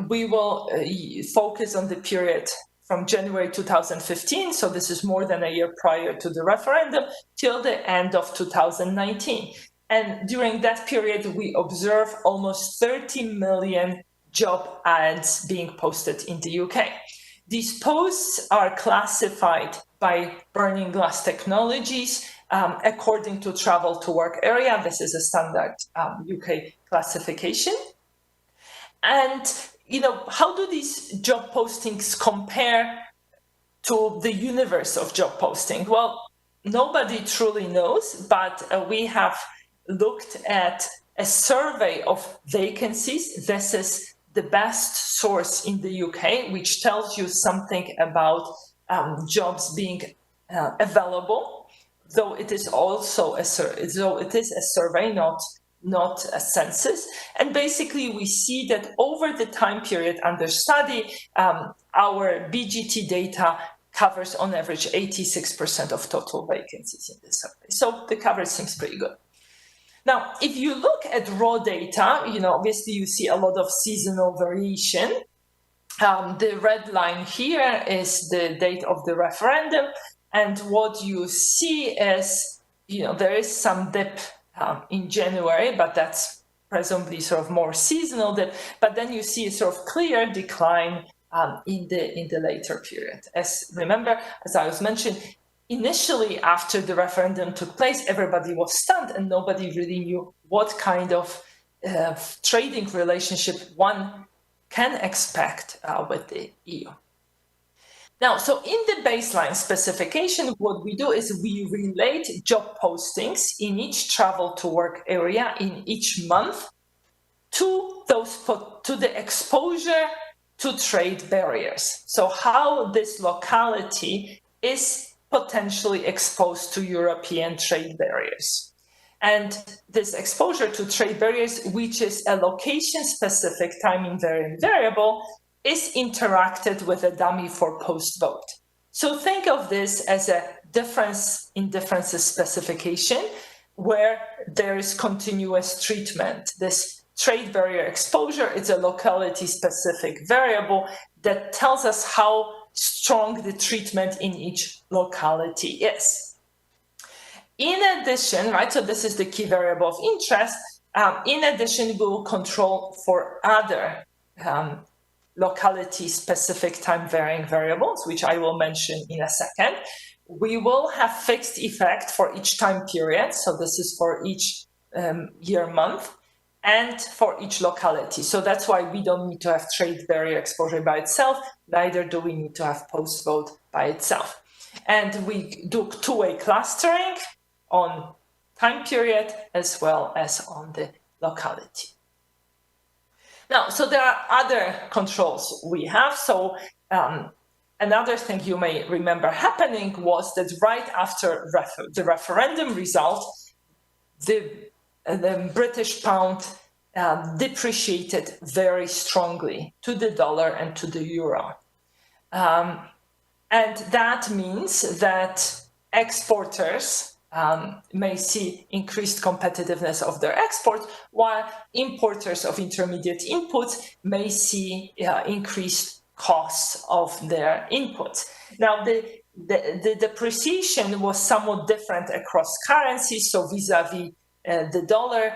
We will focus on the period from January 2015, so this is more than a year prior to the referendum, till the end of 2019. And during that period, we observe almost 30 million job ads being posted in the UK. These posts are classified by Burning Glass Technologies according to travel to work area. This is a standard UK classification. And how do these job postings compare to the universe of job posting? Well, nobody truly knows, but we have looked at a survey of vacancies. This is the best source in the UK, which tells you something about jobs being available, though it is also a survey, not a census. And basically, we see that over the time period under study, our BGT data covers on average 86% of total vacancies in the survey. So the coverage seems pretty good. Now, if you look at raw data, obviously you see a lot of seasonal variation. The red line here is the date of the referendum, and what you see is, there is some dip in January, but that's presumably sort of more seasonal dip. But then you see a sort of clear decline in the later period. Remember, as I was mentioning, initially after the referendum took place, everybody was stunned and nobody really knew what kind of trading relationship one can expect with the EU. Now, so in the baseline specification, what we do is we relate job postings in each travel to work area in each month to the exposure to trade barriers. So how this locality is potentially exposed to European trade barriers. And this exposure to trade barriers, which is a location-specific time-invariant variable, is interacted with a dummy for post-vote. So think of this as a difference in differences specification where there is continuous treatment. This trade barrier exposure is a locality-specific variable that tells us how strong the treatment in each locality is. In addition, so this is the key variable of interest. In addition, we will control for other locality-specific time-varying variables, which I will mention in a second. We will have fixed effect for each time period. So this is for each year month and for each locality. So that's why we don't need to have trade barrier exposure by itself. Neither do we need to have post-vote by itself. And we do two-way clustering on time period as well as on the locality. Now, so there are other controls we have. So another thing you may remember happening was that right after the referendum result, the British pound depreciated very strongly to the dollar and to the euro. And that means that exporters may see increased competitiveness of their exports, while importers of intermediate inputs may see increased costs of their inputs. Now, the depreciation was somewhat different across currencies. So vis-a-vis the dollar,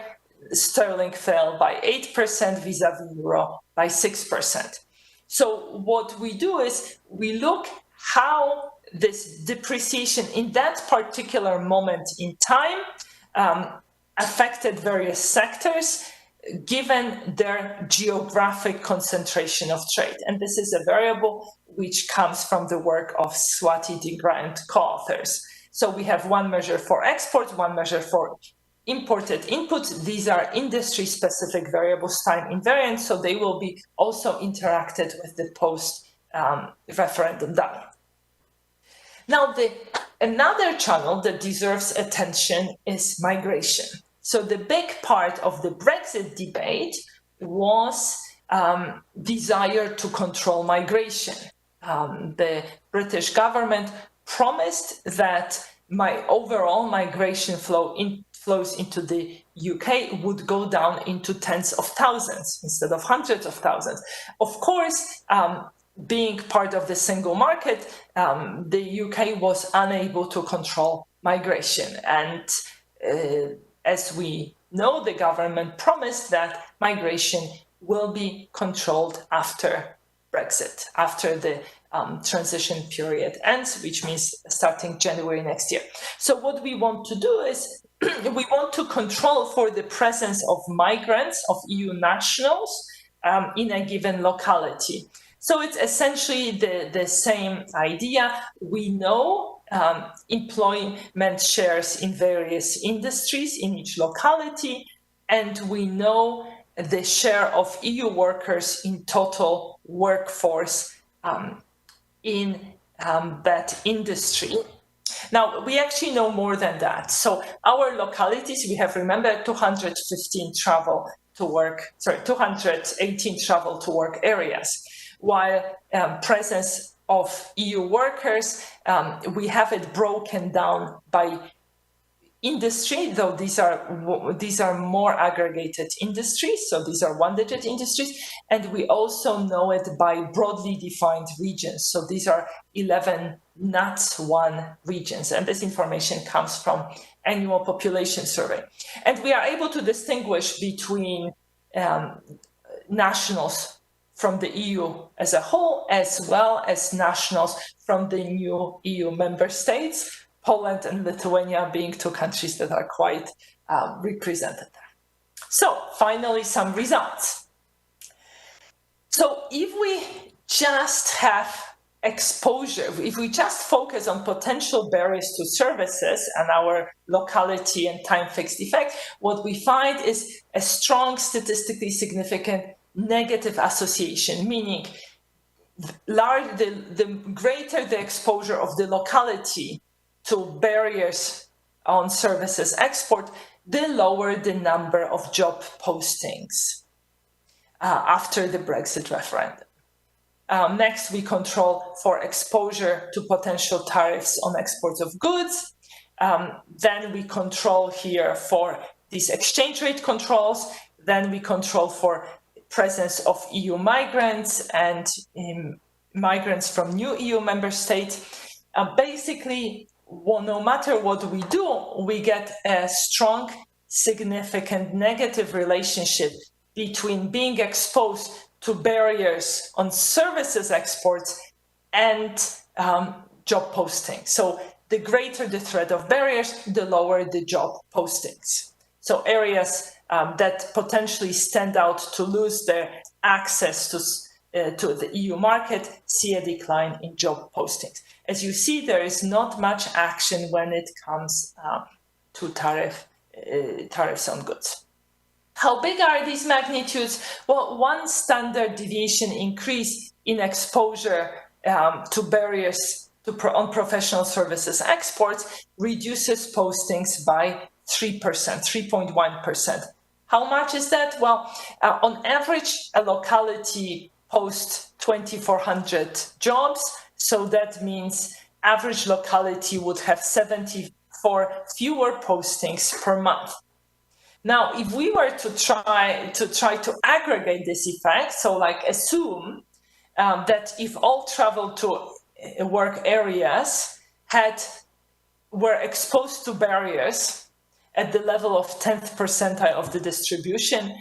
sterling fell by 8%, vis-a-vis euro by 6%. So what we do is we look how this depreciation in that particular moment in time affected various sectors given their geographic concentration of trade. And this is a variable which comes from the work of Swati, Inga, and co-authors. So we have one measure for exports, one measure for imported inputs. These are industry-specific variables, time invariant, so they will be also interacted with the post-referendum data. Now, another channel that deserves attention is migration. So the big part of the Brexit debate was desire to control migration. The British government promised that overall migration flows into the UK would go down into tens of thousands instead of hundreds of thousands. Of course, being part of the single market, the UK was unable to control migration. And as we know, the government promised that migration will be controlled after Brexit, after the transition period ends, which means starting January next year. So what we want to do is we want to control for the presence of migrants, of EU nationals in a given locality. So it's essentially the same idea. We know employment shares in various industries in each locality, and we know the share of EU workers in total workforce in that industry. Now, we actually know more than that. So our localities, we have, remember, 218 travel to work areas, while presence of EU workers, we have it broken down by industry, though these are more aggregated industries, so these are one-digit industries, and we also know it by broadly defined regions. So these are 11 NUTS1 regions, and this information comes from annual population survey. And we are able to distinguish between nationals from the EU as a whole, as well as nationals from the new EU member states, Poland and Lithuania being two countries that are quite represented there. So finally, some results. So if we just have exposure, if we just focus on potential barriers to services and our locality and time fixed effect, what we find is a strong statistically significant negative association, meaning the greater the exposure of the locality to barriers on services export, the lower the number of job postings after the Brexit referendum. Next, we control for exposure to potential tariffs on exports of goods. Then we control here for these exchange rate controls. Then we control for presence of EU migrants and migrants from new EU member states. Basically, well, no matter what we do, we get a strong, significant negative relationship between being exposed to barriers on services exports and job posting. So the greater the threat of barriers, the lower the job postings. So areas that potentially stand out to lose their access to the EU market see a decline in job postings. As you see, there is not much action when it comes to tariffs on goods. How big are these magnitudes? Well, one standard deviation increase in exposure to barriers on professional services exports reduces postings by 3%, 3.1%. How much is that? Well, on average, a locality posts 2,400 jobs. So that means average locality would have 74 fewer postings per month. Now, if we were to try to aggregate this effect, so like assume that if all travel to work areas were exposed to barriers at the level of 10th percentile of the distribution,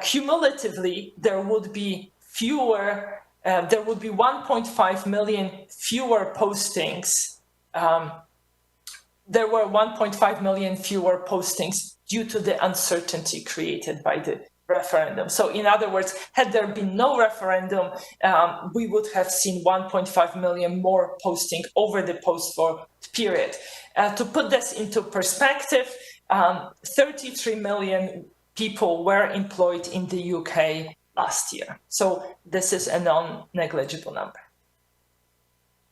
cumulatively there would be 1.5 million fewer postings. There were 1.5 million fewer postings due to the uncertainty created by the referendum. So in other words, had there been no referendum, we would have seen 1.5 million more posting over the post-war period. To put this into perspective, 33 million people were employed in the UK last year. So this is a non-negligible number.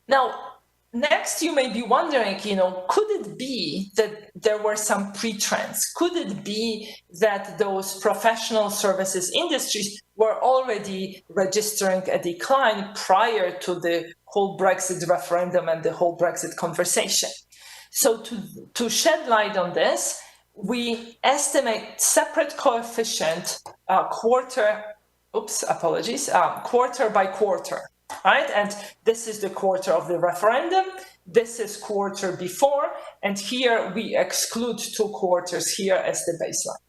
Now, next, you may be wondering, could it be that there were some pre-trends? Could it be that those professional services industries were already registering a decline prior to the whole Brexit referendum and the whole Brexit conversation? So to shed light on this, we estimate separate coefficient quarter by quarter. Right? And this is the quarter of the referendum. This is quarter before. And here we exclude 2 quarters here as the baseline.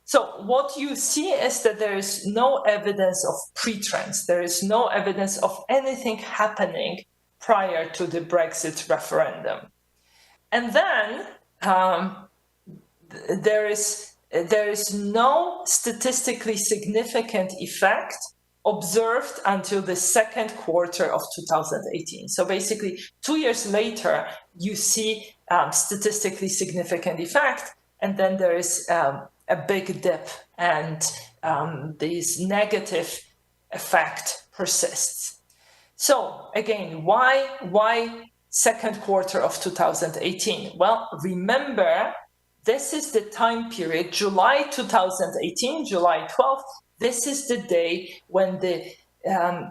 So what you see is that there is no evidence of pre-trends. There is no evidence of anything happening prior to the Brexit referendum. And then there is no statistically significant effect observed until the second quarter of 2018. So basically, 2 years later, you see statistically significant effect, and then there is a big dip, and this negative effect persists. So again, why second quarter of 2018. Well, remember, this is the time period, July 2018, July 12th. This is the day when the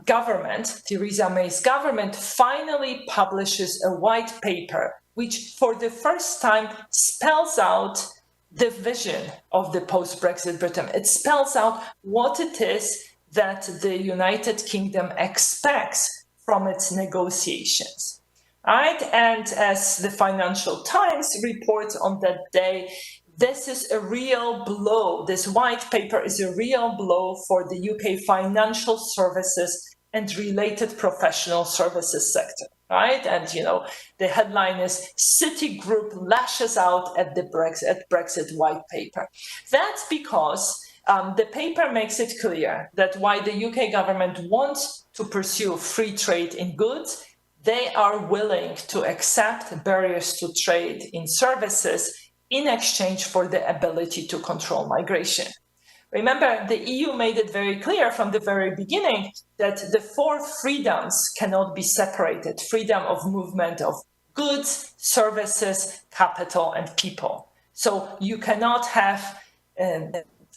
government, Theresa May's government, finally publishes a white paper, which for the first time spells out the vision of the post-Brexit Britain. It spells out what it is that the United Kingdom expects from its negotiations. Right? And as the Financial Times reports on that day, this is a real blow. This white paper is a real blow for the UK financial services and related professional services sector, right? And, you know, the headline is Citigroup lashes out at the Brexit white paper. That's because the paper makes it clear that while the UK government wants to pursue free trade in goods, they are willing to accept barriers to trade in services in exchange for the ability to control migration. Remember, the EU made it very clear from the very beginning that the four freedoms cannot be separated: freedom of movement of goods, services, capital, and people. So you cannot have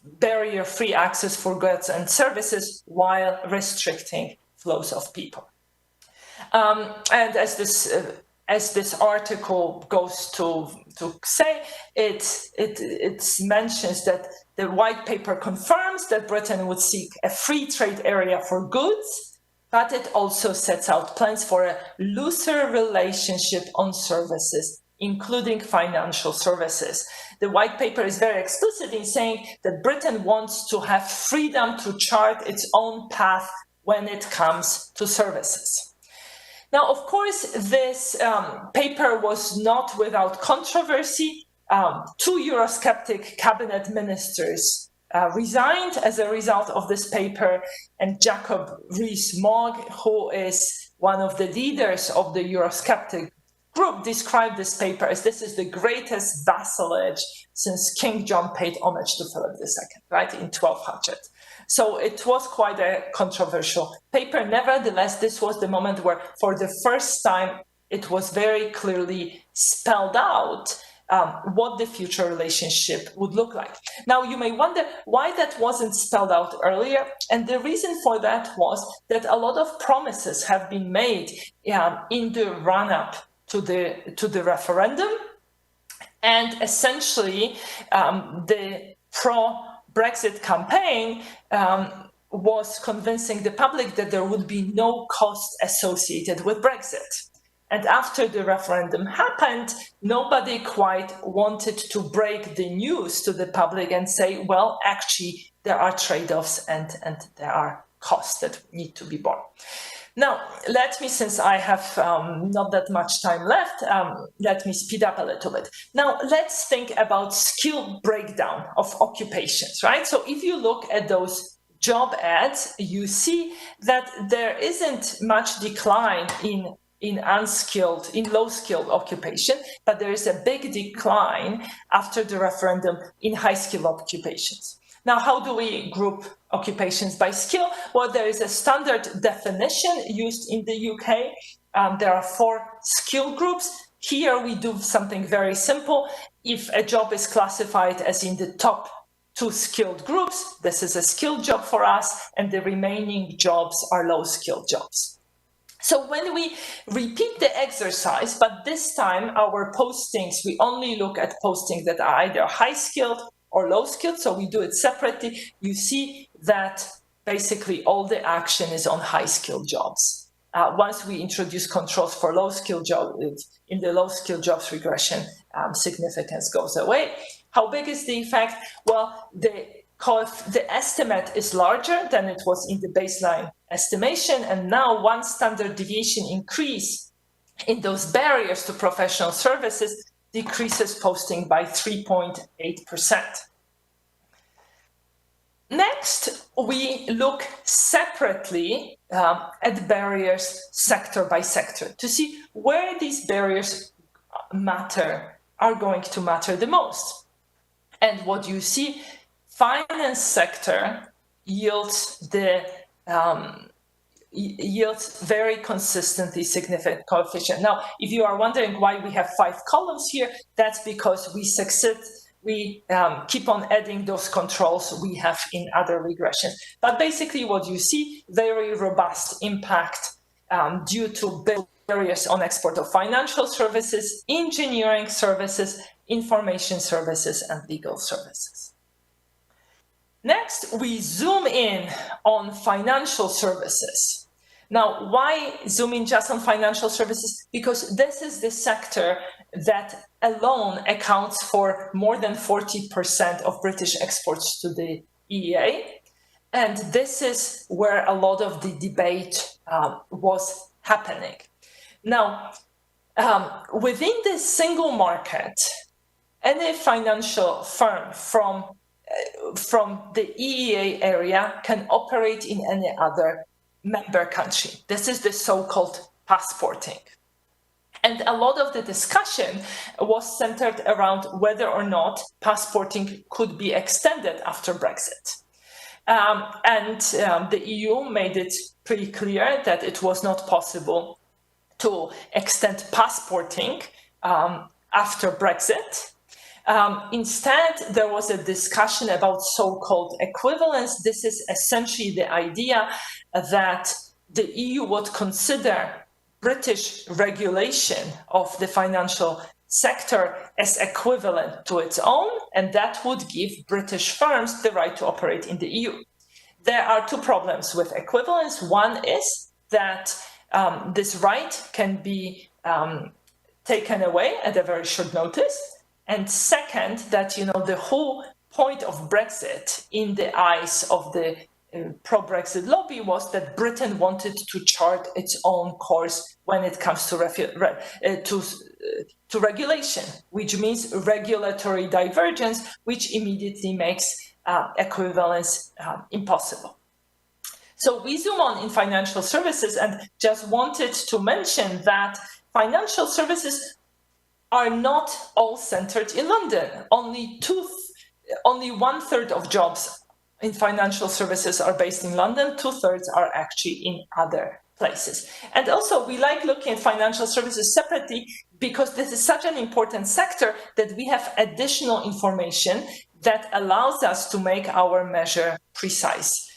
barrier-free access for goods and services while restricting flows of people. And as this article goes to say, it mentions that the white paper confirms that Britain would seek a free trade area for goods, but it also sets out plans for a looser relationship on services, including financial services. The white paper is very explicit in saying that Britain wants to have freedom to chart its own path when it comes to services. Now, of course, this paper was not without controversy. Two Eurosceptic cabinet ministers resigned as a result of this paper, and Jacob Rees-Mogg, who is one of the leaders of the Eurosceptic group, described this paper as this is the greatest vassalage since King John paid homage to Philip II, right, in 1200. So it was quite a controversial paper. Nevertheless, this was the moment where, for the first time, it was very clearly spelled out what the future relationship would look like. Now, you may wonder why that wasn't spelled out earlier. And the reason for that was that a lot of promises have been made in the run-up to the referendum. And essentially, the pro-Brexit campaign was convincing the public that there would be no cost associated with Brexit. And after the referendum happened, nobody quite wanted to break the news to the public and say, well, actually, there are trade-offs and there are costs that need to be borne. Now, let me, since I have not that much time left, let me speed up a little bit. Now, let's think about skill breakdown of occupations, right? So if you look at those job ads, you see that there isn't much decline in low-skilled occupation, but there is a big decline after the referendum in high-skilled occupations. Now, how do we group occupations by skill? Well, there is a standard definition used in the UK. There are 4 skill groups. Here we do something very simple. If a job is classified as in the top 2 skilled groups, this is a skilled job for us, and the remaining jobs are low-skilled jobs. So when we repeat the exercise, but this time our postings, we only look at postings that are either high-skilled or low-skilled, so we do it separately, you see that basically all the action is on high-skilled jobs. Once we introduce controls for low-skilled jobs, in the low-skilled jobs regression, significance goes away. How big is the effect? Well, the estimate is larger than it was in the baseline estimation, and now one standard deviation increase in those barriers to professional services decreases posting by 3.8%. Next, we look separately at barriers sector by sector to see where these barriers are going to matter the most. And what you see, finance sector yields the yields very consistently significant coefficient. Now, if you are wondering why we have 5 columns here, that's because we succeed. We keep on adding those controls we have in other regressions. But basically what you see, very robust impact due to barriers on export of financial services, engineering services, information services, and legal services. Next, we zoom in on financial services. Now, why zoom in just on financial services? Because this is the sector that alone accounts for more than 40% of British exports to the EEA. And this is where a lot of the debate was happening. Now, within this single market, any financial firm from the EEA area can operate in any other member country. This is the so-called passporting. And a lot of the discussion was centered around whether or not passporting could be extended after Brexit. The EU made it pretty clear that it was not possible to extend passporting after Brexit. Instead, there was a discussion about so-called equivalence. This is essentially the idea that the EU would consider British regulation of the financial sector as equivalent to its own, and that would give British firms the right to operate in the EU. There are 2 problems with equivalence. One is that this right can be taken away at a very short notice. And second, that the whole point of Brexit in the eyes of the pro-Brexit lobby was that Britain wanted to chart its own course when it comes to regulation, which means regulatory divergence, which immediately makes equivalence impossible. So we zoom on in financial services and just wanted to mention that financial services are not all centered in London. Only 1/3 of jobs in financial services are based in London, 2/3 are actually in other places. And also, we like looking at financial services separately because this is such an important sector that we have additional information that allows us to make our measure precise.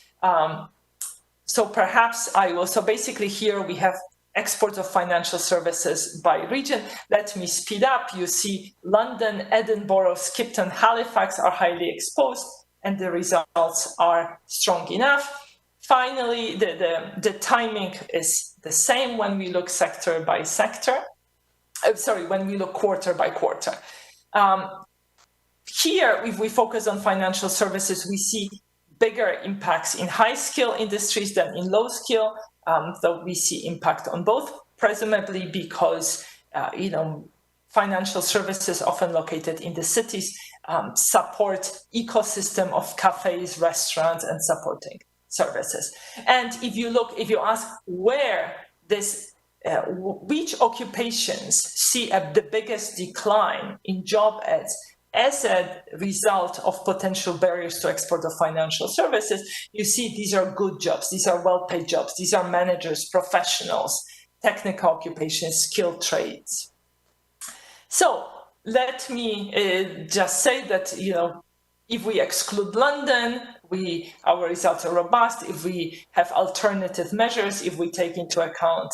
So perhaps so basically here we have exports of financial services by region. Let me speed up. You see London, Edinburgh, Skipton, Halifax are highly exposed, and the results are strong enough. Finally, the timing is the same when we look sector by sector. When we look quarter by quarter. Here, if we focus on financial services, we see bigger impacts in high-skill industries than in low-skill. Though we see impact on both, presumably because financial services often located in the cities support ecosystem of cafes, restaurants, and supporting services. And if you ask where which occupations see the biggest decline in job ads as a result of potential barriers to export of financial services, you see these are good jobs, these are well-paid jobs, these are managers, professionals, technical occupations, skilled trades. So let me just say that, if we exclude London, our results are robust. If we have alternative measures, if we take into account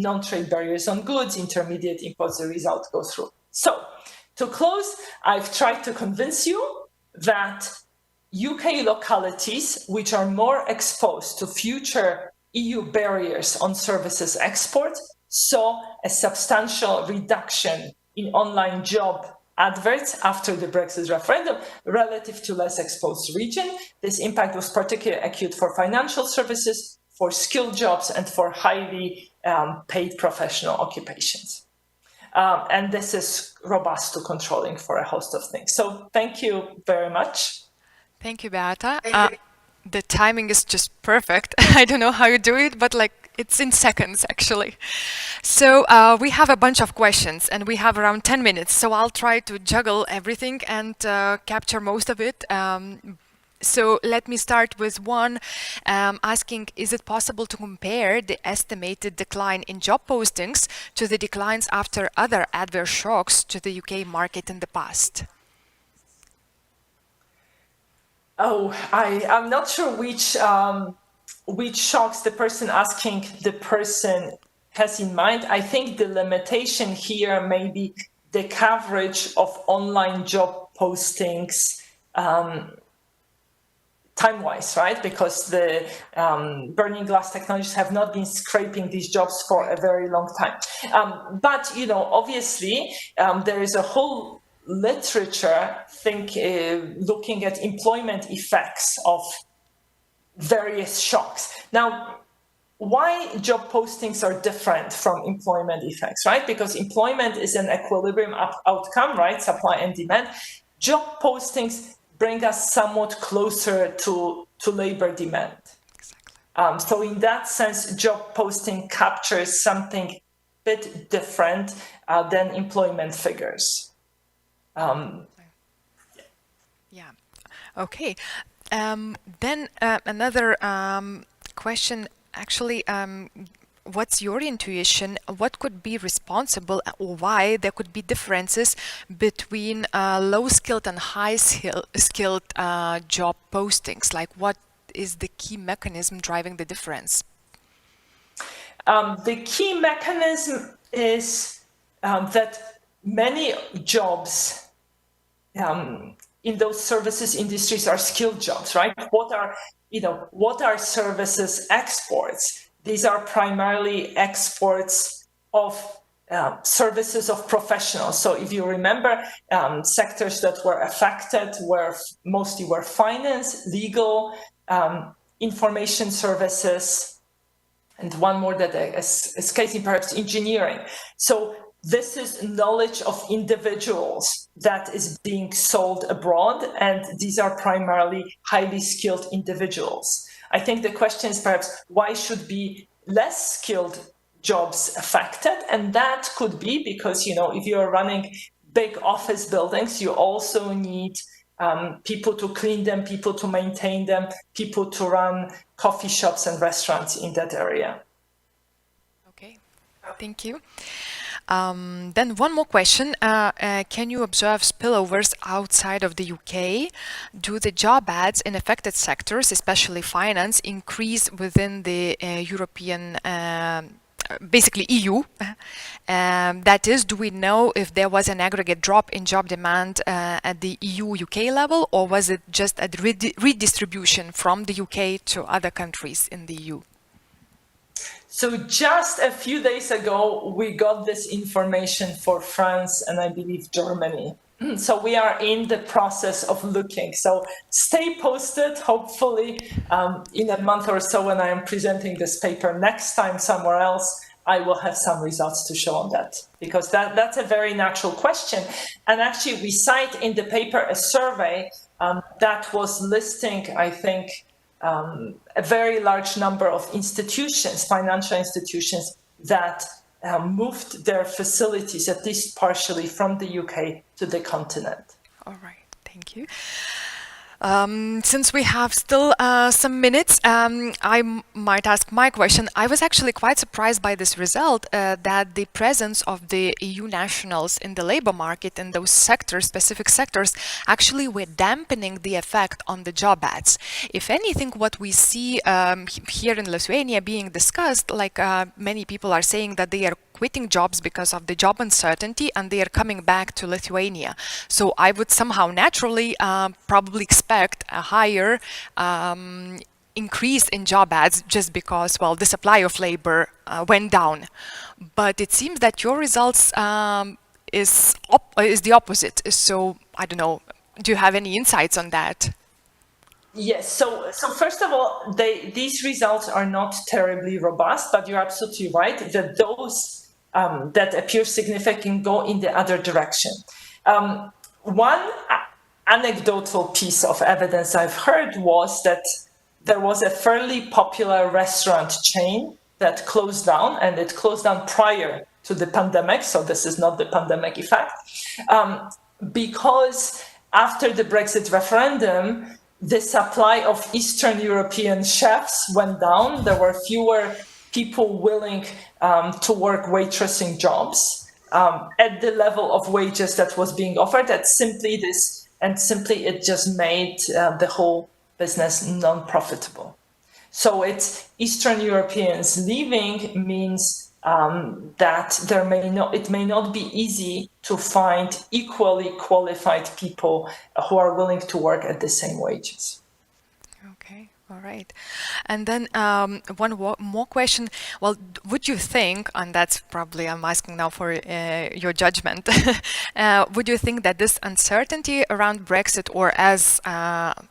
non-trade barriers on goods, intermediate imports, the result goes through. So, to close, I've tried to convince you that UK localities, which are more exposed to future EU barriers on services export, saw a substantial reduction in online job adverts after the Brexit referendum relative to less exposed region. This impact was particularly acute for financial services, for skilled jobs, and for highly paid professional occupations. And this is robust to controlling for a host of things. So thank you very much. Thank you, Beata. The timing is just perfect. I don't know how you do it, but it's in seconds, actually. So we have a bunch of questions, and we have around 10 minutes. So I'll try to juggle everything and capture most of it. So let me start with one asking, is it possible to compare the estimated decline in job postings to the declines after other adverse shocks to the UK market in the past? Oh, I'm not sure which shocks the person asking the person has in mind. I think the limitation here may be the coverage of online job postings time-wise, right? Because the burning glass technologies have not been scraping these jobs for a very long time. But, you know, obviously, there is a whole literature looking at employment effects of various shocks. Now, why job postings are different from employment effects, right? Because employment is an equilibrium outcome, right? Supply and demand. Job postings bring us somewhat closer to labor demand. Exactly. So in that sense, job posting captures something a bit different than employment figures. Yeah. Okay. Then another question, actually, what's your intuition? What could be responsible, or why there could be differences between low-skilled and high-skilled job postings? Like, what is the key mechanism driving the difference? The key mechanism is that many jobs in those services industries are skilled jobs, right? What are services exports? These are primarily exports of services of professionals. So if you remember, sectors that were affected mostly were finance, legal, information services, and one more that is casing perhaps engineering. So this is knowledge of individuals that is being sold abroad, and these are primarily highly skilled individuals. I think the question is perhaps why should be less skilled jobs affected? And that could be because, you know, if you're running big office buildings, you also need people to clean them, people to maintain them, people to run coffee shops and restaurants in that area. Okay, thank you. Then one more question. Can you observe spillovers outside of the UK? Do the job ads in affected sectors, especially finance, increase within the European, basically EU? That is, do we know if there was an aggregate drop in job demand at the EU-UK level, or was it just a redistribution from the UK to other countries in the EU? So just a few days ago, we got this information for France and I believe Germany. So we are in the process of looking. So stay posted. Hopefully in a month or so when I am presenting this paper next time somewhere else, I will have some results to show on that, because that's a very natural question. And actually we cite in the paper a survey that was listing, I think, a very large number of institutions, financial institutions, that moved their facilities, at least partially, from the UK to the continent. All right, thank you. Since we have still some minutes, I might ask my question. I was actually quite surprised by this result, that the presence of the EU nationals in the labor market in those sectors, specific sectors, actually were dampening the effect on the job ads. If anything, what we see here in Lithuania being discussed, like many people are saying that they are quitting jobs because of the job uncertainty and they are coming back to Lithuania. So I would somehow naturally probably expect a higher increase in job ads just because, well, the supply of labor went down. But it seems that your results is the opposite. So I don't know, do you have any insights on that? Yes, so first of all, these results are not terribly robust, but you're absolutely right that those that appear significant go in the other direction. One anecdotal piece of evidence I've heard was that there was a fairly popular restaurant chain that closed down, and it closed down prior to the pandemic, so this is not the pandemic effect, because after the Brexit referendum, the supply of Eastern European chefs went down. There were fewer people willing to work waitressing jobs at the level of wages that was being offered. That's simply this, and simply it just made the whole business non-profitable. So it's Eastern Europeans leaving means that it may not be easy to find equally qualified people who are willing to work at the same wages. Okay, all right. And then one more question. Well, would you think, and that's probably I'm asking now for your judgment, would you think that this uncertainty around Brexit, or as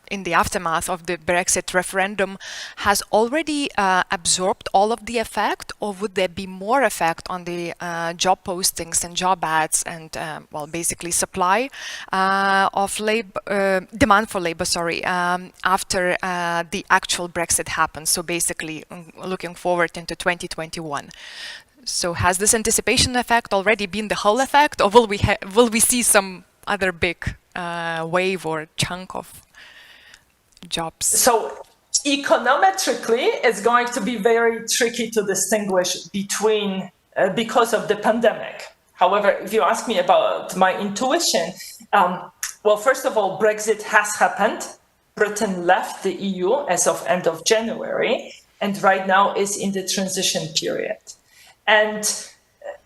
in the aftermath of the Brexit referendum, has already absorbed all of the effect, or would there be more effect on the job postings and job ads and, well, basically supply of labor, demand for labor, sorry, after the actual Brexit happens? So basically looking forward into 2021. So has this anticipation effect already been the whole effect, or will we see some other big wave or chunk of jobs? So econometrically, it's going to be very tricky to distinguish between because of the pandemic. However, if you ask me about my intuition, well, first of all, Brexit has happened. Britain left the EU as of end of January, and right now is in the transition period. And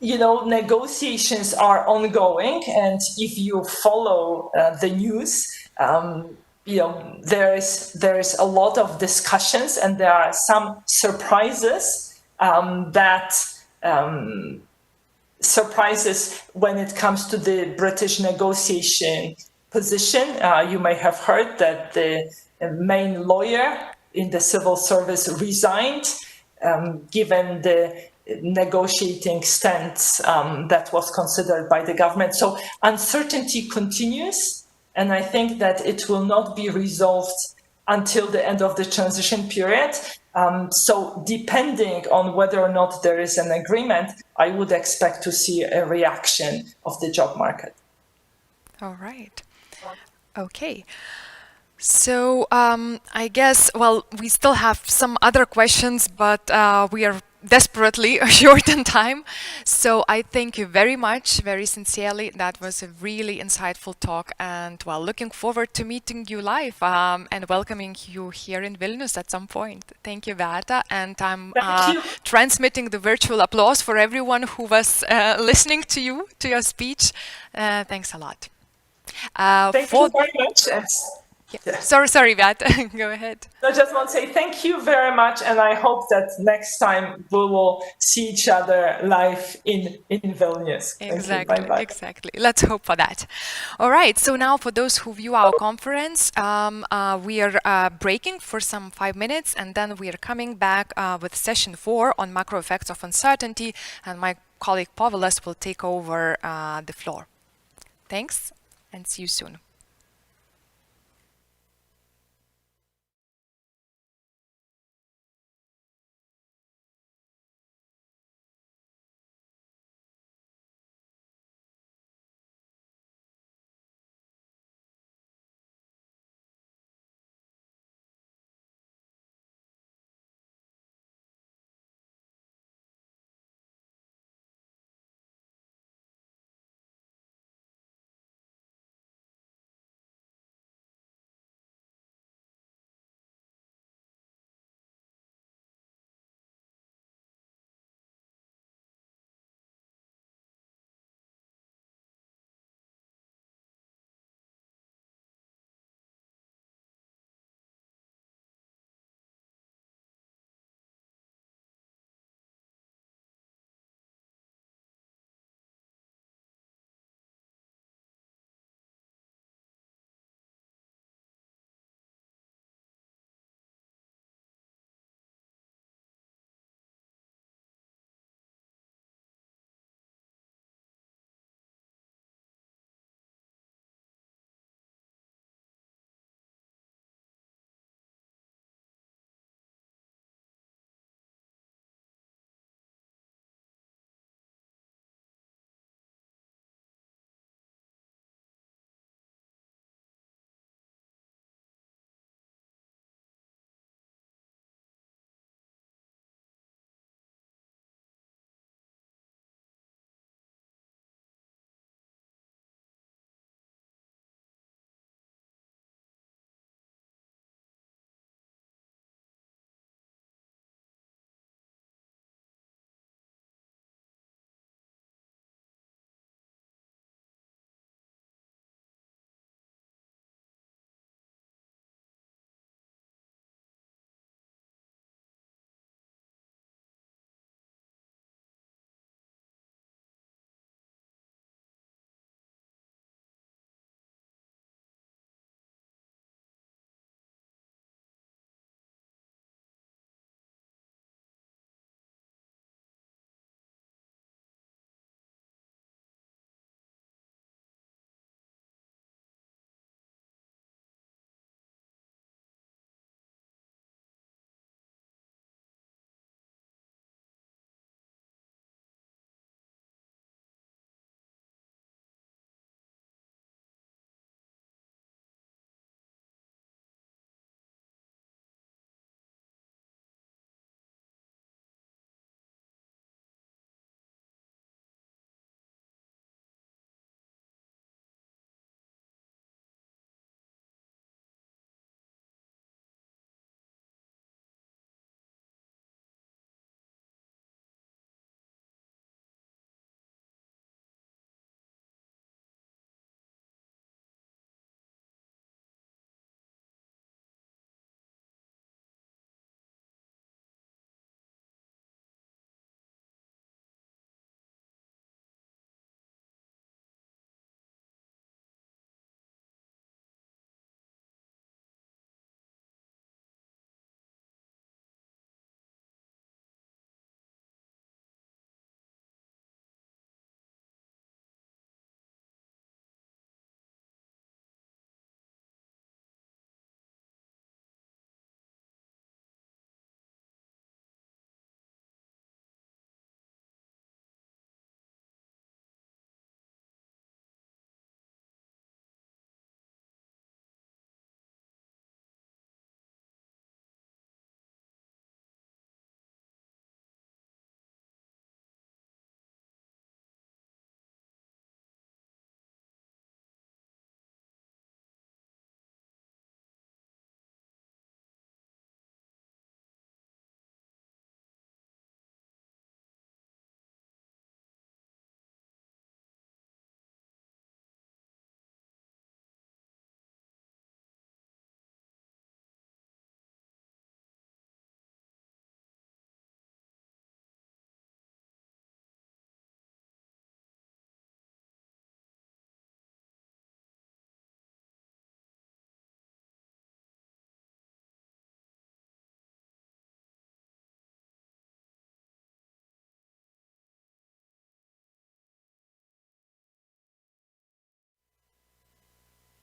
negotiations are ongoing, and if you follow the news, there is a lot of discussions, and there are some surprises surprises when it comes to the British negotiation position. You may have heard that the main lawyer in the civil service resigned, given the negotiating stance that was considered by the government. So uncertainty continues, and I think that it will not be resolved until the end of the transition period. So depending on whether or not there is an agreement, I would expect to see a reaction of the job market. All right. Okay. So I guess, well, we still have some other questions, but we are desperately short on time. So I thank you very much, very sincerely. That was a really insightful talk, and well, looking forward to meeting you live and welcoming you here in Vilnius at some point. Thank you, Beata, and I'm transmitting the virtual applause for everyone who was listening to you, to your speech. Thanks a lot. Thank you very much. Yeah. Sorry, Beata. Go ahead. I just want to say thank you very much, and I hope that next time we will see each other live in Vilnius. Exactly. Bye-bye. Exactly. Let's hope for that. All right. So now, for those who view our conference, we are breaking for some 5 minutes, and then we are coming back with session 4 on macro effects of uncertainty, and my colleague Povilas will take over the floor. Thanks, and see you soon.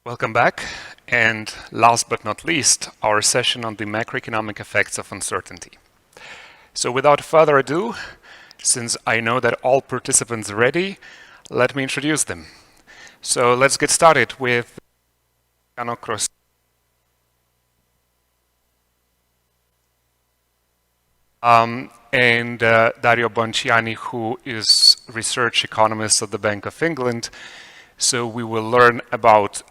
Welcome back. And last but not least, our session on the macroeconomic effects of uncertainty. So without further ado, since I know that all participants are ready, let me introduce them. So let's get started with Dario Bonciani, who is research economist at the Bank of England. So we will learn about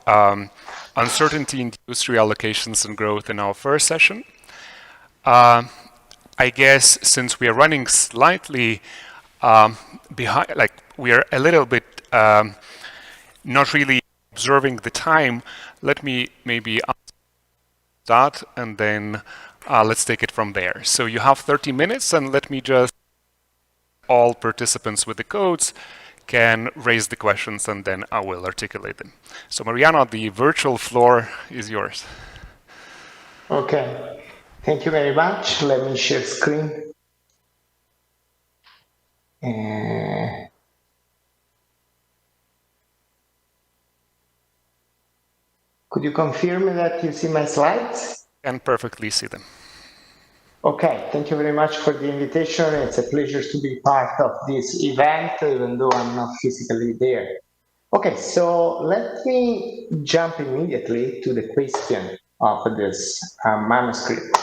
uncertainty-induced reallocations and growth in our first session. I guess since we are running slightly behind, like we are a little bit not really observing the time, let me maybe start and then let's take it from there. So you have 30 minutes and let me just, all participants with the codes can raise the questions and then I will articulate them. So Mariana, the virtual floor is yours. Okay, thank you very much. Let me share screen. Could you confirm that you see my slides? I can perfectly see them. Okay, thank you very much for the invitation. It's a pleasure to be part of this event, even though I'm not physically there. Okay, so let me jump immediately to the question of this manuscript.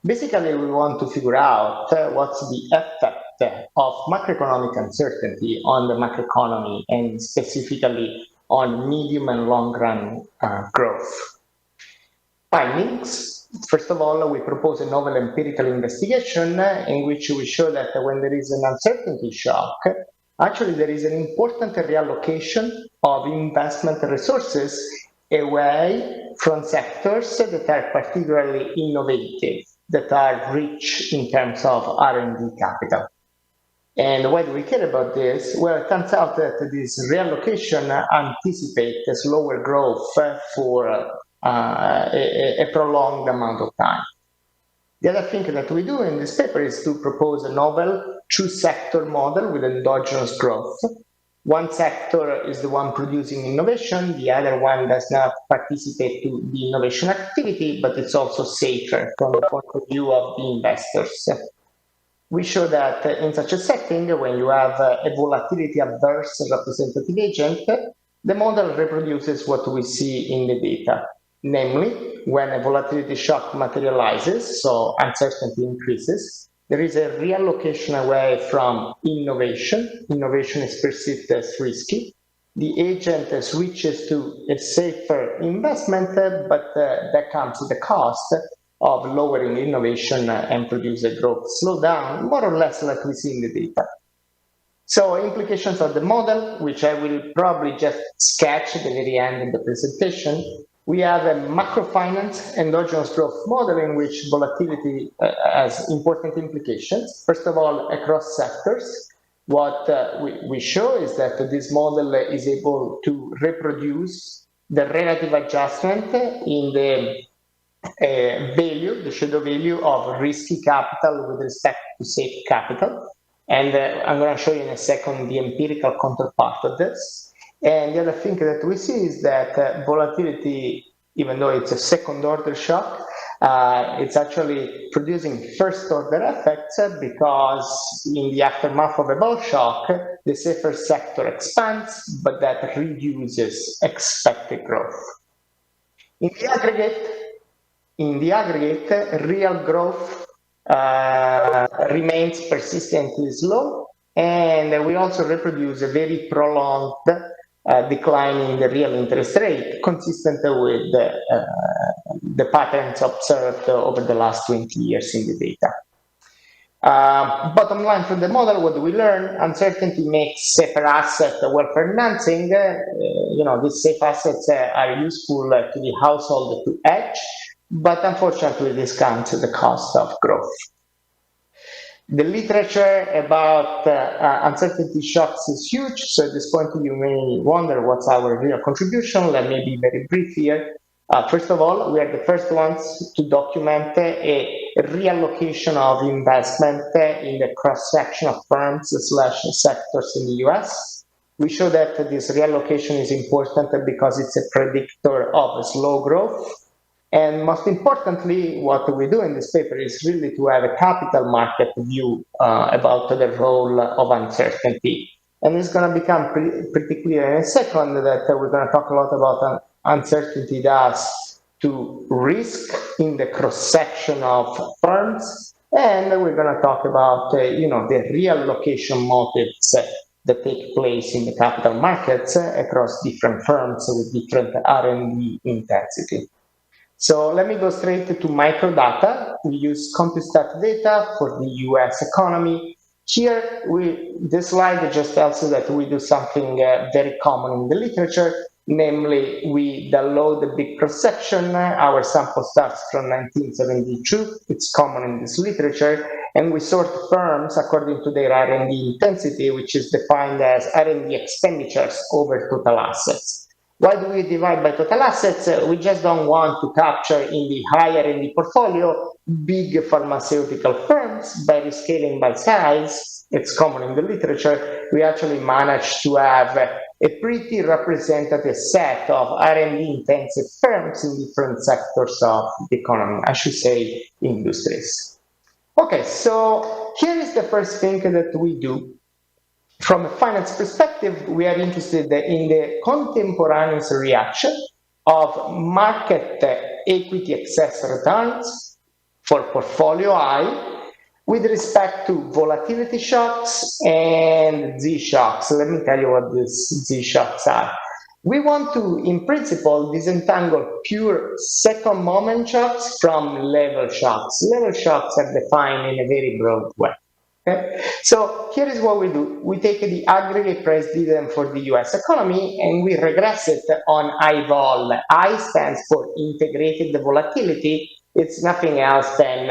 Basically, we want to figure out what's the effect of macroeconomic uncertainty on the macroeconomy and specifically on medium and long run growth. Findings. First of all, we propose a novel empirical investigation in which we show that when there is an uncertainty shock, actually there is an important reallocation of investment resources away from sectors that are particularly innovative, that are rich in terms of R&D capital. And why do we care about this? Well, it turns out that this reallocation anticipates a slower growth for a prolonged amount of time. The other thing that we do in this paper is to propose a novel two-sector model with endogenous growth. One sector is the one producing innovation, the other one does not participate to the innovation activity, but it's also safer from the point of view of the investors. We show that in such a setting, when you have a volatility-averse representative agent, the model reproduces what we see in the data. Namely, when a volatility shock materializes, so uncertainty increases, there is a reallocation away from innovation. Innovation is perceived as risky. The agent switches to a safer investment, but that comes at the cost of lowering innovation and produce a growth slowdown, more or less like we see in the data. So implications of the model, which I will probably just sketch at the very end of the presentation. We have a macrofinance endogenous growth model in which volatility has important implications. First of all, across sectors, what we show is that this model is able to reproduce the relative adjustment in the value, the shadow value of risky capital with respect to safe capital. And I'm going to show you in a second the empirical counterpart of this. And the other thing that we see is that volatility, even though it's a second order shock, it's actually producing first order effects because in the aftermath of a bull shock, the CEFER sector expands, but that reduces expected growth. In the aggregate, real growth remains persistently slow, and we also reproduce a very prolonged decline in the real interest rate, consistent with the patterns observed over the last 20 years in the data. Bottom line from the model, what do we learn? Uncertainty makes safer asset well financing. These safe assets are useful to the household to hedge, but unfortunately discount the cost of growth. The literature about uncertainty shocks is huge, so at this point you may wonder what's our real contribution. Let me be very brief here. First of all, we are the first ones to document a reallocation of investment in the cross-section of firms / sectors in the US. We show that this reallocation is important because it's a predictor of slow growth. And most importantly, what we do in this paper is really to have a capital market view about the role of uncertainty. And it's going to become pretty clear in a second that we're going to talk a lot about uncertainty does to risk in the cross-section of firms. And we're going to talk about, the reallocation motives that take place in the capital markets across different firms with different R&D intensity. So let me go straight to microdata. We use CompuStat data for the US economy. Here, this slide just tells you that we do something very common in the literature, namely we download the big cross-section. Our sample starts from 1972. It's common in this literature. And we sort firms according to their R&D intensity, which is defined as R&D expenditures over total assets. Why do we divide by total assets? We just don't want to capture in the high R&D portfolio big pharmaceutical firms by rescaling by size. It's common in the literature. We actually managed to have a pretty representative set of R&D intensive firms in different sectors of the economy, I should say industries. Okay, so here is the first thing that we do. From a finance perspective, we are interested in the contemporaneous reaction of market equity excess returns for portfolio I with respect to volatility shocks and Z shocks. Let me tell you what these Z shocks are. We want to, in principle, disentangle pure second moment shocks from level shocks. Level shocks are defined in a very broad way. Okay. So here is what we do. We take the aggregate price dividend for the US economy and we regress it on I-vol. I stands for integrated volatility. It's nothing else than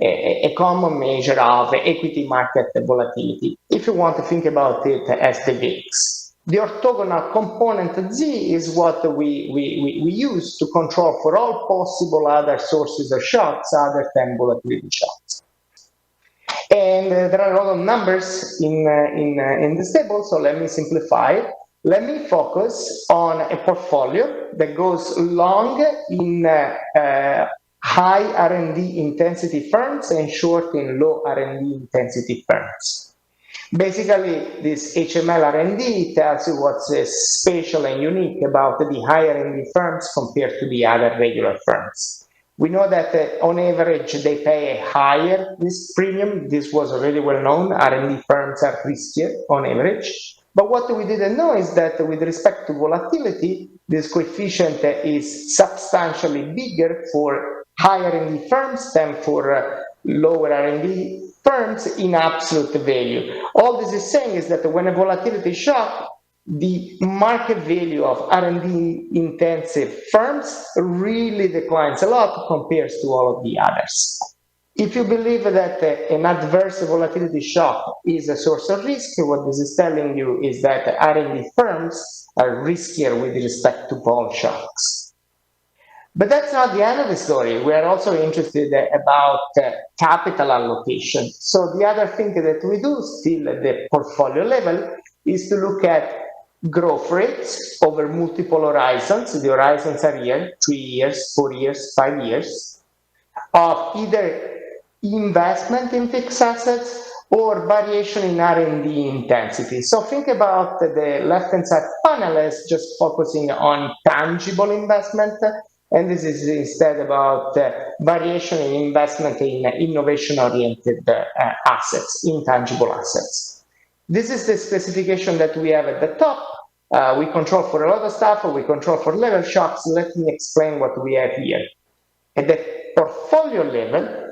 a common measure of equity market volatility. If you want to think about it as the VIX. The orthogonal component Z is what we use to control for all possible other sources of shocks other than volatility shocks. And there are a lot of numbers in this table, so let me simplify. Let me focus on a portfolio that goes long in high R&D intensity firms and short in low R&D intensity firms. Basically, this HML R&D tells you what's special and unique about the high R&D firms compared to the other regular firms. We know that on average, they pay a higher risk premium. This was already well known. R&D firms are riskier on average. But what we didn't know is that with respect to volatility, this coefficient is substantially bigger for higher R&D firms than for lower R&D firms in absolute value. All this is saying is that when a volatility shock, the market value of R&D intensive firms really declines a lot compared to all of the others. If you believe that an adverse volatility shock is a source of risk, what this is telling you is that R&D firms are riskier with respect to vol shocks. But that's not the end of the story. We are also interested about capital allocation. So the other thing that we do still at the portfolio level is to look at growth rates over multiple horizons. The horizons are here, 3 years, 4 years, 5 years, of either investment in fixed assets or variation in R&D intensity. So think about the left-hand side panel as just focusing on tangible investment, and this is instead about variation in investment in innovation-oriented assets, intangible assets. This is the specification that we have at the top. We control for a lot of stuff, we control for level shocks. Let me explain what we have here. At the portfolio level,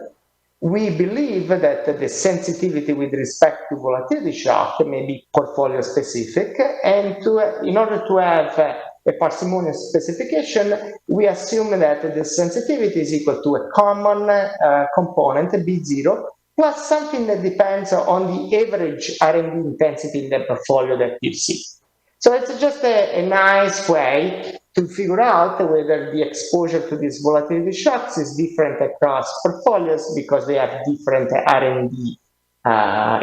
we believe that the sensitivity with respect to volatility shock may be portfolio specific, and in order to have a parsimonious specification, we assume that the sensitivity is equal to a common component, B0, plus something that depends on the average R&D intensity in the portfolio that you see. So it's just a nice way to figure out whether the exposure to these volatility shocks is different across portfolios because they have different R&D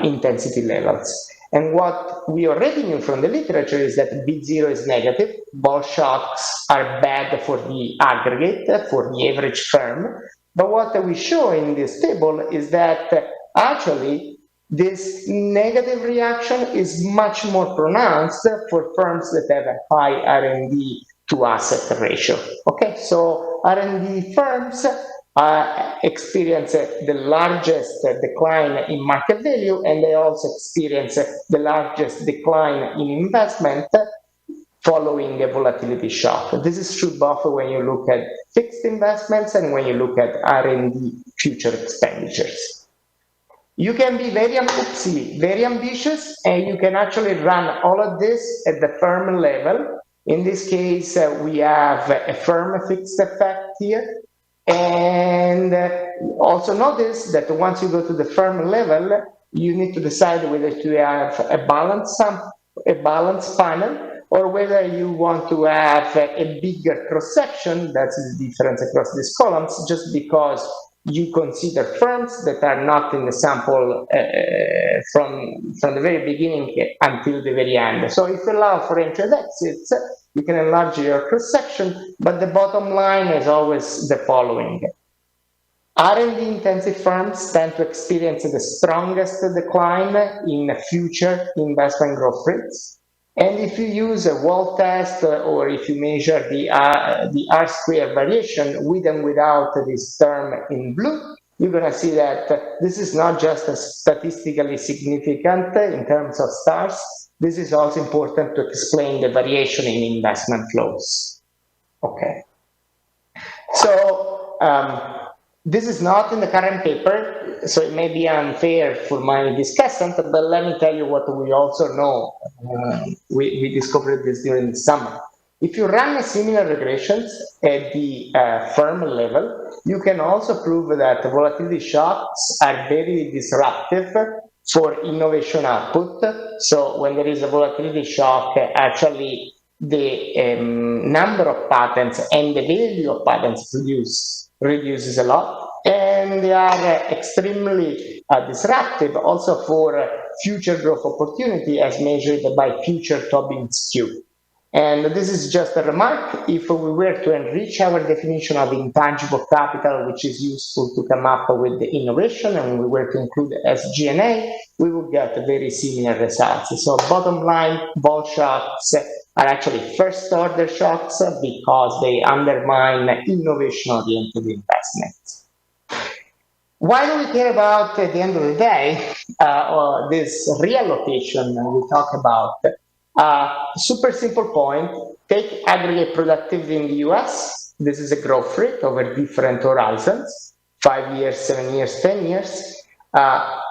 intensity levels. And what we already knew from the literature is that B0 is negative. Ball shocks are bad for the aggregate, for the average firm. But what we show in this table is that actually this negative reaction is much more pronounced for firms that have a high R&D to asset ratio. Okay, so R&D firms experience the largest decline in market value, and they also experience the largest decline in investment following a volatility shock. This is true both when you look at fixed investments and when you look at R&D future expenditures. You can be very ambitious, and you can actually run all of this at the firm level. In this case, we have a firm fixed effect here. And also notice that once you go to the firm level, you need to decide whether to have a balanced panel, or whether you want to have a bigger cross-section. That's the difference across these columns, just because you consider firms that are not in the sample from the very beginning until the very end. So if you allow for entry and exits, you can enlarge your cross-section, but the bottom line is always the following. R&D intensive firms tend to experience the strongest decline in future investment growth rates. And if you use a wall test, or if you measure the R-square variation with and without this term in blue, you're going to see that this is not just statistically significant in terms of stars. This is also important to explain the variation in investment flows. Okay. So this is not in the current paper, so it may be unfair for my discussant, but let me tell you what we also know. We discovered this during the summer. If you run similar regressions at the firm level, you can also prove that volatility shocks are very disruptive for innovation output. So when there is a volatility shock, actually the number of patents and the value of patents produced reduces a lot, and they are extremely disruptive also for future growth opportunity as measured by future Tobin skew. And this is just a remark. If we were to enrich our definition of intangible capital, which is useful to come up with the innovation, and we were to include SG&A, we would get very similar results. So bottom line, ball shocks are actually first order shocks because they undermine innovation-oriented investments. Why do we care about, at the end of the day, this reallocation we talk about? Super simple point, take aggregate productivity in the US. This is a growth rate over different horizons, 5 years, 7 years, 10 years.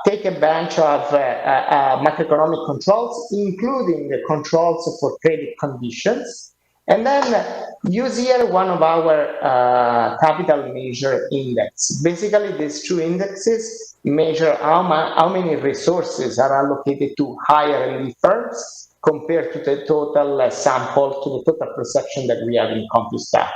Take a bunch of macroeconomic controls, including the controls for credit conditions, and then use here one of our capital measure index. Basically, these two indexes measure how many resources are allocated to higher-end firms compared to the total sample, to the total perception that we have in CompuStat.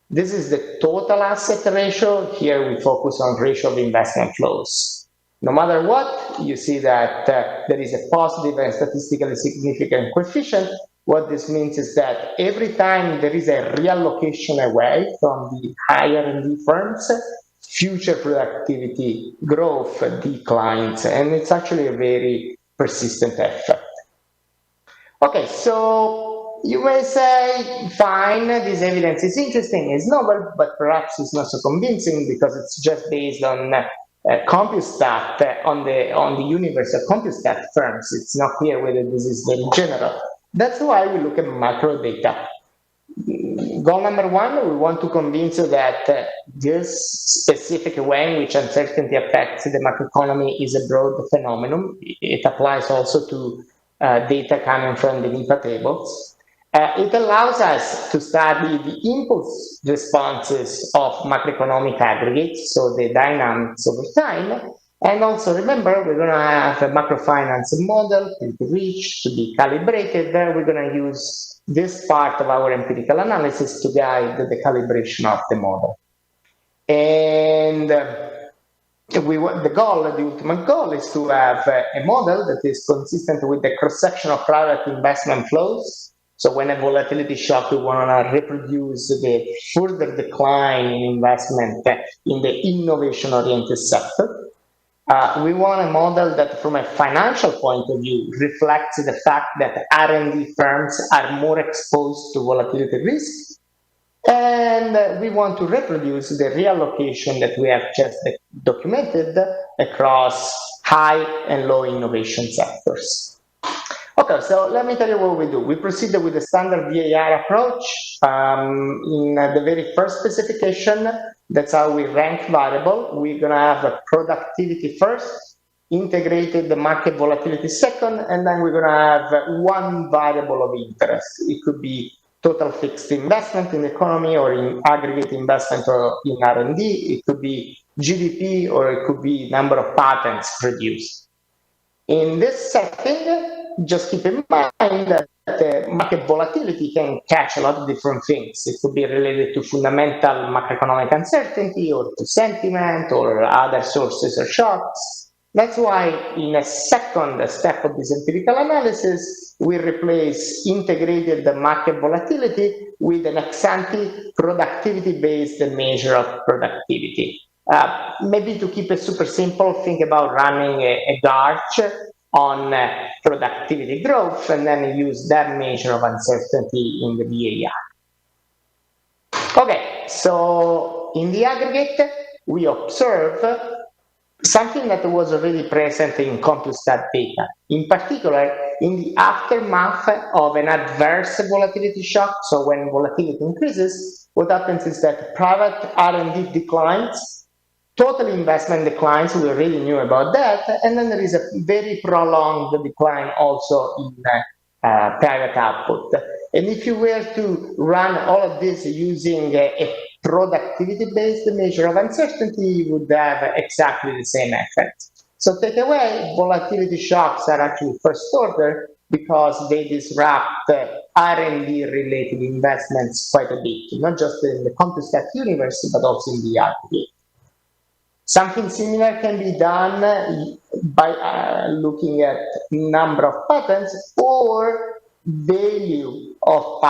This is the total asset ratio. Here we focus on ratio of investment flows. No matter what, you see that there is a positive and statistically significant coefficient. What this means is that every time there is a reallocation away from the higher-end firms, future productivity growth declines, and it's actually a very persistent effect. Okay, so you may say, fine, this evidence is interesting, it's novel, but perhaps it's not so convincing because it's just based on CompuStat, on the universe of CompuStat firms. It's not clear whether this is very general. That's why we look at macro data. Goal number one, we want to convince you that this specific way in which uncertainty affects the macroeconomy is a broad phenomenon. It applies also to data coming from the NIPA tables. It allows us to study the impulse responses of macroeconomic aggregates, so the dynamics over time. And also remember, we're going to have a macrofinance model to reach, to be calibrated. We're going to use this part of our empirical analysis to guide the calibration of the model. And the ultimate goal is to have a model that is consistent with the cross-section of private investment flows. So when a volatility shock, we want to reproduce the further decline in investment in the innovation-oriented sector. We want a model that, from a financial point of view, reflects the fact that R&D firms are more exposed to volatility risk. And we want to reproduce the reallocation that we have just documented across high and low innovation sectors. Okay, so let me tell you what we do. We proceed with the standard VAR approach. In the very first specification, that's how we rank variable. We're going to have a productivity first, integrated the market volatility second, and then we're going to have one variable of interest. It could be total fixed investment in the economy, or in aggregate investment, or in R&D. It could be GDP, or it could be number of patents produced. In this setting, just keep in mind that the market volatility can catch a lot of different things. It could be related to fundamental macroeconomic uncertainty, or to sentiment, or other sources or shocks. That's why in a second step of this empirical analysis, we replace integrated market volatility with an ex-ante productivity-based measure of productivity. Maybe to keep it super simple, think about running a GARCH on productivity growth, and then use that measure of uncertainty in the VAR. Okay, so in the aggregate, we observe something that was already present in CompuStat data, in particular in the aftermath of an adverse volatility shock. So when volatility increases, what happens is that private R&D declines, total investment declines, we already knew about that, and then there is a very prolonged decline also in private output. And if you were to run all of this using a productivity-based measure of uncertainty, you would have exactly the same effect. So take away, volatility shocks are actually first order because they disrupt R&D related investments quite a bit, not just in the CompuStat universe, but also in the aggregate. Something similar can be done by looking at number of patents or value of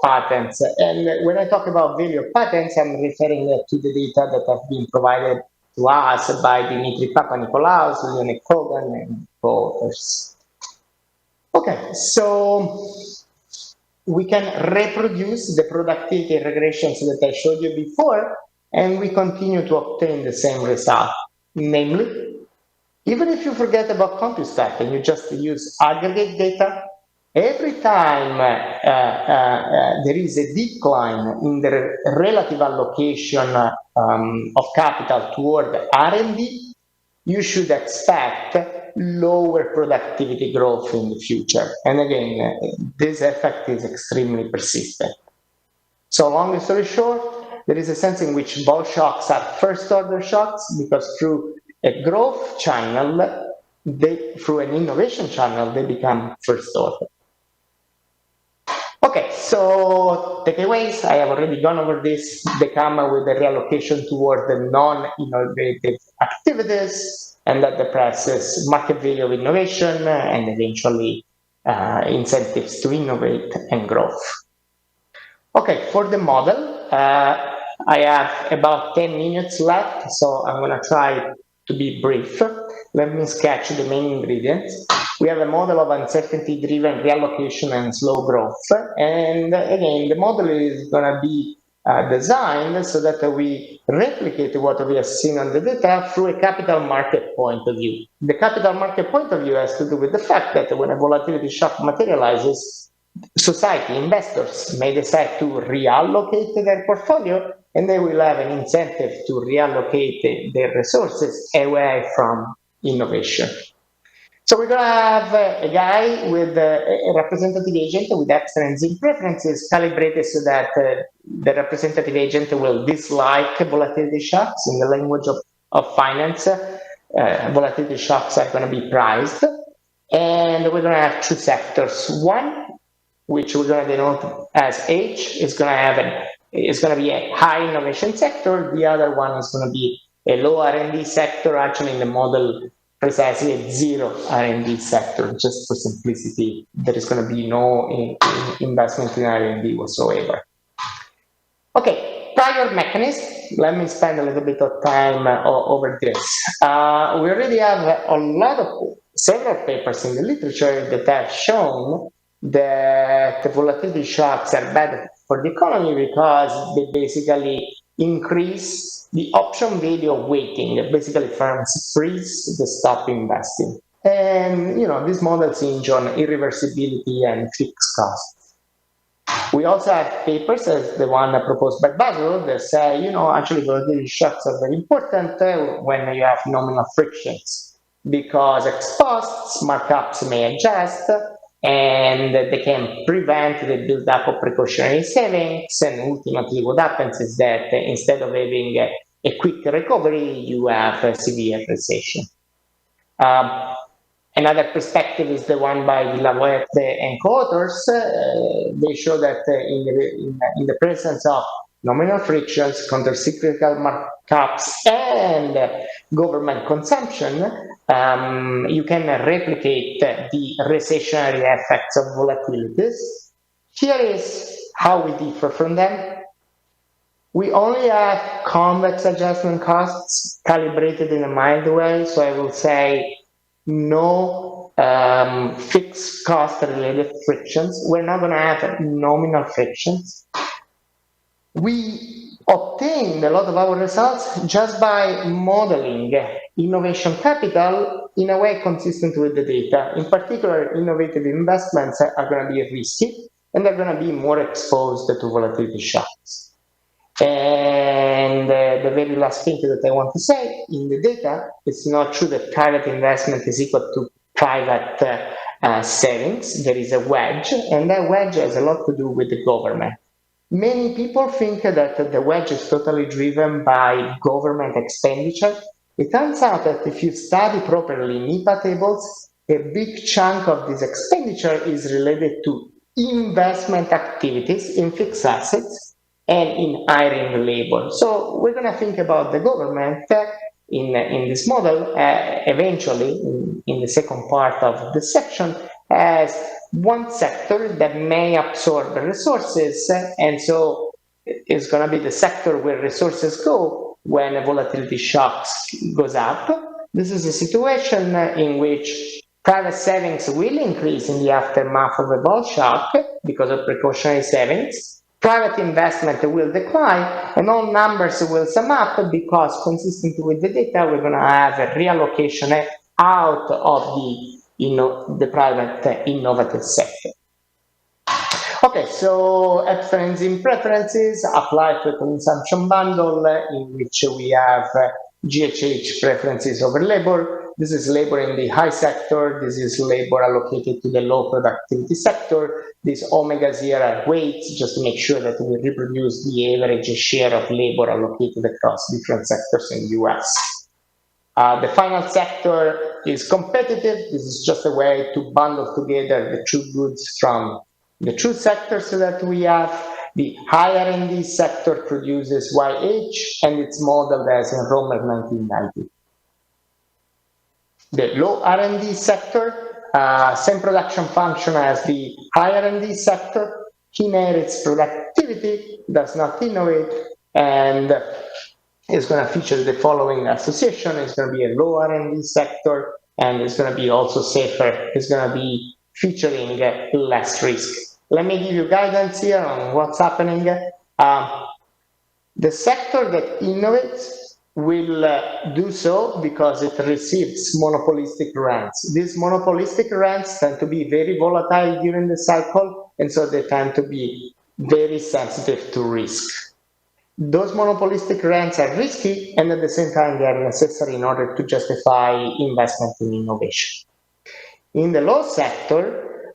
patents. And when I talk about value of patents, I'm referring to the data that have been provided to us by Dimitri Papanikolaou, Leonid Kogan, and co-authors. Okay, so we can reproduce the productivity regressions that I showed you before, and we continue to obtain the same result. Namely, even if you forget about CompuStat and you just use aggregate data, every time there is a decline in the relative allocation of capital toward R&D, you should expect lower productivity growth in the future. And again, this effect is extremely persistent. So long story short, there is a sense in which both shocks are first order shocks, because through a growth channel, through an innovation channel, they become first order. Okay, so takeaways, I have already gone over this. They come with the reallocation toward the non-innovative activities, and that depresses market value of innovation and eventually incentives to innovate and growth. Okay, for the model, I have about 10 minutes left, so I'm going to try to be brief. Let me sketch the main ingredients. We have a model of uncertainty-driven reallocation and slow growth. And again, the model is going to be designed so that we replicate what we have seen on the data through a capital market point of view. The capital market point of view has to do with the fact that when a volatility shock materializes, society, investors may decide to reallocate their portfolio, and they will have an incentive to reallocate their resources away from innovation. So we're going to have a guy with a representative agent with excellent Zing preferences calibrated so that the representative agent will dislike volatility shocks. In the language of finance, volatility shocks are going to be prized. And we're going to have two sectors. One, which we're going to denote as H, is going to be a high innovation sector. The other one is going to be a low R&D sector, actually in the model precisely a zero R&D sector. Just for simplicity, there is going to be no investment in R&D whatsoever. Okay, prior mechanism. Let me spend a little bit of time over this. We already have a lot of several papers in the literature that have shown that the volatility shocks are bad for the economy because they basically increase the option value of waiting. Basically, firms freeze the stop investing. And, you know, these models hinge on irreversibility and fixed costs. We also have papers, as the one proposed by Basil, that say, you know, actually volatility shocks are very important when you have nominal frictions, because ex post markups may adjust and they can prevent the build-up of precautionary savings. And ultimately, what happens is that instead of having a quick recovery, you have a severe recession. Another perspective is the one by Levchenko and co-authors. They show that in the presence of nominal frictions, countercyclical markups, and government consumption, you can replicate the recessionary effects of volatilities. Here is how we differ from them. We only have convex adjustment costs calibrated in a mild way, so I will say no fixed cost related frictions. We're not going to have nominal frictions. We obtained a lot of our results just by modeling innovation capital in a way consistent with the data. In particular, innovative investments are going to be risky and they're going to be more exposed to volatility shocks. And the very last thing that I want to say, in the data, it's not true that private investment is equal to private savings. There is a wedge, and that wedge has a lot to do with the government. Many people think that the wedge is totally driven by government expenditure. It turns out that if you study properly NIPA tables, a big chunk of this expenditure is related to investment activities in fixed assets and in hiring labor. So we're going to think about the government in this model, eventually, in the second part of the section, as one sector that may absorb resources, and so it's going to be the sector where resources go when a volatility shocks goes up. This is a situation in which private savings will increase in the aftermath of a bull shock because of precautionary savings. Private investment will decline, and all numbers will sum up because, consistent with the data, we're going to have a reallocation out of the private innovative sector. Okay, so extrinsic preferences apply to a consumption bundle in which we have GHH preferences over labor. This is labor in the high sector. This is labor allocated to the low productivity sector. These omegas here are weights just to make sure that we reproduce the average share of labor allocated across different sectors in the US. The final sector is competitive. This is just a way to bundle together the two goods from the two sectors that we have. The high R&D sector produces YH, and it's modeled as in Romer 1990. The low R&D sector, same production function as the high R&D sector, inherits productivity, does not innovate, and is going to feature the following association. It's going to be a low R&D sector, and it's going to be also safer. It's going to be featuring less risk. Let me give you guidance here on what's happening. The sector that innovates will do so because it receives monopolistic rents. These monopolistic rents tend to be very volatile during the cycle, and so they tend to be very sensitive to risk. Those monopolistic rents are risky, and at the same time, they are necessary in order to justify investment in innovation. In the low sector,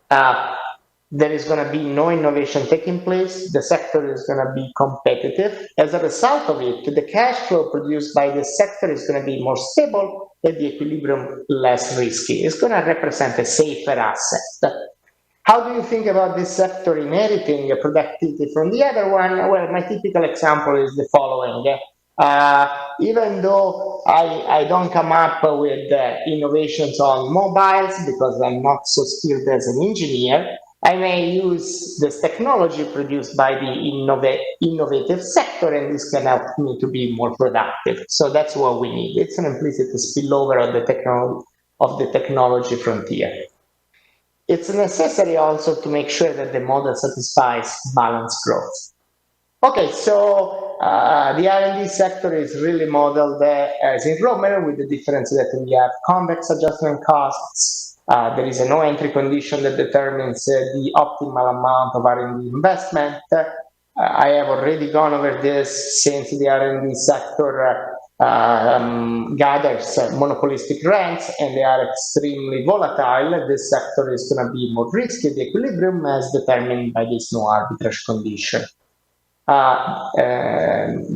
there is going to be no innovation taking place. The sector is going to be competitive. As a result of it, the cash flow produced by the sector is going to be more stable and the equilibrium less risky. It's going to represent a safer asset. How do you think about this sector inheriting productivity from the other one? Well, my typical example is the following. Even though I don't come up with innovations on mobiles because I'm not so skilled as an engineer, I may use this technology produced by the innovative sector, and this can help me to be more productive. So that's what we need. It's an implicit spillover of the technology frontier. It's necessary also to make sure that the model satisfies balanced growth. Okay, so the R&D sector is really modeled as in Romer, with the difference that we have convex adjustment costs. There is a no entry condition that determines the optimal amount of R&D investment. I have already gone over this since the R&D sector gathers monopolistic rents and they are extremely volatile. This sector is going to be more risky. The equilibrium as determined by this no arbitrage condition.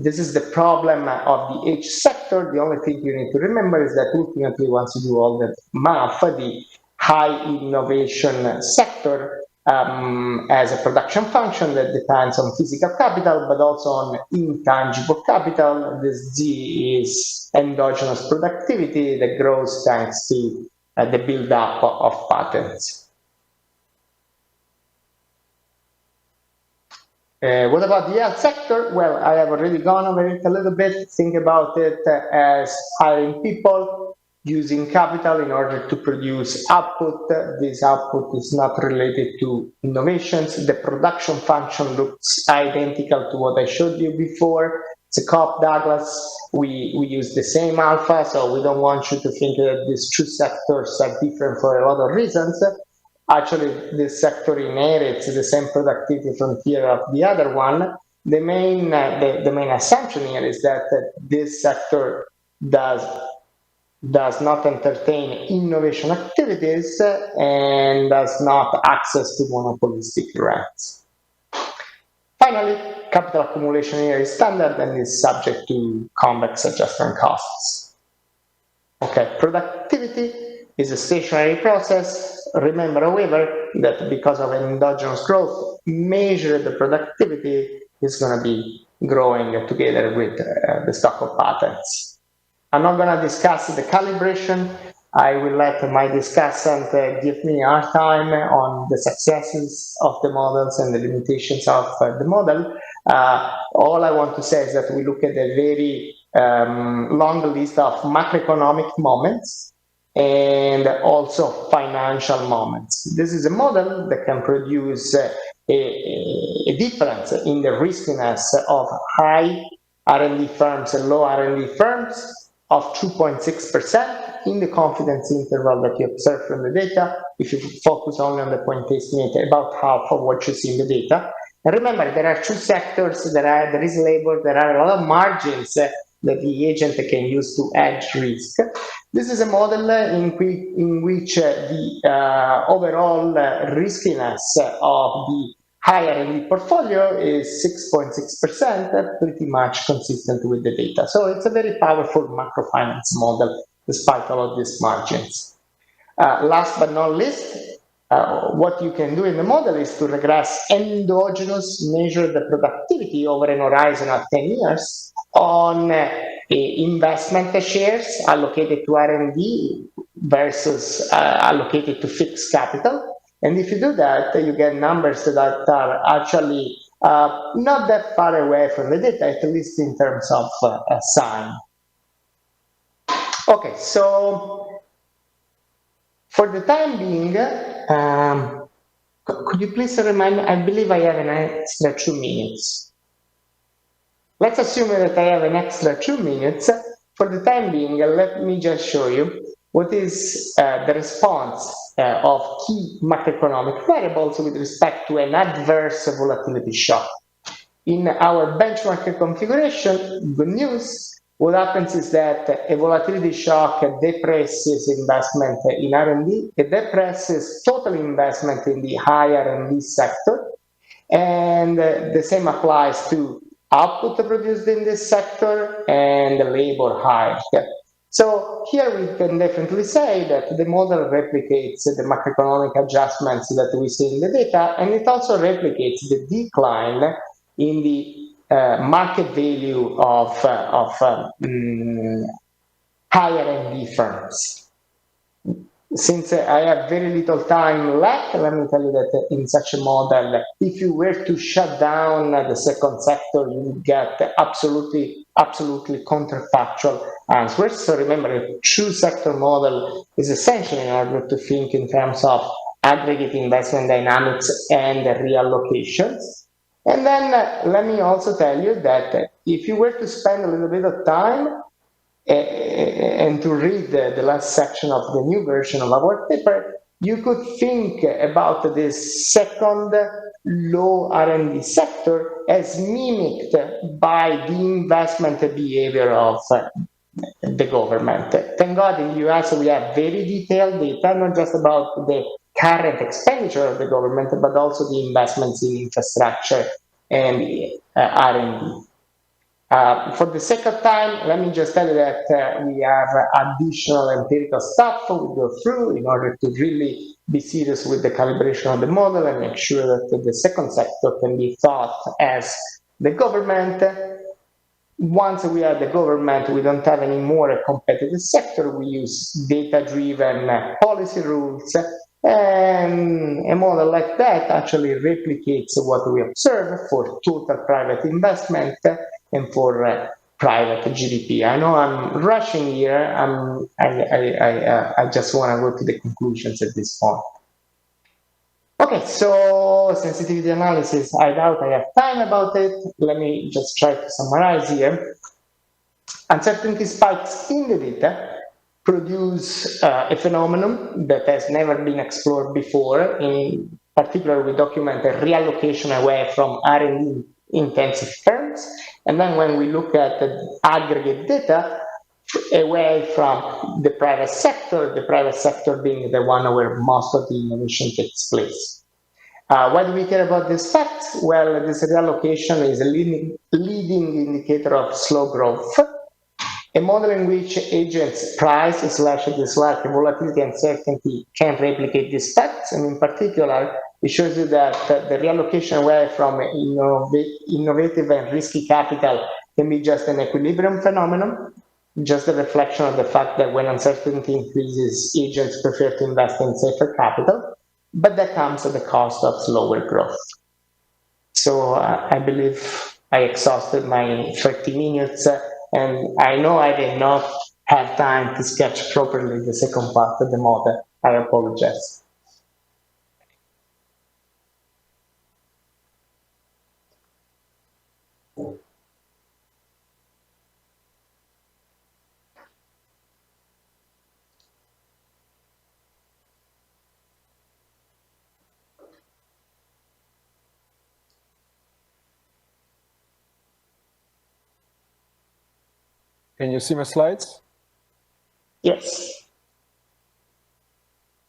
This is the problem of the H sector. The only thing you need to remember is that ultimately, once you do all the math, the high innovation sector as a production function that depends on physical capital, but also on intangible capital. This G is endogenous productivity that grows thanks to the build-up of patents. What about the health sector? Well, I have already gone over it a little bit. Think about it as hiring people, using capital in order to produce output. This output is not related to innovations. The production function looks identical to what I showed you before. It's a Cobb-Douglas. We use the same alpha, so we don't want you to think that these two sectors are different for a lot of reasons. Actually, this sector inherits the same productivity frontier of the other one. The main assumption here is that this sector does not entertain innovation activities and does not access to monopolistic rents. Finally, capital accumulation here is standard and is subject to convex adjustment costs. Okay, productivity is a stationary process. Remember, however, that because of endogenous growth, measured productivity is going to be growing together with the stock of patents. I'm not going to discuss the calibration. I will let my discussant give me our time on the successes of the models and the limitations of the model. All I want to say is that we look at a very long list of macroeconomic moments and also financial moments. This is a model that can produce a difference in the riskiness of high R&D firms and low R&D firms of 2.6% in the confidence interval that you observe from the data. If you focus only on the point estimate, about half of what you see in the data. And remember, there are two sectors there is labor, there are a lot of margins that the agent can use to hedge risk. This is a model in which the overall riskiness of the high R&D portfolio is 6.6%, pretty much consistent with the data. So it's a very powerful macrofinance model, despite all of these margins. Last but not least, what you can do in the model is to regress endogenous, measure the productivity over an horizon of 10 years on investment shares allocated to R&D versus allocated to fixed capital. And if you do that, you get numbers that are actually not that far away from the data, at least in terms of sign. Okay, so for the time being, could you please remind me? I believe I have an extra 2 minutes. Let's assume that I have an extra 2 minutes. For the time being, let me just show you what is the response of key macroeconomic variables with respect to an adverse volatility shock. In our benchmark configuration, good news, what happens is that a volatility shock depresses investment in R&D, it depresses total investment in the high R&D sector, and the same applies to output produced in this sector and the labor hired. So here we can definitely say that the model replicates the macroeconomic adjustments that we see in the data, and it also replicates the decline in the market value of higher R&D firms. Since I have very little time left, let me tell you that in such a model, if you were to shut down the second sector, you would get absolutely counterfactual answers. So remember, a true sector model is essential in order to think in terms of aggregate investment dynamics and reallocations. And then let me also tell you that if you were to spend a little bit of time and to read the last section of the new version of our paper, you could think about this second low R&D sector as mimicked by the investment behavior of the government. Thank God in the US we have very detailed data, not just about the current expenditure of the government, but also the investments in infrastructure and R&D. For the sake of time, let me just tell you that we have additional empirical stuff we go through in order to really be serious with the calibration of the model and make sure that the second sector can be thought as the government. Once we are the government, we don't have any more a competitive sector. We use data-driven policy rules. And a model like that actually replicates what we observe for total private investment and for private GDP. I know I'm rushing here. I just want to go to the conclusions at this point. Okay, so sensitivity analysis, I doubt I have time about it. Let me just try to summarize here. Uncertainty spikes in the data produce a phenomenon that has never been explored before. In particular, we document a reallocation away from R&D intensive firms. And then when we look at the aggregate data, away from the private sector being the one where most of the innovation takes place. Why do we care about this fact? Well, this reallocation is a leading indicator of slow growth. A model in which agents price / dislike volatility and uncertainty can replicate these facts, and in particular, it shows you that the reallocation away from innovative and risky capital can be just an equilibrium phenomenon, just a reflection of the fact that when uncertainty increases, agents prefer to invest in safer capital, but that comes at the cost of slower growth. So I believe I exhausted my 30 minutes, and I know I did not have time to sketch properly the second part of the model. I apologize. Can you see my slides? Yes.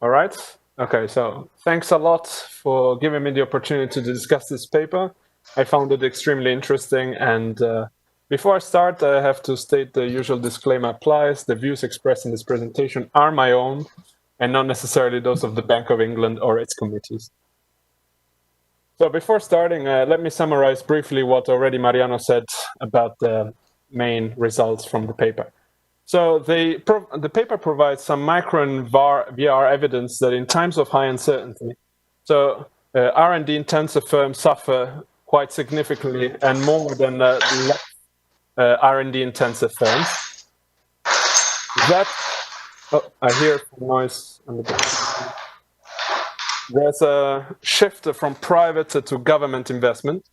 All right. Okay, so thanks a lot for giving me the opportunity to discuss this paper. I found it extremely interesting. And before I start, I have to state the usual disclaimer applies. The views expressed in this presentation are my own and not necessarily those of the Bank of England or its committees. So before starting, let me summarize briefly what already Mariano said about the main results from the paper. So the paper provides some micro and VR evidence that in times of high uncertainty, so R&D intensive firms suffer quite significantly and more than R&D intensive firms. That, oh, I hear noise on the back. There's a shift from private to government investment.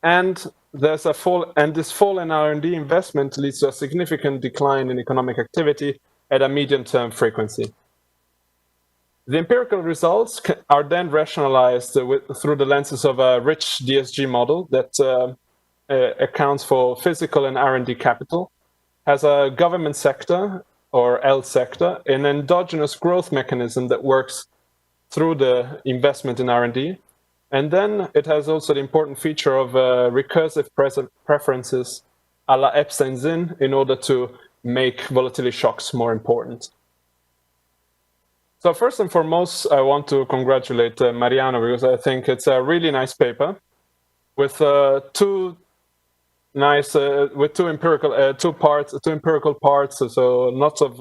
And there's a fall, and this fall in R&D investment leads to a significant decline in economic activity at a medium-term frequency. The empirical results are then rationalized through the lenses of a rich DSG model that accounts for physical and R&D capital, has a government sector, or L sector, an endogenous growth mechanism that works through the investment in R&D, and then it has also the important feature of recursive preferences a la Epstein-Zinn in order to make volatility shocks more important. So first and foremost, I want to congratulate Mariano because I think it's a really nice paper with two nice with two empirical parts, so lots of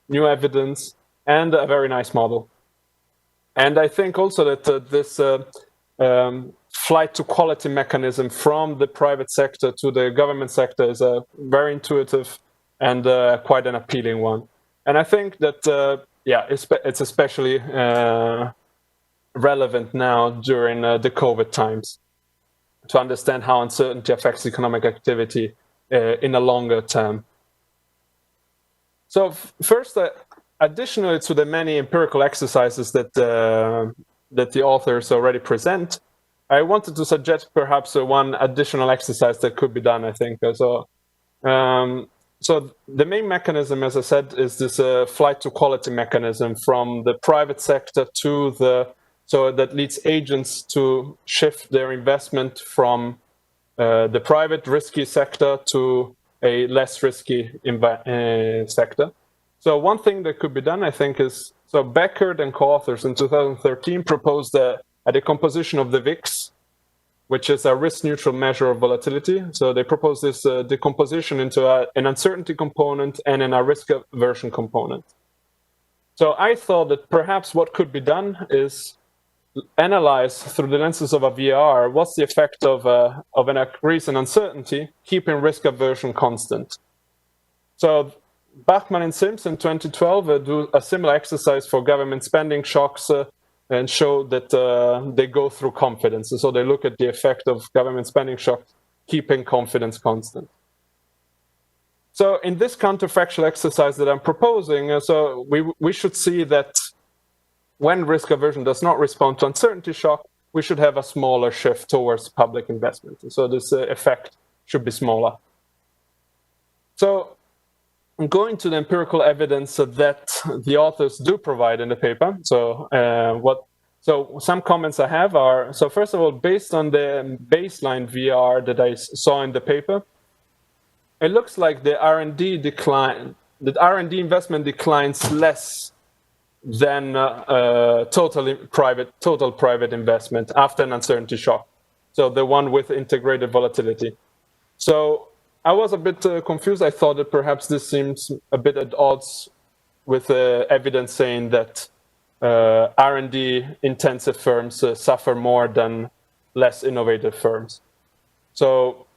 new evidence and a very nice model. And I think also that this flight to quality mechanism from the private sector to the government sector is a very intuitive and quite an appealing one. And I think that, yeah, it's especially relevant now during the COVID times to understand how uncertainty affects economic activity in a longer term. So first, additionally to the many empirical exercises that the authors already present, I wanted to suggest perhaps one additional exercise that could be done, I think. So the main mechanism, as I said, is this flight to quality mechanism from the private sector to so that leads agents to shift their investment from the private risky sector to a less risky sector. So one thing that could be done, I think, is, so Beckert and co-authors in 2013 proposed a decomposition of the VIX, which is a risk-neutral measure of volatility. So they proposed this decomposition into an uncertainty component and a risk aversion component. So I thought that perhaps what could be done is analyze through the lenses of a VR what's the effect of an increase in uncertainty, keeping risk aversion constant. So Bachmann and Sims in 2012 do a similar exercise for government spending shocks and show that they go through confidence. And so they look at the effect of government spending shocks, keeping confidence constant. So in this counterfactual exercise that I'm proposing, so we should see that when risk aversion does not respond to uncertainty shock, we should have a smaller shift towards public investment. And so this effect should be smaller. So going to the empirical evidence that the authors do provide in the paper. So some comments I have are, so first of all, based on the baseline VR that I saw in the paper, it looks like the R&D investment declines less than total private investment after an uncertainty shock. So the one with integrated volatility. So I was a bit confused. I thought that perhaps this seems a bit at odds with evidence saying that R&D intensive firms suffer more than less innovative firms. So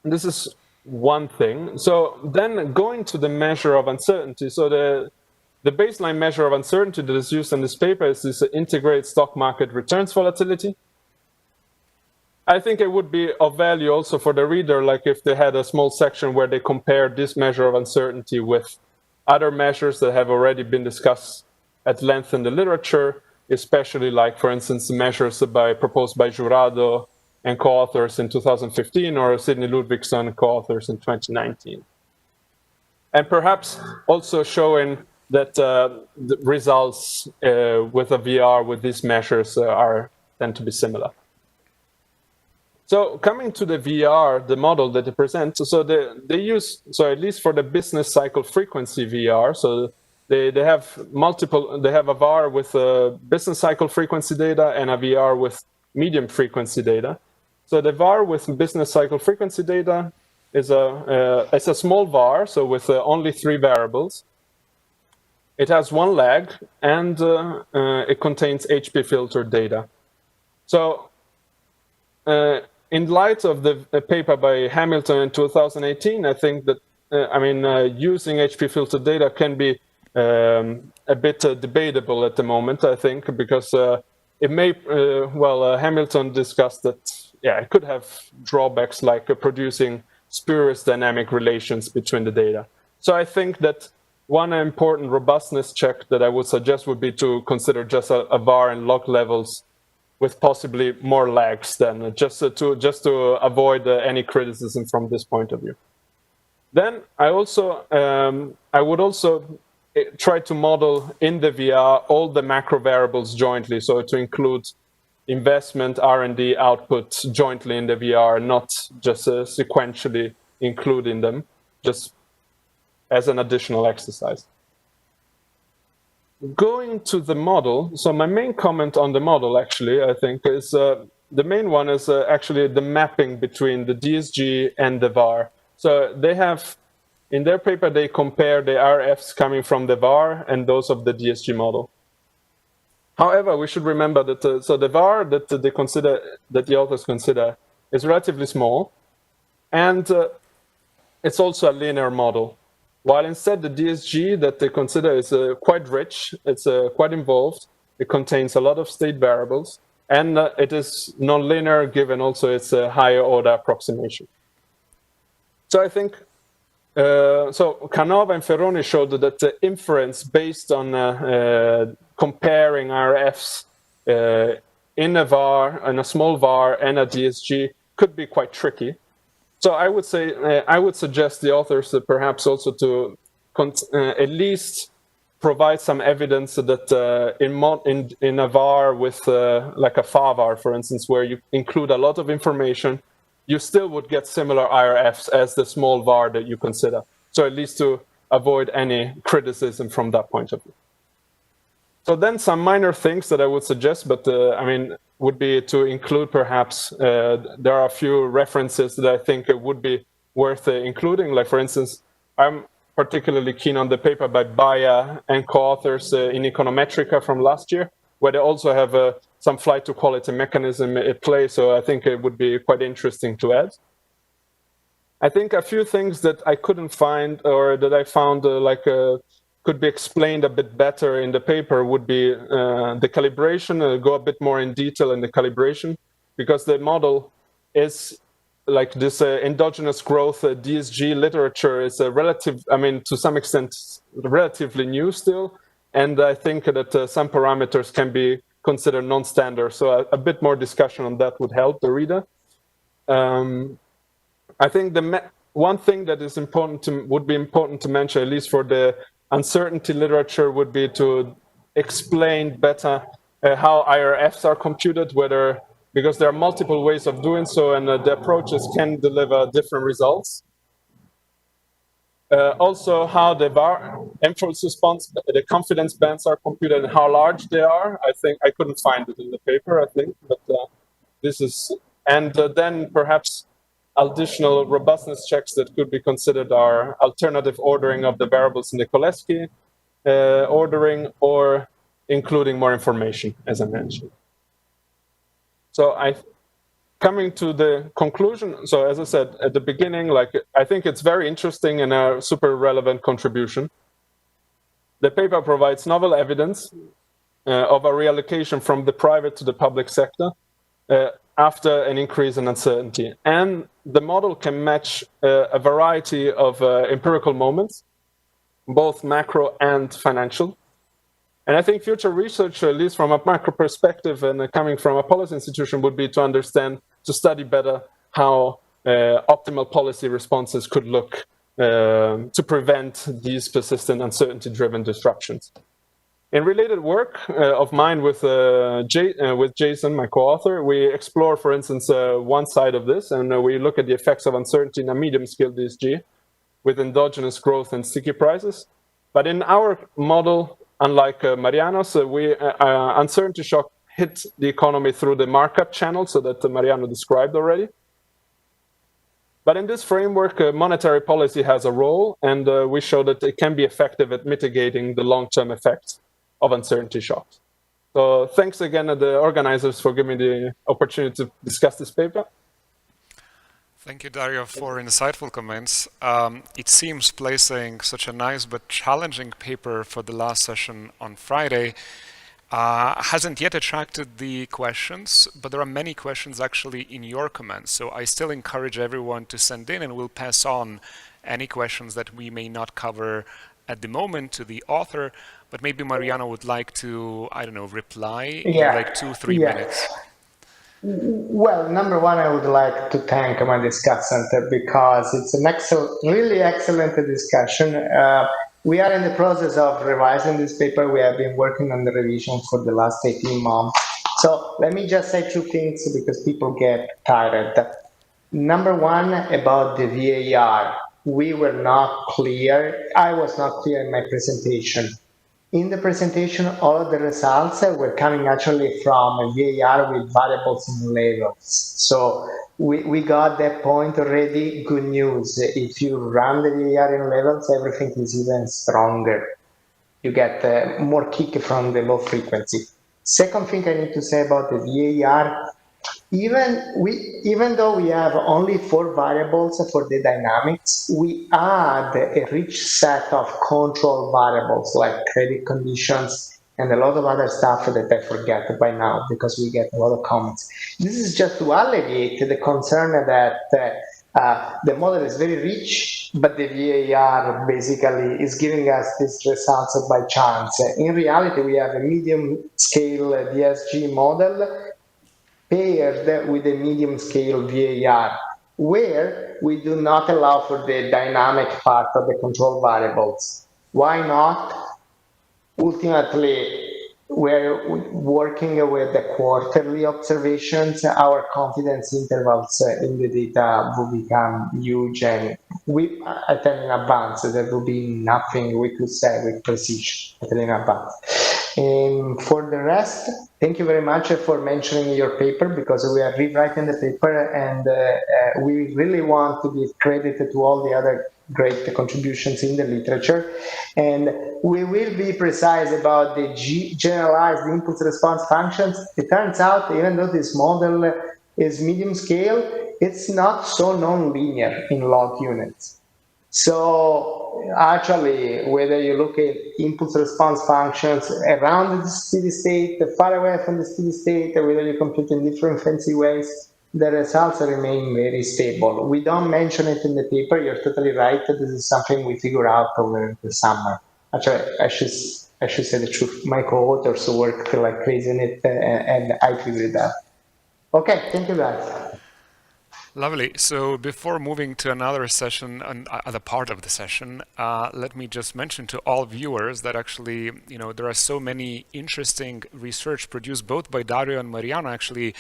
this is one thing. So then going to the measure of uncertainty. So the baseline measure of uncertainty that is used in this paper is this integrated stock market returns volatility. I think it would be of value also for the reader, like if they had a small section where they compare this measure of uncertainty with other measures that have already been discussed at length in the literature, especially like, for instance, measures proposed by Jurado and co-authors in 2015, or Sidney Ludvigson and co-authors in 2019. And perhaps also showing that the results with a VR with these measures tend to be similar. So coming to the VR, the model that they present, so they use, so at least for the business cycle frequency VR, so they have a VAR with business cycle frequency data and a VR with medium frequency data. So the VAR with business cycle frequency data is it's a small VAR, so with only 3 variables. It has 1 lag, and it contains HP filter data. So in light of the paper by Hamilton in 2018, I think that, using HP filter data can be a bit debatable at the moment, I think, because it may, Hamilton discussed that, it could have drawbacks like producing spurious dynamic relations between the data. So I think that one important robustness check that I would suggest would be to consider just a VAR and log levels with possibly more lags than just to avoid any criticism from this point of view. Then I would also try to model in the VR all the macro variables jointly, so to include investment, R&D, output jointly in the VR, not just sequentially including them, just as an additional exercise. Going to the model, so my main comment on the model, actually, I think, is the main one is actually the mapping between the DSG and the VAR. So they have, in their paper, they compare the RFs coming from the VAR and those of the DSG model. However, we should remember that so the VAR that they consider, that the authors consider, is relatively small, and it's also a linear model. While instead the DSG that they consider is quite rich, it's quite involved, it contains a lot of state variables, and it is nonlinear given also its higher order approximation. So I think, so Canova and Ferroni showed that the inference based on comparing RFs in a VAR, in a small VAR and a DSG could be quite tricky. So I would say, I would suggest the authors perhaps also to at least provide some evidence that in a VAR with like a FAVAR, for instance, where you include a lot of information, you still would get similar IRFs as the small VAR that you consider. So at least to avoid any criticism from that point of view. So then some minor things that I would suggest, but I mean, would be to include perhaps, there are a few references that I think would be worth including. Like for instance, I'm particularly keen on the paper by Beata and co-authors in Econometrica from last year, where they also have some flight to quality mechanism at play. So I think it would be quite interesting to add. I think a few things that I couldn't find or that I found could be explained a bit better in the paper would be the calibration, go a bit more in detail in the calibration, because the model is like this endogenous growth DSG literature is a relative, I mean, to some extent, relatively new still. And I think that some parameters can be considered non-standard. So a bit more discussion on that would help the reader. I think one thing that is would be important to mention, at least for the uncertainty literature, would be to explain better how IRFs are computed, because there are multiple ways of doing so, and the approaches can deliver different results. Also, how the VAR enforced response, the confidence bands are computed and how large they are. I think I couldn't find it in the paper, I think, but this is, and then perhaps additional robustness checks that could be considered are alternative ordering of the variables in the Koleski ordering, or including more information, as I mentioned. So coming to the conclusion, so as I said at the beginning, I think it's very interesting and a super relevant contribution. The paper provides novel evidence of a reallocation from the private to the public sector after an increase in uncertainty. And the model can match a variety of empirical moments, both macro and financial. And I think future research, at least from a macro perspective and coming from a policy institution, would be to study better how optimal policy responses could look to prevent these persistent uncertainty-driven disruptions. In related work of mine with Jason, my co-author, we explore, for instance, one side of this, and we look at the effects of uncertainty in a medium-scale DSG with endogenous growth and sticky prices. But in our model, unlike Mariano's, uncertainty shock hit the economy through the markup channel, so that Mariano described already. But in this framework, monetary policy has a role, and we show that it can be effective at mitigating the long-term effects of uncertainty shocks. So thanks again to the organizers for giving me the opportunity to discuss this paper. Thank you, Dario, for insightful comments. It seems placing such a nice but challenging paper for the last session on Friday hasn't yet attracted the questions, but there are many questions actually in your comments. So I still encourage everyone to send in, and we'll pass on any questions that we may not cover at the moment to the author, but maybe Mariano would like to, I don't know, reply in like 2-3 minutes. Well, number one, I would like to thank my discussant because it's an really excellent discussion. We are in the process of revising this paper. We have been working on the revision for the last 18 months. So let me just say two things because people get tired. Number one, about the VAR. We were not clear. I was not clear in my presentation. In the presentation, all of the results were coming actually from a VAR with variables and labels. So we got that point already. Good news. If you run the VAR in levels, everything is even stronger. You get more kick from the low frequency. Second thing I need to say about the VAR, even though we have only 4 variables for the dynamics, we add a rich set of control variables like credit conditions and a lot of other stuff that I forget by now because we get a lot of comments. This is just to alleviate the concern that the model is very rich, but the VAR basically is giving us these results by chance. In reality, we have a medium scale DSG model paired with a medium scale VAR, where we do not allow for the dynamic part of the control variables. Why not? Ultimately, we're working with the quarterly observations. Our confidence intervals in the data will become huge, and I tell in advance there will be nothing we could say with precision. I tell in advance. For the rest, thank you very much for mentioning your paper, because we are rewriting the paper, and we really want to give credit to all the other great contributions in the literature. And we will be precise about the generalized impulse response functions. It turns out, even though this model is medium scale, it's not so non-linear in log units. So actually, whether you look at impulse response functions around the steady state, far away from the steady state, or whether you compute in different fancy ways, the results remain very stable. We don't mention it in the paper. You're totally right. This is something we figure out over the summer. Actually, I should say the truth. My co-authors worked like crazy on it, and I figured it out. Okay, thank you guys. Lovely. So before moving to another session, other part of the session, let me just mention to all viewers that actually, there are so many interesting research produced both by Dario and Mariano. Actually,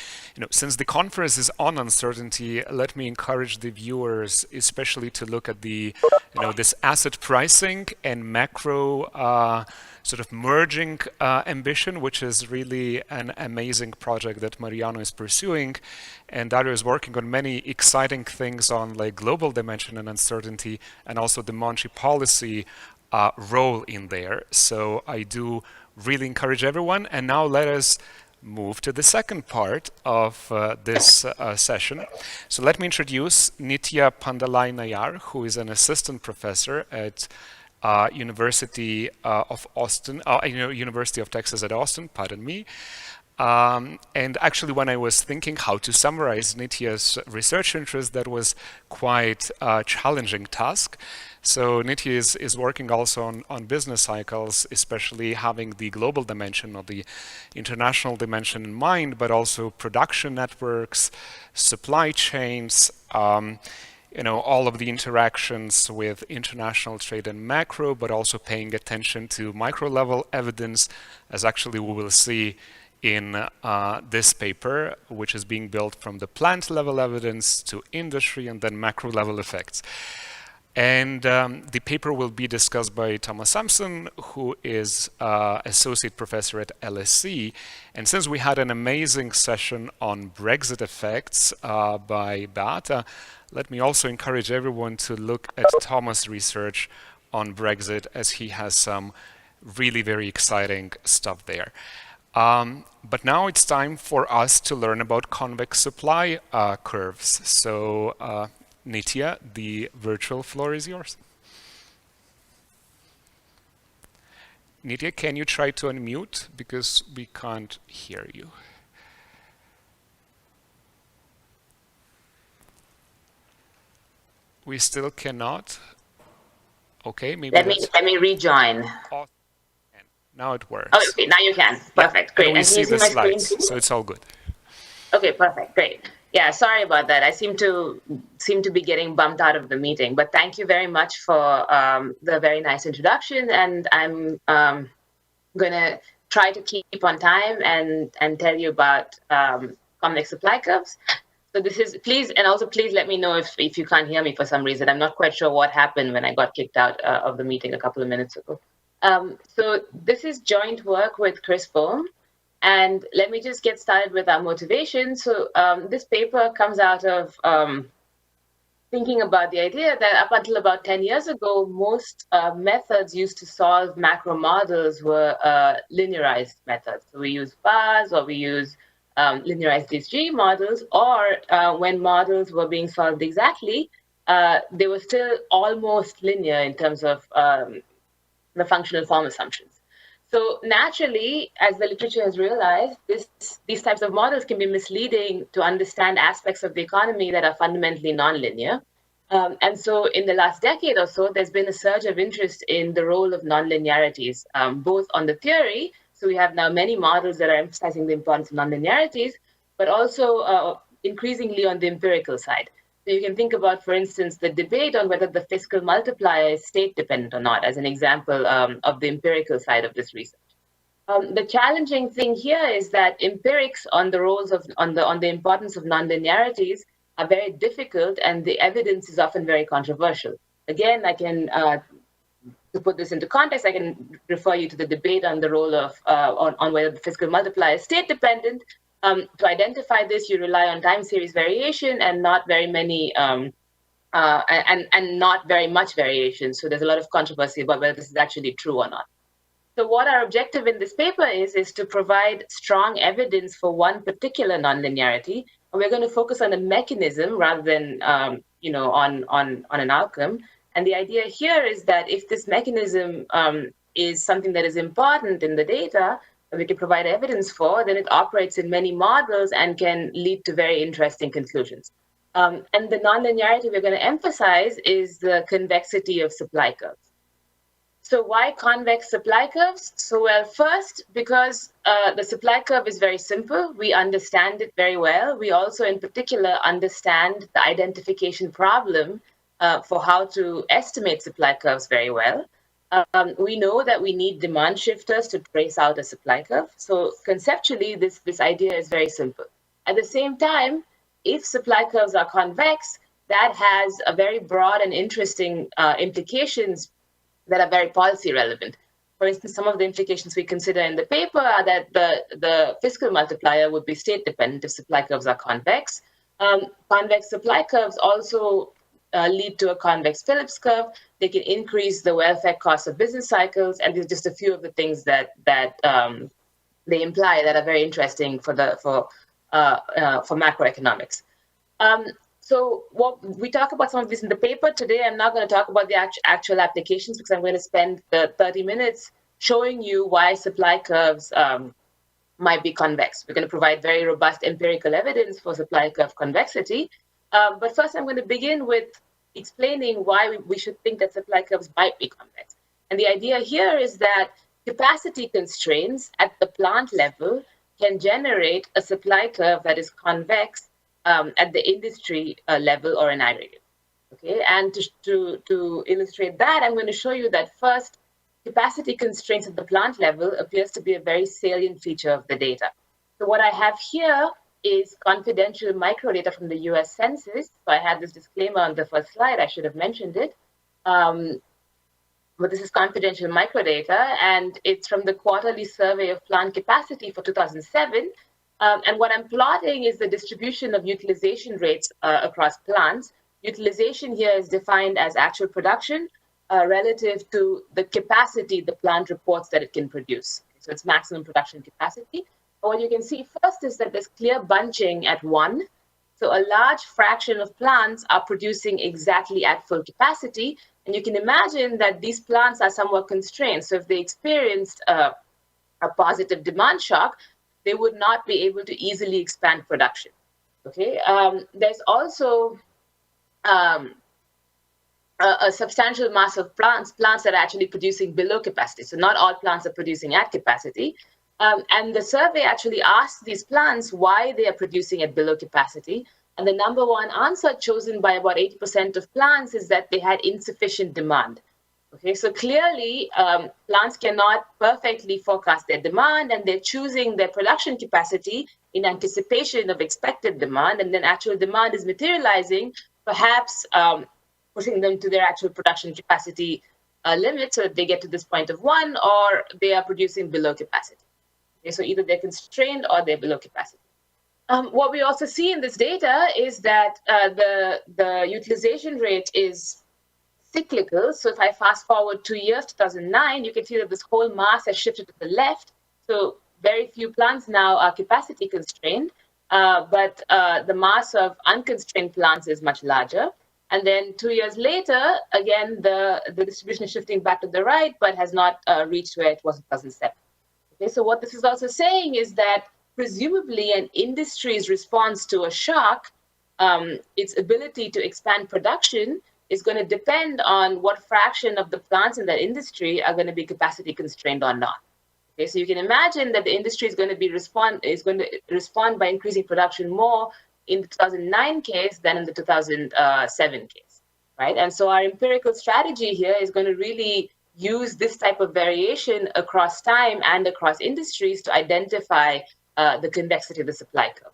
since the conference is on uncertainty, let me encourage the viewers, especially to look at the, this asset pricing and macro sort of merging ambition, which is really an amazing project that Mariano is pursuing. And Dario is working on many exciting things on like global dimension and uncertainty, and also the monetary policy role in there. So I do really encourage everyone. And now let us move to the second part of this session. So let me introduce Nitya Pandalai Nayar, who is an assistant professor at University of Austin, University of Texas at Austin, pardon me. And actually, when I was thinking how to summarize Nitya's research interest, that was quite a challenging task. So Nitya is working also on business cycles, especially having the global dimension or the international dimension in mind, but also production networks, supply chains, all of the interactions with international trade and macro, but also paying attention to micro level evidence, as actually we will see in this paper, which is being built from the plant level evidence to industry and then macro level effects. And the paper will be discussed by Thomas Sampson, who is associate professor at LSE. And since we had an amazing session on Brexit effects by Beata, let me also encourage everyone to look at Thomas' research on Brexit, as he has some really very exciting stuff there. But now it's time for us to learn about convex supply curves. So Nitya, the virtual floor is yours. Nitya, can you try to unmute, because we can't hear you? We still cannot. Okay, maybe let me rejoin. Now it works. Oh, okay, now you can. Perfect, great. And we see the my screen slides, too? so it's all good. Okay, perfect, great. Yeah, sorry about that. I seem to be getting bumped out of the meeting, but thank you very much for the very nice introduction. And I'm gonna try to keep on time and tell you about convex supply curves. So this is, please let me know if you can't hear me for some reason. I'm not quite sure what happened when I got kicked out of the meeting a couple of minutes ago. So this is joint work with Chris Bohm. And let me just get started with our motivation. So this paper comes out of thinking about the idea that up until about 10 years ago, most methods used to solve macro models were linearized methods. So we use bars, or we use linearized DSG models, or when models were being solved exactly, they were still almost linear in terms of the functional form assumptions. So naturally, as the literature has realized, these types of models can be misleading to understand aspects of the economy that are fundamentally nonlinear. And so in the last decade or so, there's been a surge of interest in the role of nonlinearities, both on the theory. So we have now many models that are emphasizing the importance of nonlinearities, but also increasingly on the empirical side. So you can think about, for instance, the debate on whether the fiscal multiplier is state-dependent or not, as an example of the empirical side of this research. The challenging thing here is that empirics on the roles of on the importance of nonlinearities are very difficult, and the evidence is often very controversial. Again, I can to put this into context, I can refer you to the debate on the role of on whether the fiscal multiplier is state-dependent. To identify this, you rely on time series variation and not very many and not very much variation. So there's a lot of controversy about whether this is actually true or not. So what our objective in this paper is to provide strong evidence for one particular nonlinearity, and we're going to focus on a mechanism rather than on an outcome. And the idea here is that if this mechanism is something that is important in the data, that we can provide evidence for, then it operates in many models and can lead to very interesting conclusions. And the nonlinearity we're going to emphasize is the convexity of supply curves. So why convex supply curves? So well, first, because the supply curve is very simple. We understand it very well. We also, in particular, understand the identification problem for how to estimate supply curves very well. We know that we need demand shifters to trace out a supply curve. So conceptually, this idea is very simple. At the same time, if supply curves are convex, that has a very broad and interesting implications that are very policy relevant. For instance, some of the implications we consider in the paper are that the fiscal multiplier would be state dependent if supply curves are convex. Convex supply curves also lead to a convex Phillips curve. They can increase the welfare costs of business cycles, and these are just a few of the things that they imply that are very interesting for macroeconomics. So what we talk about some of this in the paper today. I'm not going to talk about the actual applications because I'm going to spend the 30 minutes showing you why supply curves might be convex. We're going to provide very robust empirical evidence for supply curve convexity. But first, I'm going to begin with explaining why we should think that supply curves might be convex. And the idea here is that capacity constraints at the plant level can generate a supply curve that is convex at the industry level or in aggregate. Okay, and to illustrate that, I'm going to show you that first, capacity constraints at the plant level appears to be a very salient feature of the data. So what I have here is confidential microdata from the US Census. So I had this disclaimer on the first slide, I should have mentioned it. But this is confidential microdata, and it's from the quarterly survey of plant capacity for 2007. And what I'm plotting is the distribution of utilization rates across plants. Utilization here is defined as actual production relative to the capacity the plant reports that it can produce. So it's maximum production capacity. What you can see first is that there's clear bunching at 1. So a large fraction of plants are producing exactly at full capacity. And you can imagine that these plants are somewhat constrained. So if they experienced a positive demand shock, they would not be able to easily expand production. Okay. There's also a substantial mass of plants that are actually producing below capacity. So not all plants are producing at capacity. And the survey actually asked these plants why they are producing at below capacity. And the number one answer chosen by about 80% of plants is that they had insufficient demand. Okay, so clearly plants cannot perfectly forecast their demand, and they're choosing their production capacity in anticipation of expected demand, and then actual demand is materializing, perhaps pushing them to their actual production capacity limit so that they get to this point of 1, or they are producing below capacity. Okay, so either they're constrained or they're below capacity. What we also see in this data is that the utilization rate is cyclical. So if I fast forward 2 years, 2009, you can see that this whole mass has shifted to the left. So very few plants now are capacity constrained, but the mass of unconstrained plants is much larger. And then 2 years later, again, the distribution is shifting back to the right, but has not reached where it was in 2007. Okay, so what this is also saying is that presumably an industry's response to a shock, its ability to expand production is going to depend on what fraction of the plants in that industry are going to be capacity constrained or not. Okay, so you can imagine that the industry is going to respond by increasing production more in the 2009 case than in the 2007 case, right? And so our empirical strategy here is going to really use this type of variation across time and across industries to identify the convexity of the supply curve.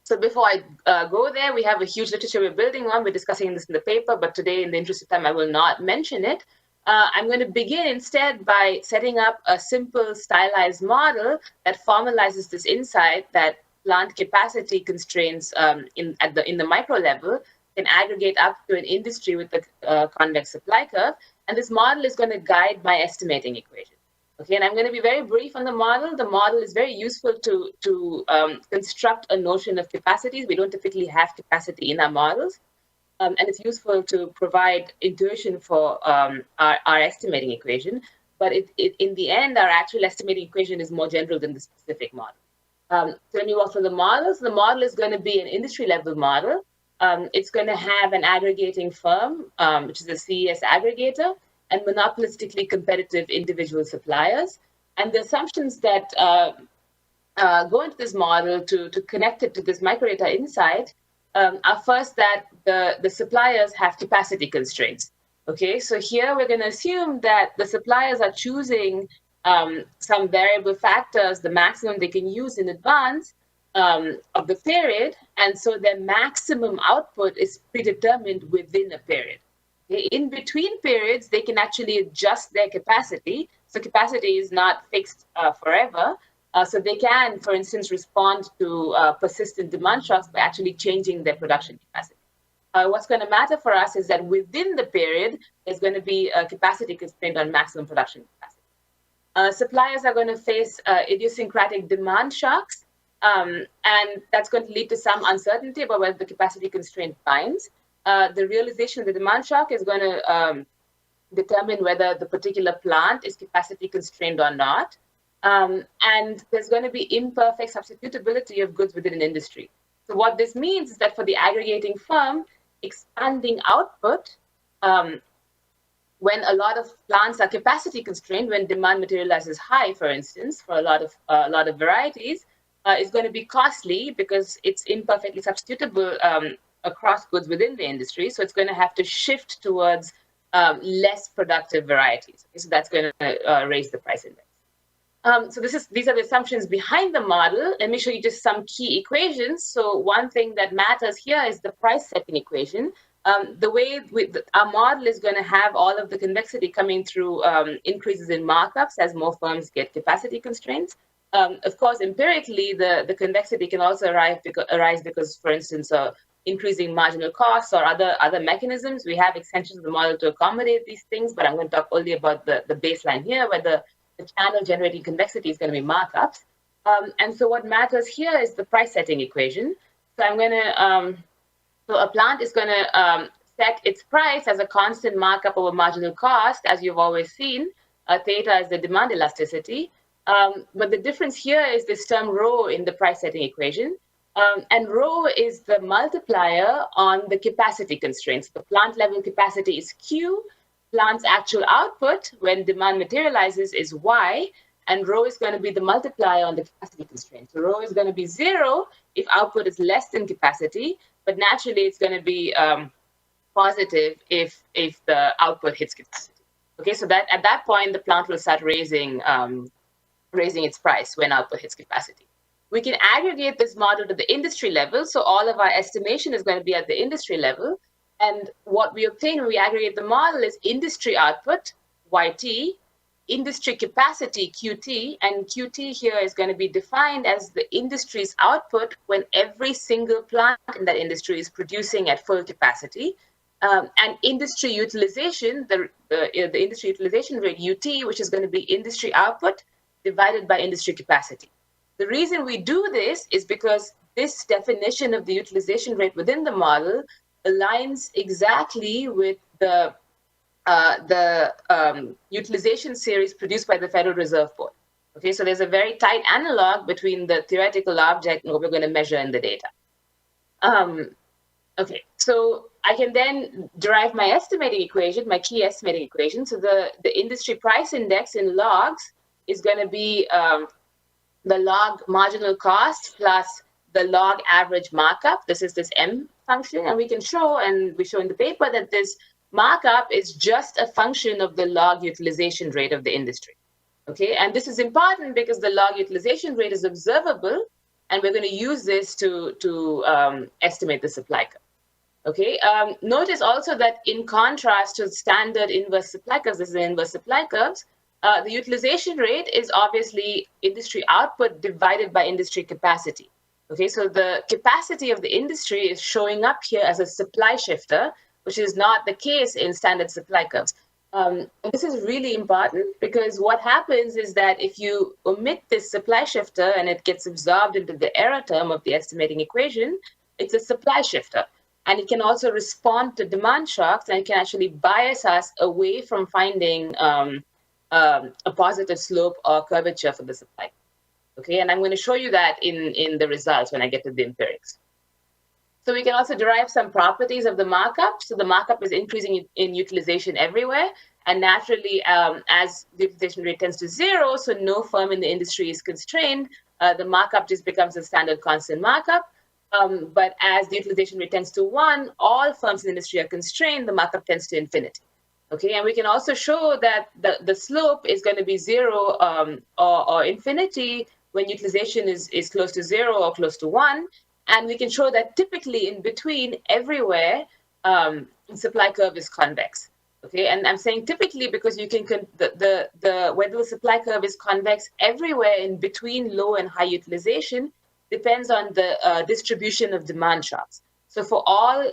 So before I go there, we have a huge literature we're building on. We're discussing this in the paper, but today, in the interest of time, I will not mention it. I'm going to begin instead by setting up a simple stylized model that formalizes this insight that plant capacity constraints in the micro level can aggregate up to an industry with a convex supply curve. And this model is going to guide my estimating equation. Okay, and I'm going to be very brief on the model. The model is very useful to construct a notion of capacities. We don't typically have capacity in our models. And it's useful to provide intuition for our estimating equation. But in the end, our actual estimating equation is more general than the specific model. So when you walk through the models, the model is going to be an industry-level model. It's going to have an aggregating firm, which is a CES aggregator, and monopolistically competitive individual suppliers. And the assumptions that go into this model to connect it to this microdata insight are first that the suppliers have capacity constraints. Okay, so here we're going to assume that the suppliers are choosing some variable factors, the maximum they can use in advance of the period, and so their maximum output is predetermined within a period. Okay? In between periods, they can actually adjust their capacity. So capacity is not fixed forever. So they can, for instance, respond to persistent demand shocks by actually changing their production capacity. What's going to matter for us is that within the period, there's going to be a capacity constraint on maximum production capacity. Suppliers are going to face idiosyncratic demand shocks, and that's going to lead to some uncertainty about whether the capacity constraint binds. The realization of the demand shock is going to determine whether the particular plant is capacity constrained or not. And there's going to be imperfect substitutability of goods within an industry. So what this means is that for the aggregating firm, expanding output, when a lot of plants are capacity constrained, when demand materializes high, for instance, for a lot of varieties, is going to be costly because it's imperfectly substitutable across goods within the industry. So it's going to have to shift towards less productive varieties. Okay, so that's going to raise the price index. So these are the assumptions behind the model. Let me show you just some key equations. So one thing that matters here is the price setting equation. The way our model is going to have all of the convexity coming through increases in markups as more firms get capacity constraints. Of course, empirically, the convexity can also arise because, for instance, increasing marginal costs or other mechanisms. We have extensions of the model to accommodate these things, but I'm going to talk only about the baseline here, where the channel generating convexity is going to be markups. And so what matters here is the price setting equation. So I'm going to, so a plant is going to set its price as a constant markup over marginal cost, as you've always seen. Theta is the demand elasticity. But the difference here is this term rho in the price setting equation. And rho is the multiplier on the capacity constraints. The plant level capacity is Q. Plant's actual output when demand materializes is Y, and rho is going to be the multiplier on the capacity constraint. So rho is going to be 0 if output is less than capacity, but naturally it's going to be positive if the output hits capacity. Okay, so that at that point the plant will start raising its price when output hits capacity. We can aggregate this model to the industry level, so all of our estimation is going to be at the industry level. And what we obtain when we aggregate the model is industry output, YT, industry capacity, QT, and QT here is going to be defined as the industry's output when every single plant in that industry is producing at full capacity. And industry utilization, the industry utilization rate, UT, which is going to be industry output divided by industry capacity. The reason we do this is because this definition of the utilization rate within the model aligns exactly with the utilization series produced by the Federal Reserve Board. Okay, so there's a very tight analog between the theoretical object and what we're going to measure in the data. Okay, so I can then derive my estimating equation, my key estimating equation. So the industry price index in logs is going to be the log marginal cost plus the log average markup. This is this M function, and we can show, and we show in the paper, that this markup is just a function of the log utilization rate of the industry. Okay, and this is important because the log utilization rate is observable, and we're going to use this to estimate the supply curve. Okay, notice also that in contrast to standard inverse supply curves, this is an inverse supply curves, the utilization rate is obviously industry output divided by industry capacity. Okay, so the capacity of the industry is showing up here as a supply shifter, which is not the case in standard supply curves. This is really important because what happens is that if you omit this supply shifter and it gets absorbed into the error term of the estimating equation, it's a supply shifter. And it can also respond to demand shocks, and it can actually bias us away from finding a positive slope or curvature for the supply. Okay, and I'm going to show you that in the results when I get to the empirics. So we can also derive some properties of the markup. So the markup is increasing in utilization everywhere. And naturally, as the utilization rate tends to 0, so no firm in the industry is constrained, the markup just becomes a standard constant markup. But as the utilization rate tends to 1, all firms in the industry are constrained, the markup tends to infinity. Okay, and we can also show that the slope is going to be 0 or infinity when utilization is close to 0 or close to 1. And we can show that typically in between, everywhere, the supply curve is convex. Okay, and I'm saying typically because you can whether the supply curve is convex everywhere in between low and high utilization depends on the distribution of demand shocks. So for all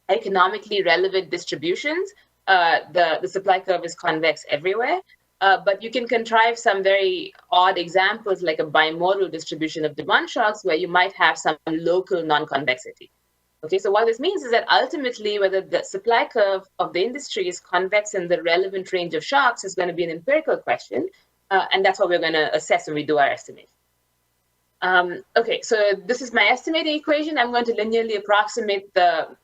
economically relevant distributions, the supply curve is convex everywhere. But you can contrive some very odd examples like a bimodal distribution of demand shocks where you might have some local non-convexity. Okay, so what this means is that ultimately whether the supply curve of the industry is convex in the relevant range of shocks is going to be an empirical question, and that's what we're going to assess when we do our estimation. Okay, so this is my estimating equation. I'm going to linearly approximate the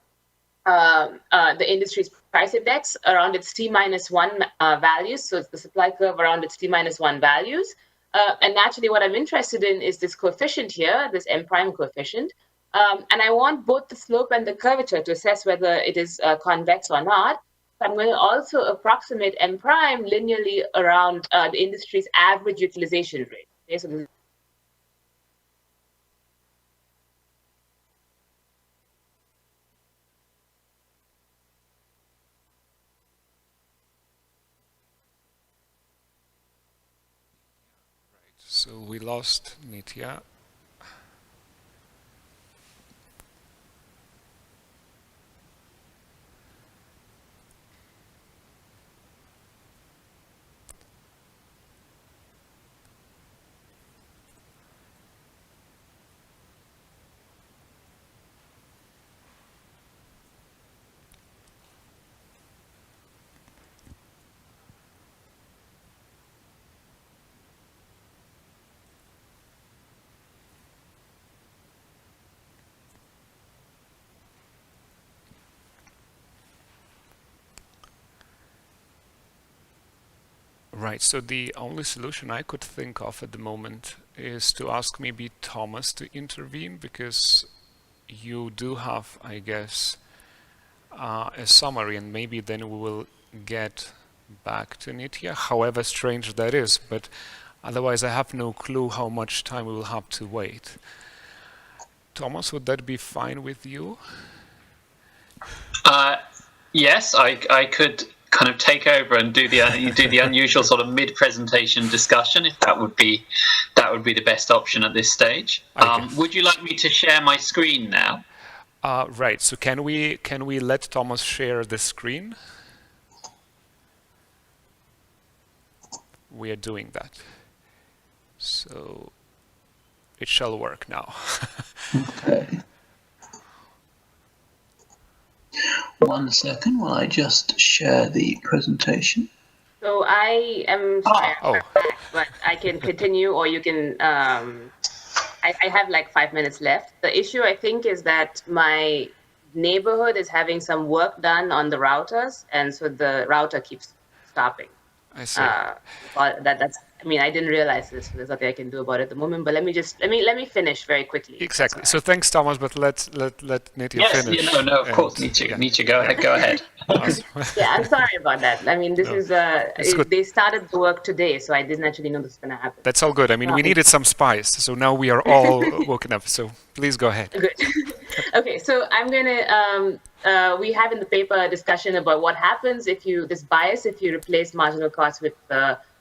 industry's price index around its T-1 values, so it's the supply curve around its T-1 values. And naturally, what I'm interested in is this coefficient here, this M prime coefficient. And I want both the slope and the curvature to assess whether it is convex or not. So I'm going to also approximate M prime linearly around the industry's average utilization rate. Okay, so So we lost Nitya. Right, so the only solution I could think of at the moment is to ask maybe Thomas to intervene, because you do have, I guess, a summary, and maybe then we will get back to Nitya, however strange that is, but otherwise I have no clue how much time we will have to wait. Thomas, would that be fine with you? Yes, I could kind of take over and do the unusual sort of mid-presentation discussion, if that would be the best option at this stage. Would you like me to share my screen now? Right. So can we let Thomas share the screen? We are doing that. So it shall work now. Okay. 1 second while I just share the presentation. So I am sharing, but I can continue, or you can. I have like 5 minutes left. The issue, I think, is that my neighborhood is having some work done on the routers, and so the router keeps stopping. I see. That's. I mean, I didn't realize this. So there's nothing I can do about it at the moment. But let me finish very quickly. Exactly. So thanks, Thomas. But let Nitya finish. Yes. No. Of course, Nitya, go ahead. Awesome. Yeah, I'm sorry about that. I mean, this is they started the work today, so I didn't actually know this was going to happen. That's all good. I mean, we needed some spice, so now we are all woken up. So please go ahead. Good. Okay, so I'm gonna. We have in the paper a discussion about what happens if you replace marginal cost with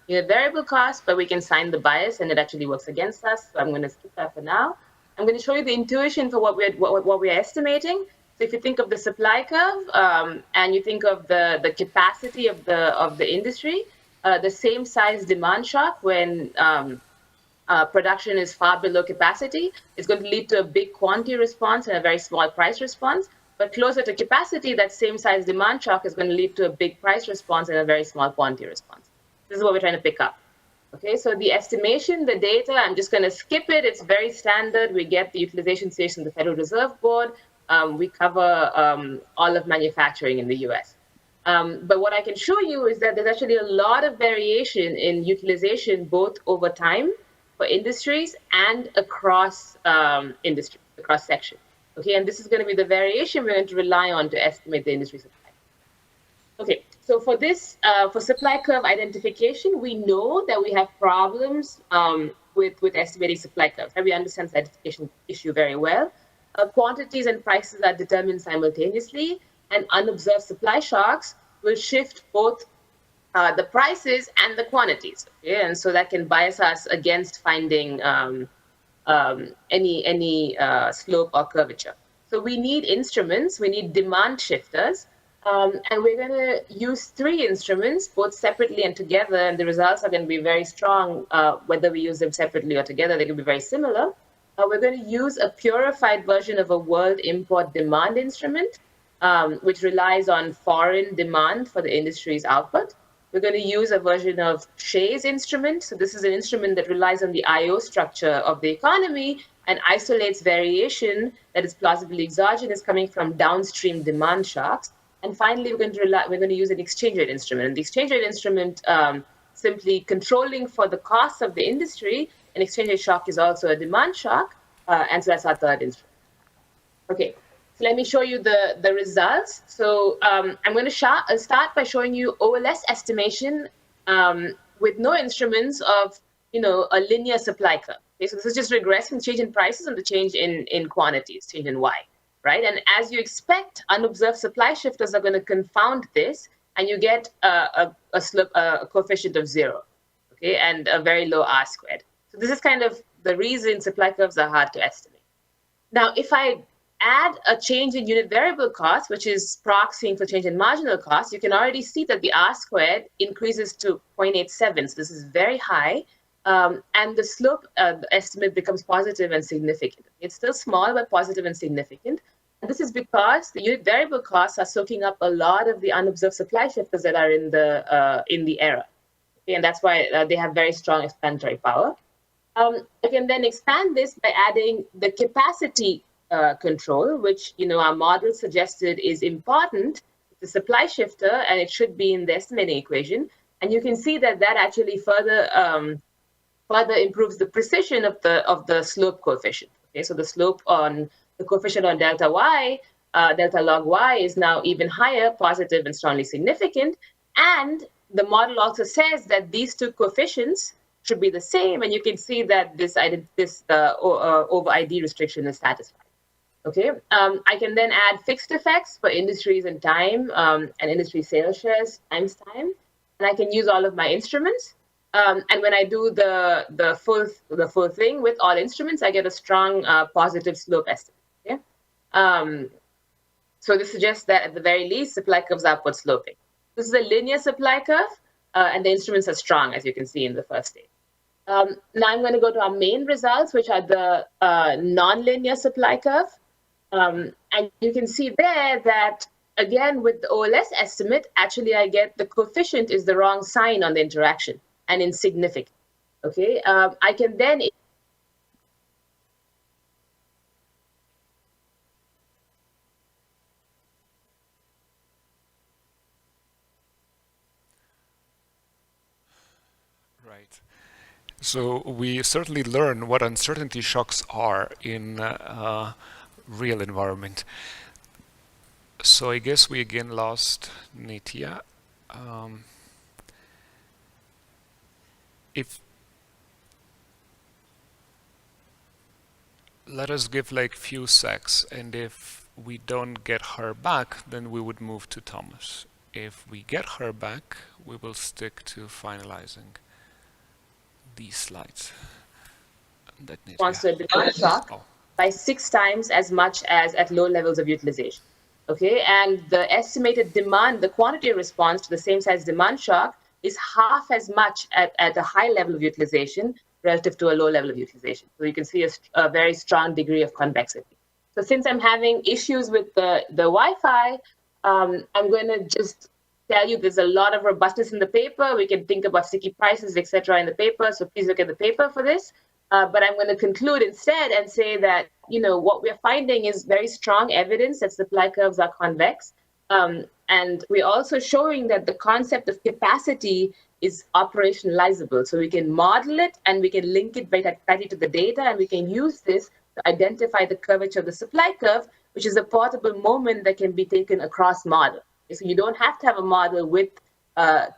unit variable cost, but we can sign the bias and it actually works against us. So I'm going to skip that for now. I'm going to show you the intuition for what we're estimating. So if you think of the supply curve and you think of the capacity of the industry, the same size demand shock when production is far below capacity is going to lead to a big quantity response and a very small price response. But closer to capacity, that same size demand shock is going to lead to a big price response and a very small quantity response. This is what we're trying to pick up. Okay, so the estimation, the data, I'm just going to skip it. It's very standard. We get the utilization situation from the Federal Reserve Board. We cover all of manufacturing in the US. But what I can show you is that there's actually a lot of variation in utilization, both over time for industries and across industry, across section. Okay, and this is going to be the variation we're going to rely on to estimate the industry supply. Okay, so for this, for supply curve identification, we know that we have problems with estimating supply curves. We understand the identification issue very well. Quantities and prices are determined simultaneously, and unobserved supply shocks will shift both the prices and the quantities. Okay? And so that can bias us against finding any slope or curvature. So we need instruments, we need demand shifters, and we're going to use 3 instruments, both separately and together, and the results are going to be very strong, whether we use them separately or together, they can be very similar. We're going to use a purified version of a world import demand instrument, which relies on foreign demand for the industry's output. We're going to use a version of Shay's instrument. So this is an instrument that relies on the I/O structure of the economy and isolates variation that is plausibly exogenous coming from downstream demand shocks. And finally, we're going to use an exchange rate instrument. And the exchange rate instrument simply controlling for the costs of the industry. An exchange rate shock is also a demand shock, and so that's our third instrument. Okay, so let me show you the results. So I'm going to start by showing you OLS estimation with no instruments of a linear supply curve. Okay, so this is just regressing change in prices and the change in quantities, change in Y. Right? And as you expect, unobserved supply shifters are going to confound this, and you get a coefficient of 0, okay, and a very low R squared. So this is kind of the reason supply curves are hard to estimate. Now, if I add a change in unit variable cost, which is proxying for change in marginal cost, you can already see that the R squared increases to 0.87. So this is very high. And the slope the estimate becomes positive and significant. It's still small, but positive and significant. And this is because the unit variable costs are soaking up a lot of the unobserved supply shifters that are in the error. Okay, and that's why they have very strong explanatory power. I can then expand this by adding the capacity control, which our model suggested is important. It's a supply shifter, and it should be in the estimating equation. And you can see that actually further improves the precision of the slope coefficient. Okay, so the slope on the coefficient on delta y, delta log y, is now even higher, positive and strongly significant. And the model also says that these 2 coefficients should be the same, and you can see that this over ID restriction is satisfied. Okay, I can then add fixed effects for industries and time, and industry sales shares times time, and I can use all of my instruments. And when I do the full thing with all instruments, I get a strong positive slope estimate. Okay, so this suggests that at the very least, supply curves are upward sloping. This is a linear supply curve, and the instruments are strong, as you can see in the first stage. Now I'm going to go to our main results, which are the non-linear supply curve. And you can see there that, again, with the OLS estimate, actually I get the coefficient is the wrong sign on the interaction and insignificant. Okay, I can then Right. So we certainly learn what uncertainty shocks are in real environment. So I guess we again lost Nitya. If let us give like few secs, and if we don't get her back, then we would move to Thomas. If we get her back, we will stick to finalizing these slides. Response to a demand shock by 6 times as much as at low levels of utilization. Okay, and the estimated demand, the quantity response to the same size demand shock is half as much at a high level of utilization relative to a low level of utilization. So you can see a very strong degree of convexity. So since I'm having issues with the Wi-Fi, I'm going to just tell you there's a lot of robustness in the paper. We can think about sticky prices, etc. in the paper. So please look at the paper for this. But I'm going to conclude instead and say that, you know, what we're finding is very strong evidence that supply curves are convex. And we're also showing that the concept of capacity is operationalizable. So we can model it and we can link it very tightly to the data, and we can use this to identify the curvature of the supply curve, which is a portable moment that can be taken across model. So you don't have to have a model with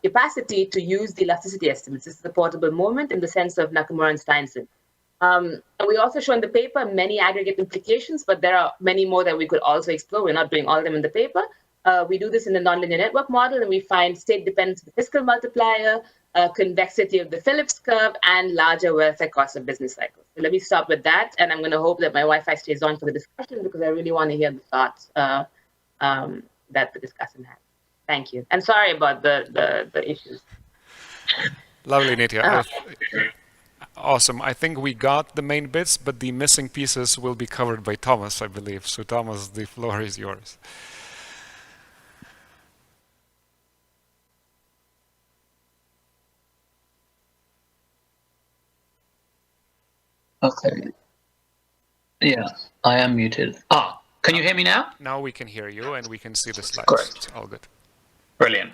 capacity to use the elasticity estimates. This is a portable moment in the sense of Nakamura and Steinson. And we also show in the paper many aggregate implications, but there are many more that we could also explore. We're not doing all of them in the paper. We do this in the nonlinear network model, and we find state dependence of the fiscal multiplier, convexity of the Phillips curve, and larger welfare costs of business cycles. So let me stop with that, and I'm going to hope that my Wi-Fi stays on for the discussion, because I really want to hear the thoughts that the discussant had. Thank you. And sorry about the issues. Lovely, Nitya. Awesome. I think we got the main bits, but the missing pieces will be covered by Thomas, I believe. So Thomas, the floor is yours. Okay. Yeah, I am muted. Can you hear me now? Now we can hear you and we can see the slides. Great. It's all good. Brilliant.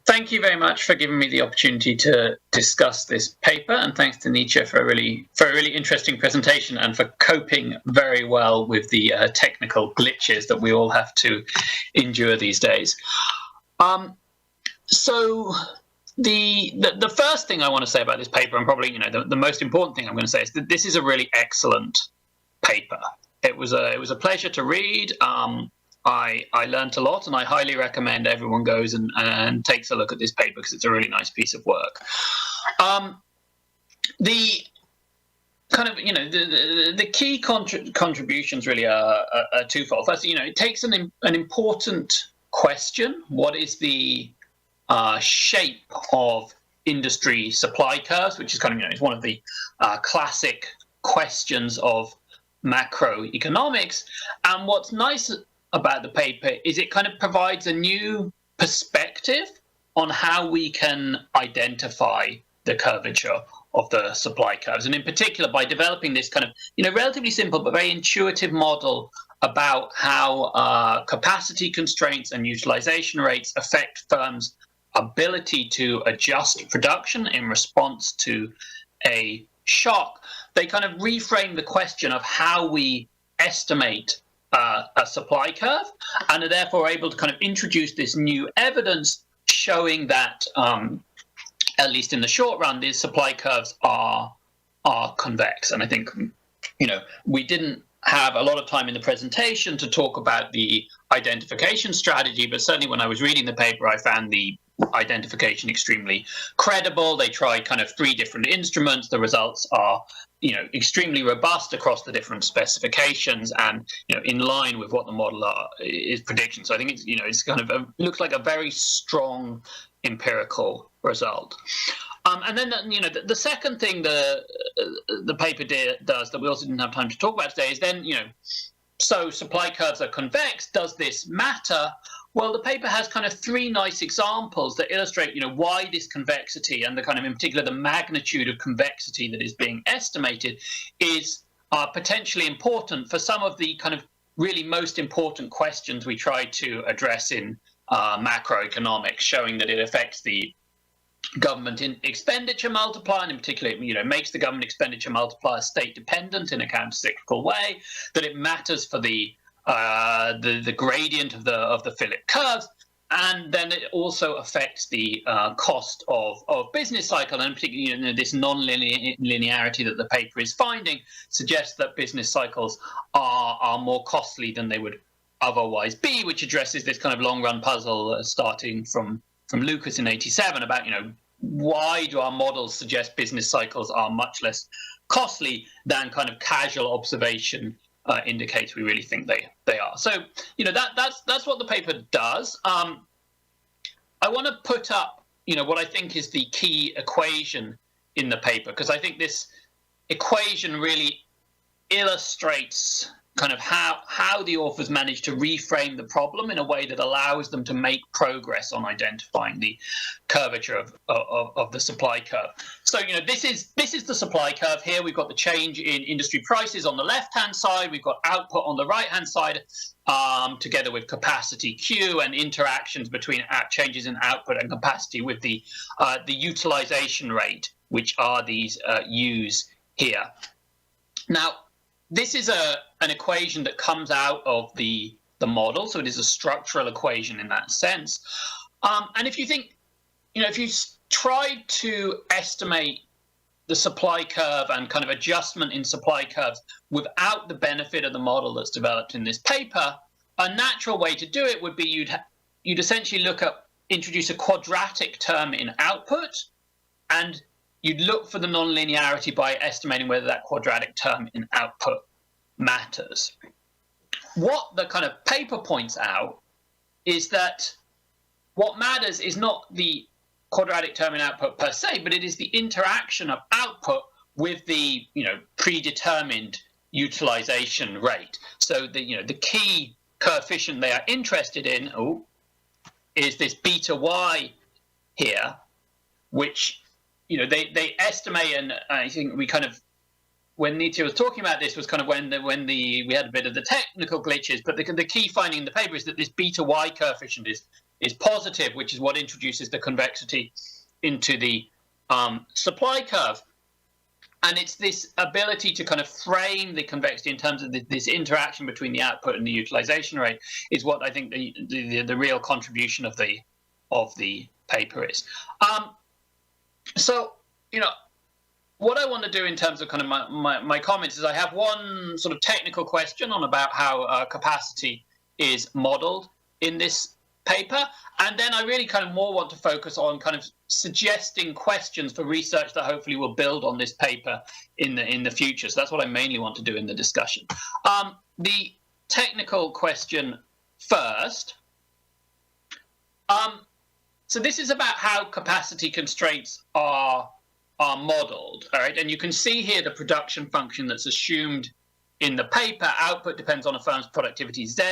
Thank you very much for giving me the opportunity to discuss this paper, and thanks to Nitya for a really interesting presentation and for coping very well with the technical glitches that we all have to endure these days. So the first thing I want to say about this paper, and probably the most important thing I'm going to say, is that this is a really excellent paper. It was a pleasure to read. I learned a lot, and I highly recommend everyone goes and takes a look at this paper, because it's a really nice piece of work. The kind of the key contributions really are twofold. First, it takes an important question. What is the shape of industry supply curves, which is kind of it's one of the classic questions of macroeconomics. And what's nice about the paper is it kind of provides a new perspective on how we can identify the curvature of the supply curves, and in particular by developing this kind of relatively simple but very intuitive model about how capacity constraints and utilization rates affect firms' ability to adjust production in response to a shock. They kind of reframe the question of how we estimate a supply curve, and are therefore able to kind of introduce this new evidence showing that, at least in the short run, these supply curves are convex. And I think, we didn't have a lot of time in the presentation to talk about the identification strategy, but certainly when I was reading the paper, I found the identification extremely credible. They tried kind of 3 different instruments. The results are, extremely robust across the different specifications and, in line with what the model is prediction. So I think it's kind of looks like a very strong empirical result. And then, the second thing the paper does that we also didn't have time to talk about today is then, so supply curves are convex. Does this matter? Well, the paper has kind of 3 nice examples that illustrate, why this convexity and the kind of, in particular, the magnitude of convexity that is being estimated is potentially important for some of the kind of really most important questions we try to address in macroeconomics, showing that it affects the government expenditure multiplier, and in particular, makes the government expenditure multiplier state dependent in a countercyclical way, that it matters for the gradient of the Philip curves, and then it also affects the cost of business cycle, and particularly this non-linearity that the paper is finding suggests that business cycles are more costly than they would otherwise be, which addresses this kind of long-run puzzle starting from Lucas in '87 about why do our models suggest business cycles are much less costly than kind of casual observation indicates we really think they are. So that's what the paper does. I want to put up what I think is the key equation in the paper, because I think this equation really illustrates kind of how the authors managed to reframe the problem in a way that allows them to make progress on identifying the curvature of the supply curve. So this is the supply curve here. We've got the change in industry prices on the left-hand side. We've got output on the right-hand side, together with capacity Q and interactions between changes in output and capacity with the utilization rate, which are these U's here. Now, this is an equation that comes out of the model, so it is a structural equation in that sense. And if you think, if you try to estimate the supply curve and kind of adjustment in supply curves without the benefit of the model that's developed in this paper, a natural way to do it would be you'd essentially introduce a quadratic term in output, and you'd look for the nonlinearity by estimating whether that quadratic term in output matters. What the kind of paper points out is that what matters is not the quadratic term in output per se, but it is the interaction of output with the predetermined utilization rate. So the key coefficient they are interested in is this beta y here, which they estimate, and I think we kind of, when Nitya was talking about this, was kind of when we had a bit of the technical glitches, but the key finding in the paper is that this beta y coefficient is positive, which is what introduces the convexity into the supply curve. And it's this ability to kind of frame the convexity in terms of this interaction between the output and the utilization rate is what I think the real contribution of the paper is. So, what I want to do in terms of kind of my comments is I have one sort of technical question on about how capacity is modeled in this paper, and then I really kind of more want to focus on kind of suggesting questions for research that hopefully will build on this paper in the future. So that's what I mainly want to do in the discussion. The technical question first. So this is about how capacity constraints are modeled, all right? And you can see here the production function that's assumed in the paper. Output depends on a firm's productivity Z.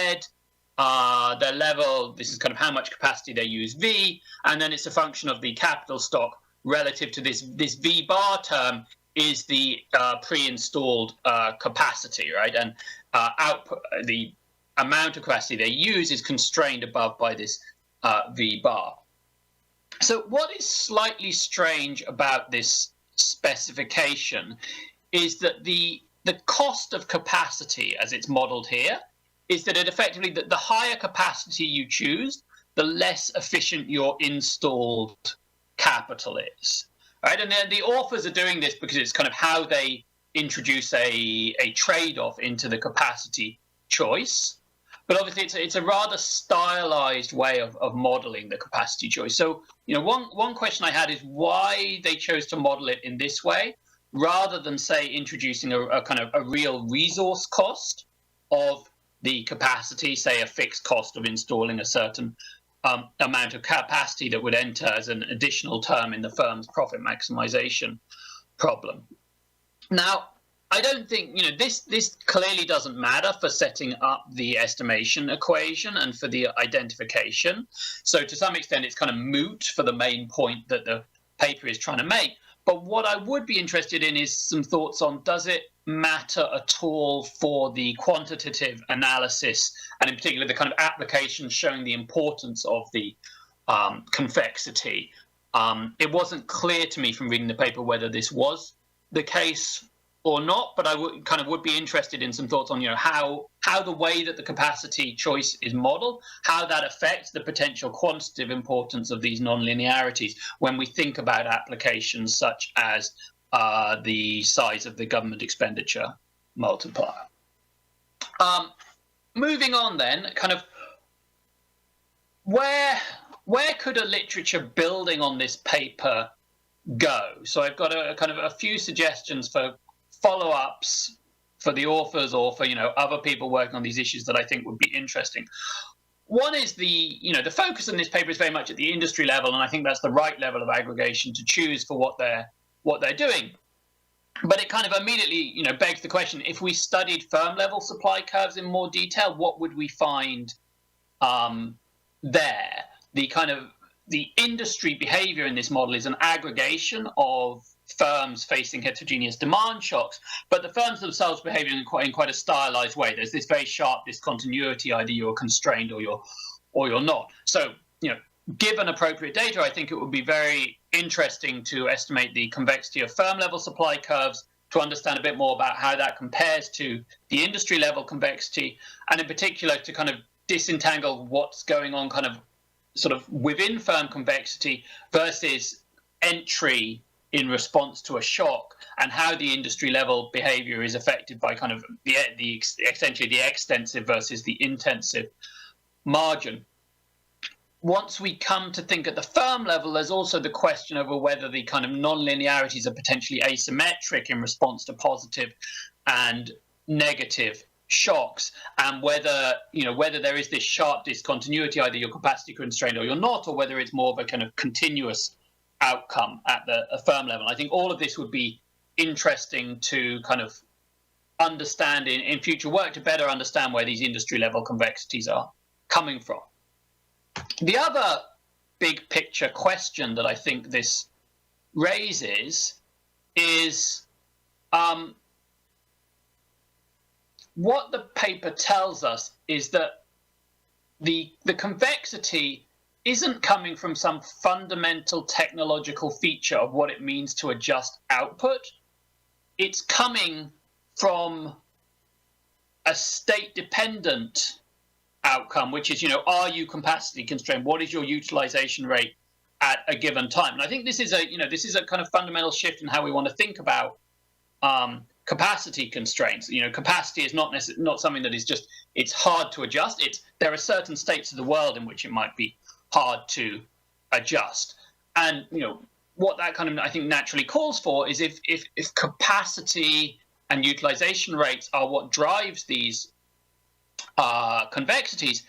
Their level, this is kind of how much capacity they use V, and then it's a function of the capital stock relative to this V bar term is the pre-installed capacity, right? And output, the amount of capacity they use is constrained above by this V bar. So what is slightly strange about this specification is that the cost of capacity, as it's modeled here, is that it effectively, that the higher capacity you choose, the less efficient your installed capital is. Right? And the authors are doing this because it's kind of how they introduce a trade-off into the capacity choice. But obviously, it's a rather stylized way of modeling the capacity choice. So, one question I had is why they chose to model it in this way, rather than, say, introducing a kind of a real resource cost of the capacity, say a fixed cost of installing a certain amount of capacity that would enter as an additional term in the firm's profit maximization problem. Now, I don't think, this clearly doesn't matter for setting up the estimation equation and for the identification. So to some extent, it's kind of moot for the main point that the paper is trying to make. But what I would be interested in is some thoughts on, does it matter at all for the quantitative analysis, and in particular the kind of applications showing the importance of the convexity? It wasn't clear to me from reading the paper whether this was the case or not, but I would be interested in some thoughts on how the way that the capacity choice is modeled, how that affects the potential quantitative importance of these non-linearities when we think about applications such as the size of the government expenditure multiplier. Moving on then, kind of where could a literature building on this paper go? So I've got a few suggestions for follow-ups for the authors or for other people working on these issues that I think would be interesting. One is the focus on this paper is very much at the industry level, and I think that's the right level of aggregation to choose for what they're doing. But it kind of immediately begs the question: if we studied firm level supply curves in more detail, what would we find there? The industry behavior in this model is an aggregation of firms facing heterogeneous demand shocks, but the firms themselves behave in quite a stylized way. There's this very sharp discontinuity: either you're constrained or you're not. So, given appropriate data, I think it would be very interesting to estimate the convexity of firm level supply curves, to understand a bit more about how that compares to the industry level convexity, and in particular to kind of disentangle what's going on kind of sort of within firm convexity versus entry in response to a shock, and how the industry level behavior is affected by kind of essentially the extensive versus the intensive margin. Once we come to think at the firm level, there's also the question over whether the kind of non-linearities are potentially asymmetric in response to positive and negative shocks, and whether there is this sharp discontinuity: either you're capacity constrained or you're not, or whether it's more of a kind of continuous outcome at a firm level. I think all of this would be interesting to kind of understand in future work, to better understand where these industry level convexities are coming from. The other big picture question that I think this raises is what the paper tells us is that the convexity isn't coming from some fundamental technological feature of what it means to adjust output. It's coming from a state-dependent outcome, which is, are you capacity constrained? What is your utilization rate at a given time? And I think this is a kind of fundamental shift in how we want to think about capacity constraints. Capacity is not something that is just, it's hard to adjust. There are certain states of the world in which it might be hard to adjust. And what that kind of, I think, naturally calls for is if capacity and utilization rates are what drives these convexities,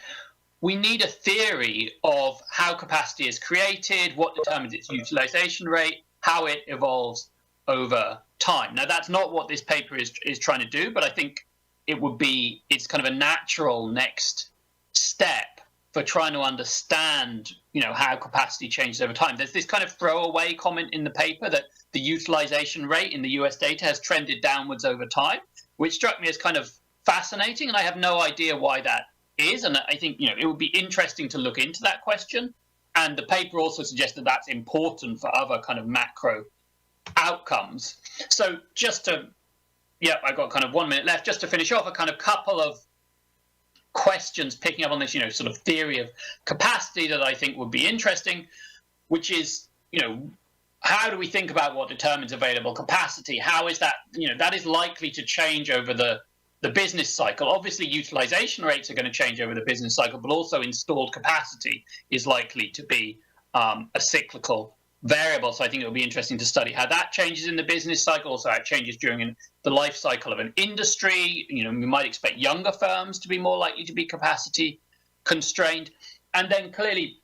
we need a theory of how capacity is created, what determines its utilization rate, how it evolves over time. Now, that's not what this paper is trying to do, but I think it's kind of a natural next step for trying to understand, how capacity changes over time. There's this kind of throwaway comment in the paper that the utilization rate in the US data has trended downwards over time, which struck me as kind of fascinating, and I have no idea why that is. And I think, it would be interesting to look into that question. And the paper also suggests that that's important for other kind of macro outcomes. So I've got kind of 1 minute left, just to finish off a kind of couple of questions picking up on this, sort of theory of capacity that I think would be interesting, which is, how do we think about what determines available capacity? How is that, that is likely to change over the business cycle. Obviously, utilization rates are going to change over the business cycle, but also installed capacity is likely to be a cyclical variable. So I think it will be interesting to study how that changes in the business cycle, also how it changes during the life cycle of an industry. We might expect younger firms to be more likely to be capacity constrained. And then clearly,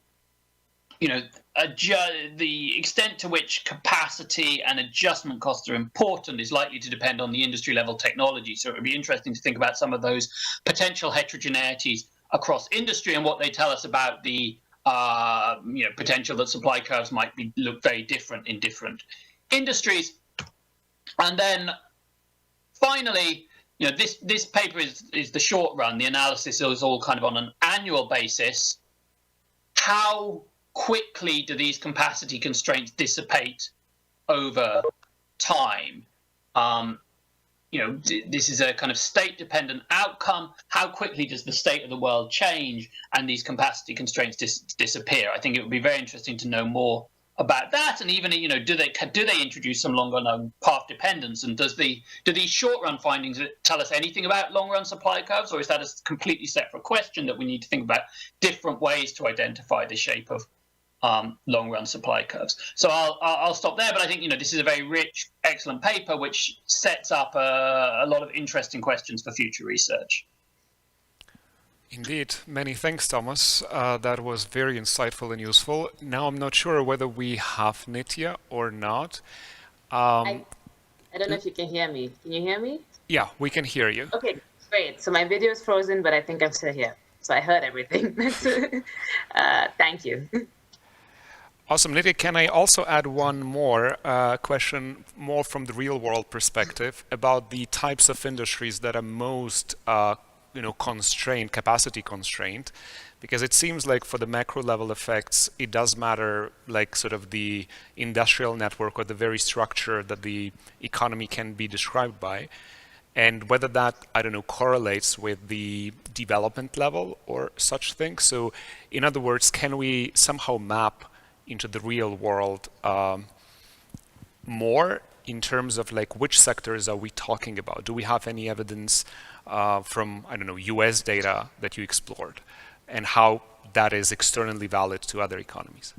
the extent to which capacity and adjustment costs are important is likely to depend on the industry level technology. So it would be interesting to think about some of those potential heterogeneities across industry and what they tell us about the potential that supply curves might look very different in different industries. And then finally, this paper is the short run. The analysis is all kind of on an annual basis. How quickly do these capacity constraints dissipate over time? This is a kind of state-dependent outcome. How quickly does the state of the world change and these capacity constraints disappear? I think it would be very interesting to know more about that. And even, do they introduce some longer-run path dependence? And do these short-run findings tell us anything about long-run supply curves, or is that a completely separate question that we need to think about different ways to identify the shape of long-run supply curves? So I'll stop there, but I think this is a very rich, excellent paper which sets up a lot of interesting questions for future research. Indeed, many thanks, Thomas. That was very insightful and useful. Now I'm not sure whether we have Nitya or not. I don't know if you can hear me. Can you hear me? Yeah, we can hear you. Okay, great. So my video is frozen, but I think I'm still here. So I heard everything. Thank you. Awesome. Nitya, can I also add one more question, more from the real world perspective, about the types of industries that are most constrained, capacity constrained? Because it seems like for the macro level effects, it does matter, like sort of the industrial network or the very structure that the economy can be described by, and whether that, correlates with the development level or such things. So in other words, can we somehow map into the real world more in terms of like which sectors are we talking about? Do we have any evidence from, US data that you explored, and how that is externally valid to other economies?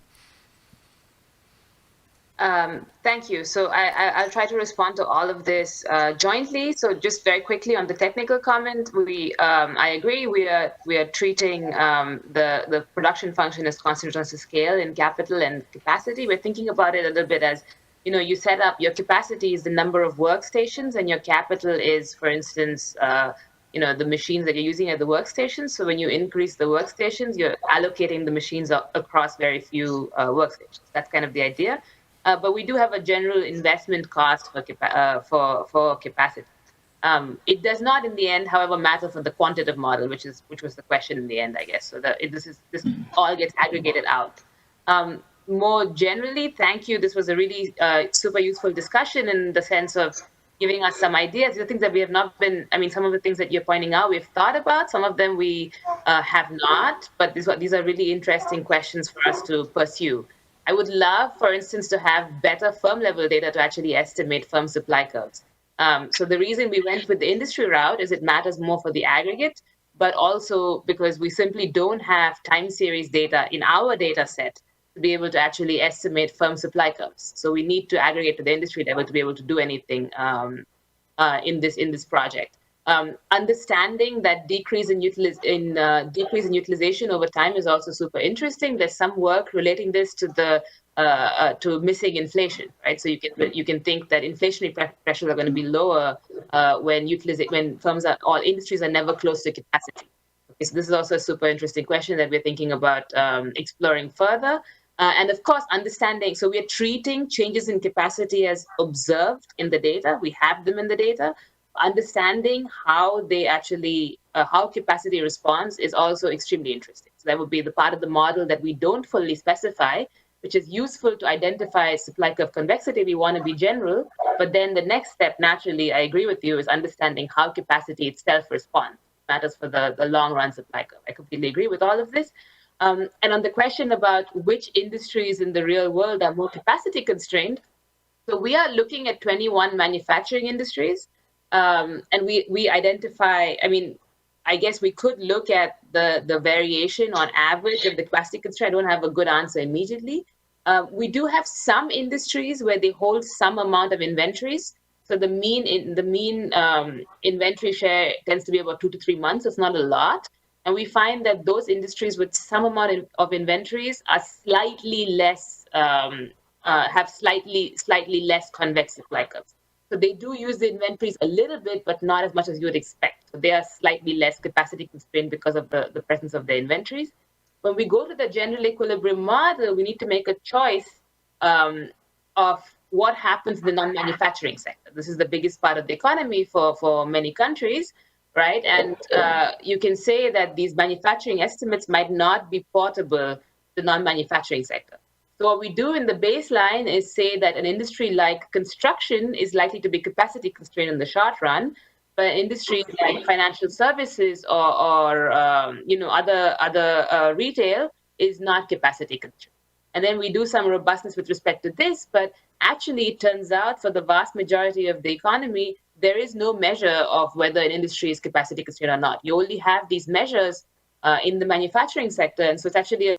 Thank you. So I'll try to respond to all of this jointly. So just very quickly on the technical comment, I agree. We are treating the production function as consequence of scale in capital and capacity. We're thinking about it a little bit as, you set up your capacity is the number of workstations, and your capital is, for instance, the machines that you're using at the workstations. So when you increase the workstations, you're allocating the machines across very few workstations. That's kind of the idea. But we do have a general investment cost for capacity. It does not, in the end, however, matter for the quantitative model, which was the question in the end, I guess. So this all gets aggregated out. More generally, thank you. This was a really super useful discussion in the sense of giving us some ideas. The things that we have not been, some of the things that you're pointing out, we've thought about. Some of them we have not. But these are really interesting questions for us to pursue. I would love, for instance, to have better firm level data to actually estimate firm supply curves. So the reason we went with the industry route is it matters more for the aggregate, but also because we simply don't have time series data in our data set to be able to actually estimate firm supply curves. So we need to aggregate to the industry level to be able to do anything in this project. Understanding that decrease in utilization over time is also super interesting. There's some work relating this to to missing inflation, right? So you can think that inflationary pressures are going to be lower when all industries are never close to capacity. Okay, so this is also a super interesting question that we're thinking about exploring further. And of course, understanding, so we are treating changes in capacity as observed in the data. We have them in the data. Understanding how they actually, how capacity responds is also extremely interesting. So that would be the part of the model that we don't fully specify, which is useful to identify supply curve convexity. We want to be general, but then the next step, naturally, I agree with you, is understanding how capacity itself responds. Matters for the long run supply curve. I completely agree with all of this. And on the question about which industries in the real world are more capacity constrained, so we are looking at 21 manufacturing industries, and we identify, I mean, I guess we could look at the variation on average of the capacity constraint. I don't have a good answer immediately. We do have some industries where they hold some amount of inventories. So the mean inventory share tends to be about 2 to 3 months. It's not a lot. And we find that those industries with some amount of inventories are slightly less, have slightly less convex supply curves. So they do use the inventories a little bit, but not as much as you would expect. So they are slightly less capacity constrained because of the presence of the inventories. When we go to the general equilibrium model, we need to make a choice of what happens in the non-manufacturing sector. This is the biggest part of the economy for many countries, right? And you can say that these manufacturing estimates might not be portable to the non-manufacturing sector. So what we do in the baseline is say that an industry like construction is likely to be capacity constrained in the short run, but industries like financial services or other retail is not capacity constrained. And then we do some robustness with respect to this, but actually it turns out for the vast majority of the economy, there is no measure of whether an industry is capacity constrained or not. You only have these measures in the manufacturing sector. And so it's actually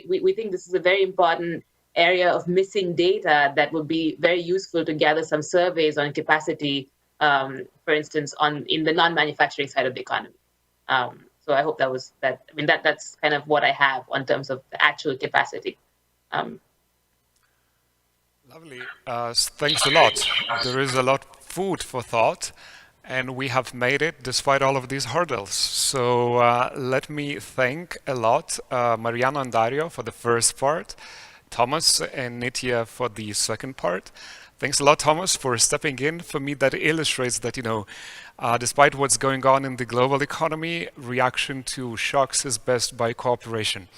we think this is a very important area of missing data that would be very useful to gather some surveys on capacity, for instance, in the non-manufacturing side of the economy. So I hope that was that. I mean, that's kind of what I have in terms of the actual capacity. Lovely. Thanks a lot. There is a lot of food for thought, and we have made it despite all of these hurdles. So let me thank a lot Mariano and Dario for the first part, Thomas and Nitya for the second part. Thanks a lot, Thomas, for stepping in. For me, that illustrates that, despite what's going on in the global economy, reaction to shocks is best by cooperation.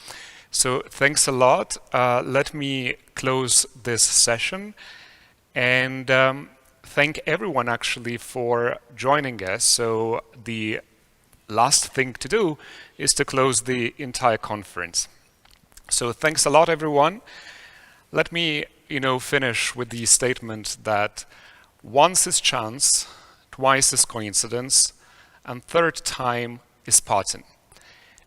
So thanks a lot. Let me close this session and thank everyone actually for joining us. So the last thing to do is to close the entire conference. So thanks a lot, everyone. Let me, finish with the statement that once is chance, twice is coincidence, and third time is pattern.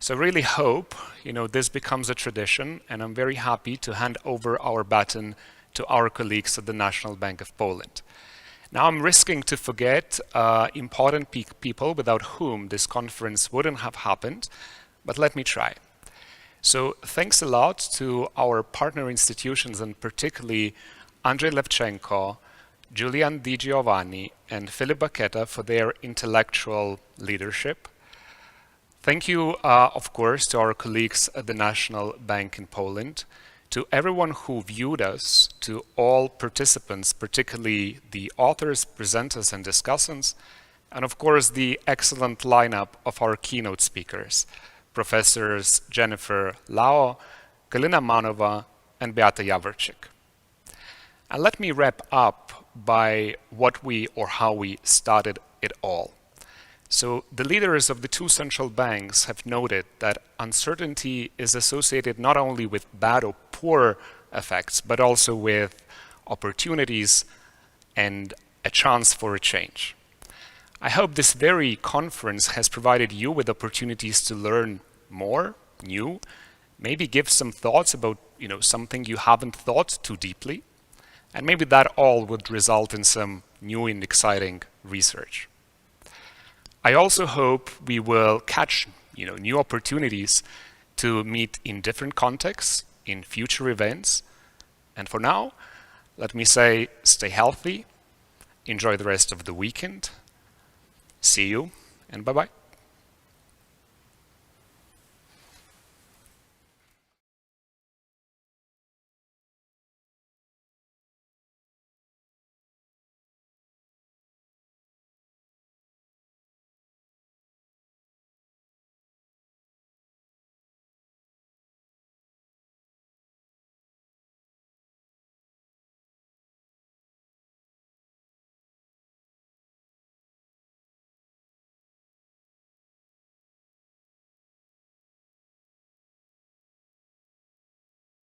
So I really hope, this becomes a tradition, and I'm very happy to hand over our baton to our colleagues at the National Bank of Poland. Now I'm risking to forget important people without whom this conference wouldn't have happened, but let me try. So thanks a lot to our partner institutions, and particularly Andrei Levchenko, Julian Di Giovanni, and Philip Beata for their intellectual leadership. Thank you, of course, to our colleagues at the National Bank in Poland, to everyone who viewed us, to all participants, particularly the authors, presenters, and discussants, and of course the excellent lineup of our keynote speakers, Professors Jennifer Lau, Galina Manova, and Beata Javorcik. And let me wrap up by how we started it all. So the leaders of the two central banks have noted that uncertainty is associated not only with bad or poor effects, but also with opportunities and a chance for a change. I hope this very conference has provided you with opportunities to learn more, new, maybe give some thoughts about, something you haven't thought too deeply, and maybe that all would result in some new and exciting research. I also hope we will catch, new opportunities to meet in different contexts, in future events. And for now, let me say, stay healthy, enjoy the rest of the weekend. See you, and bye-bye.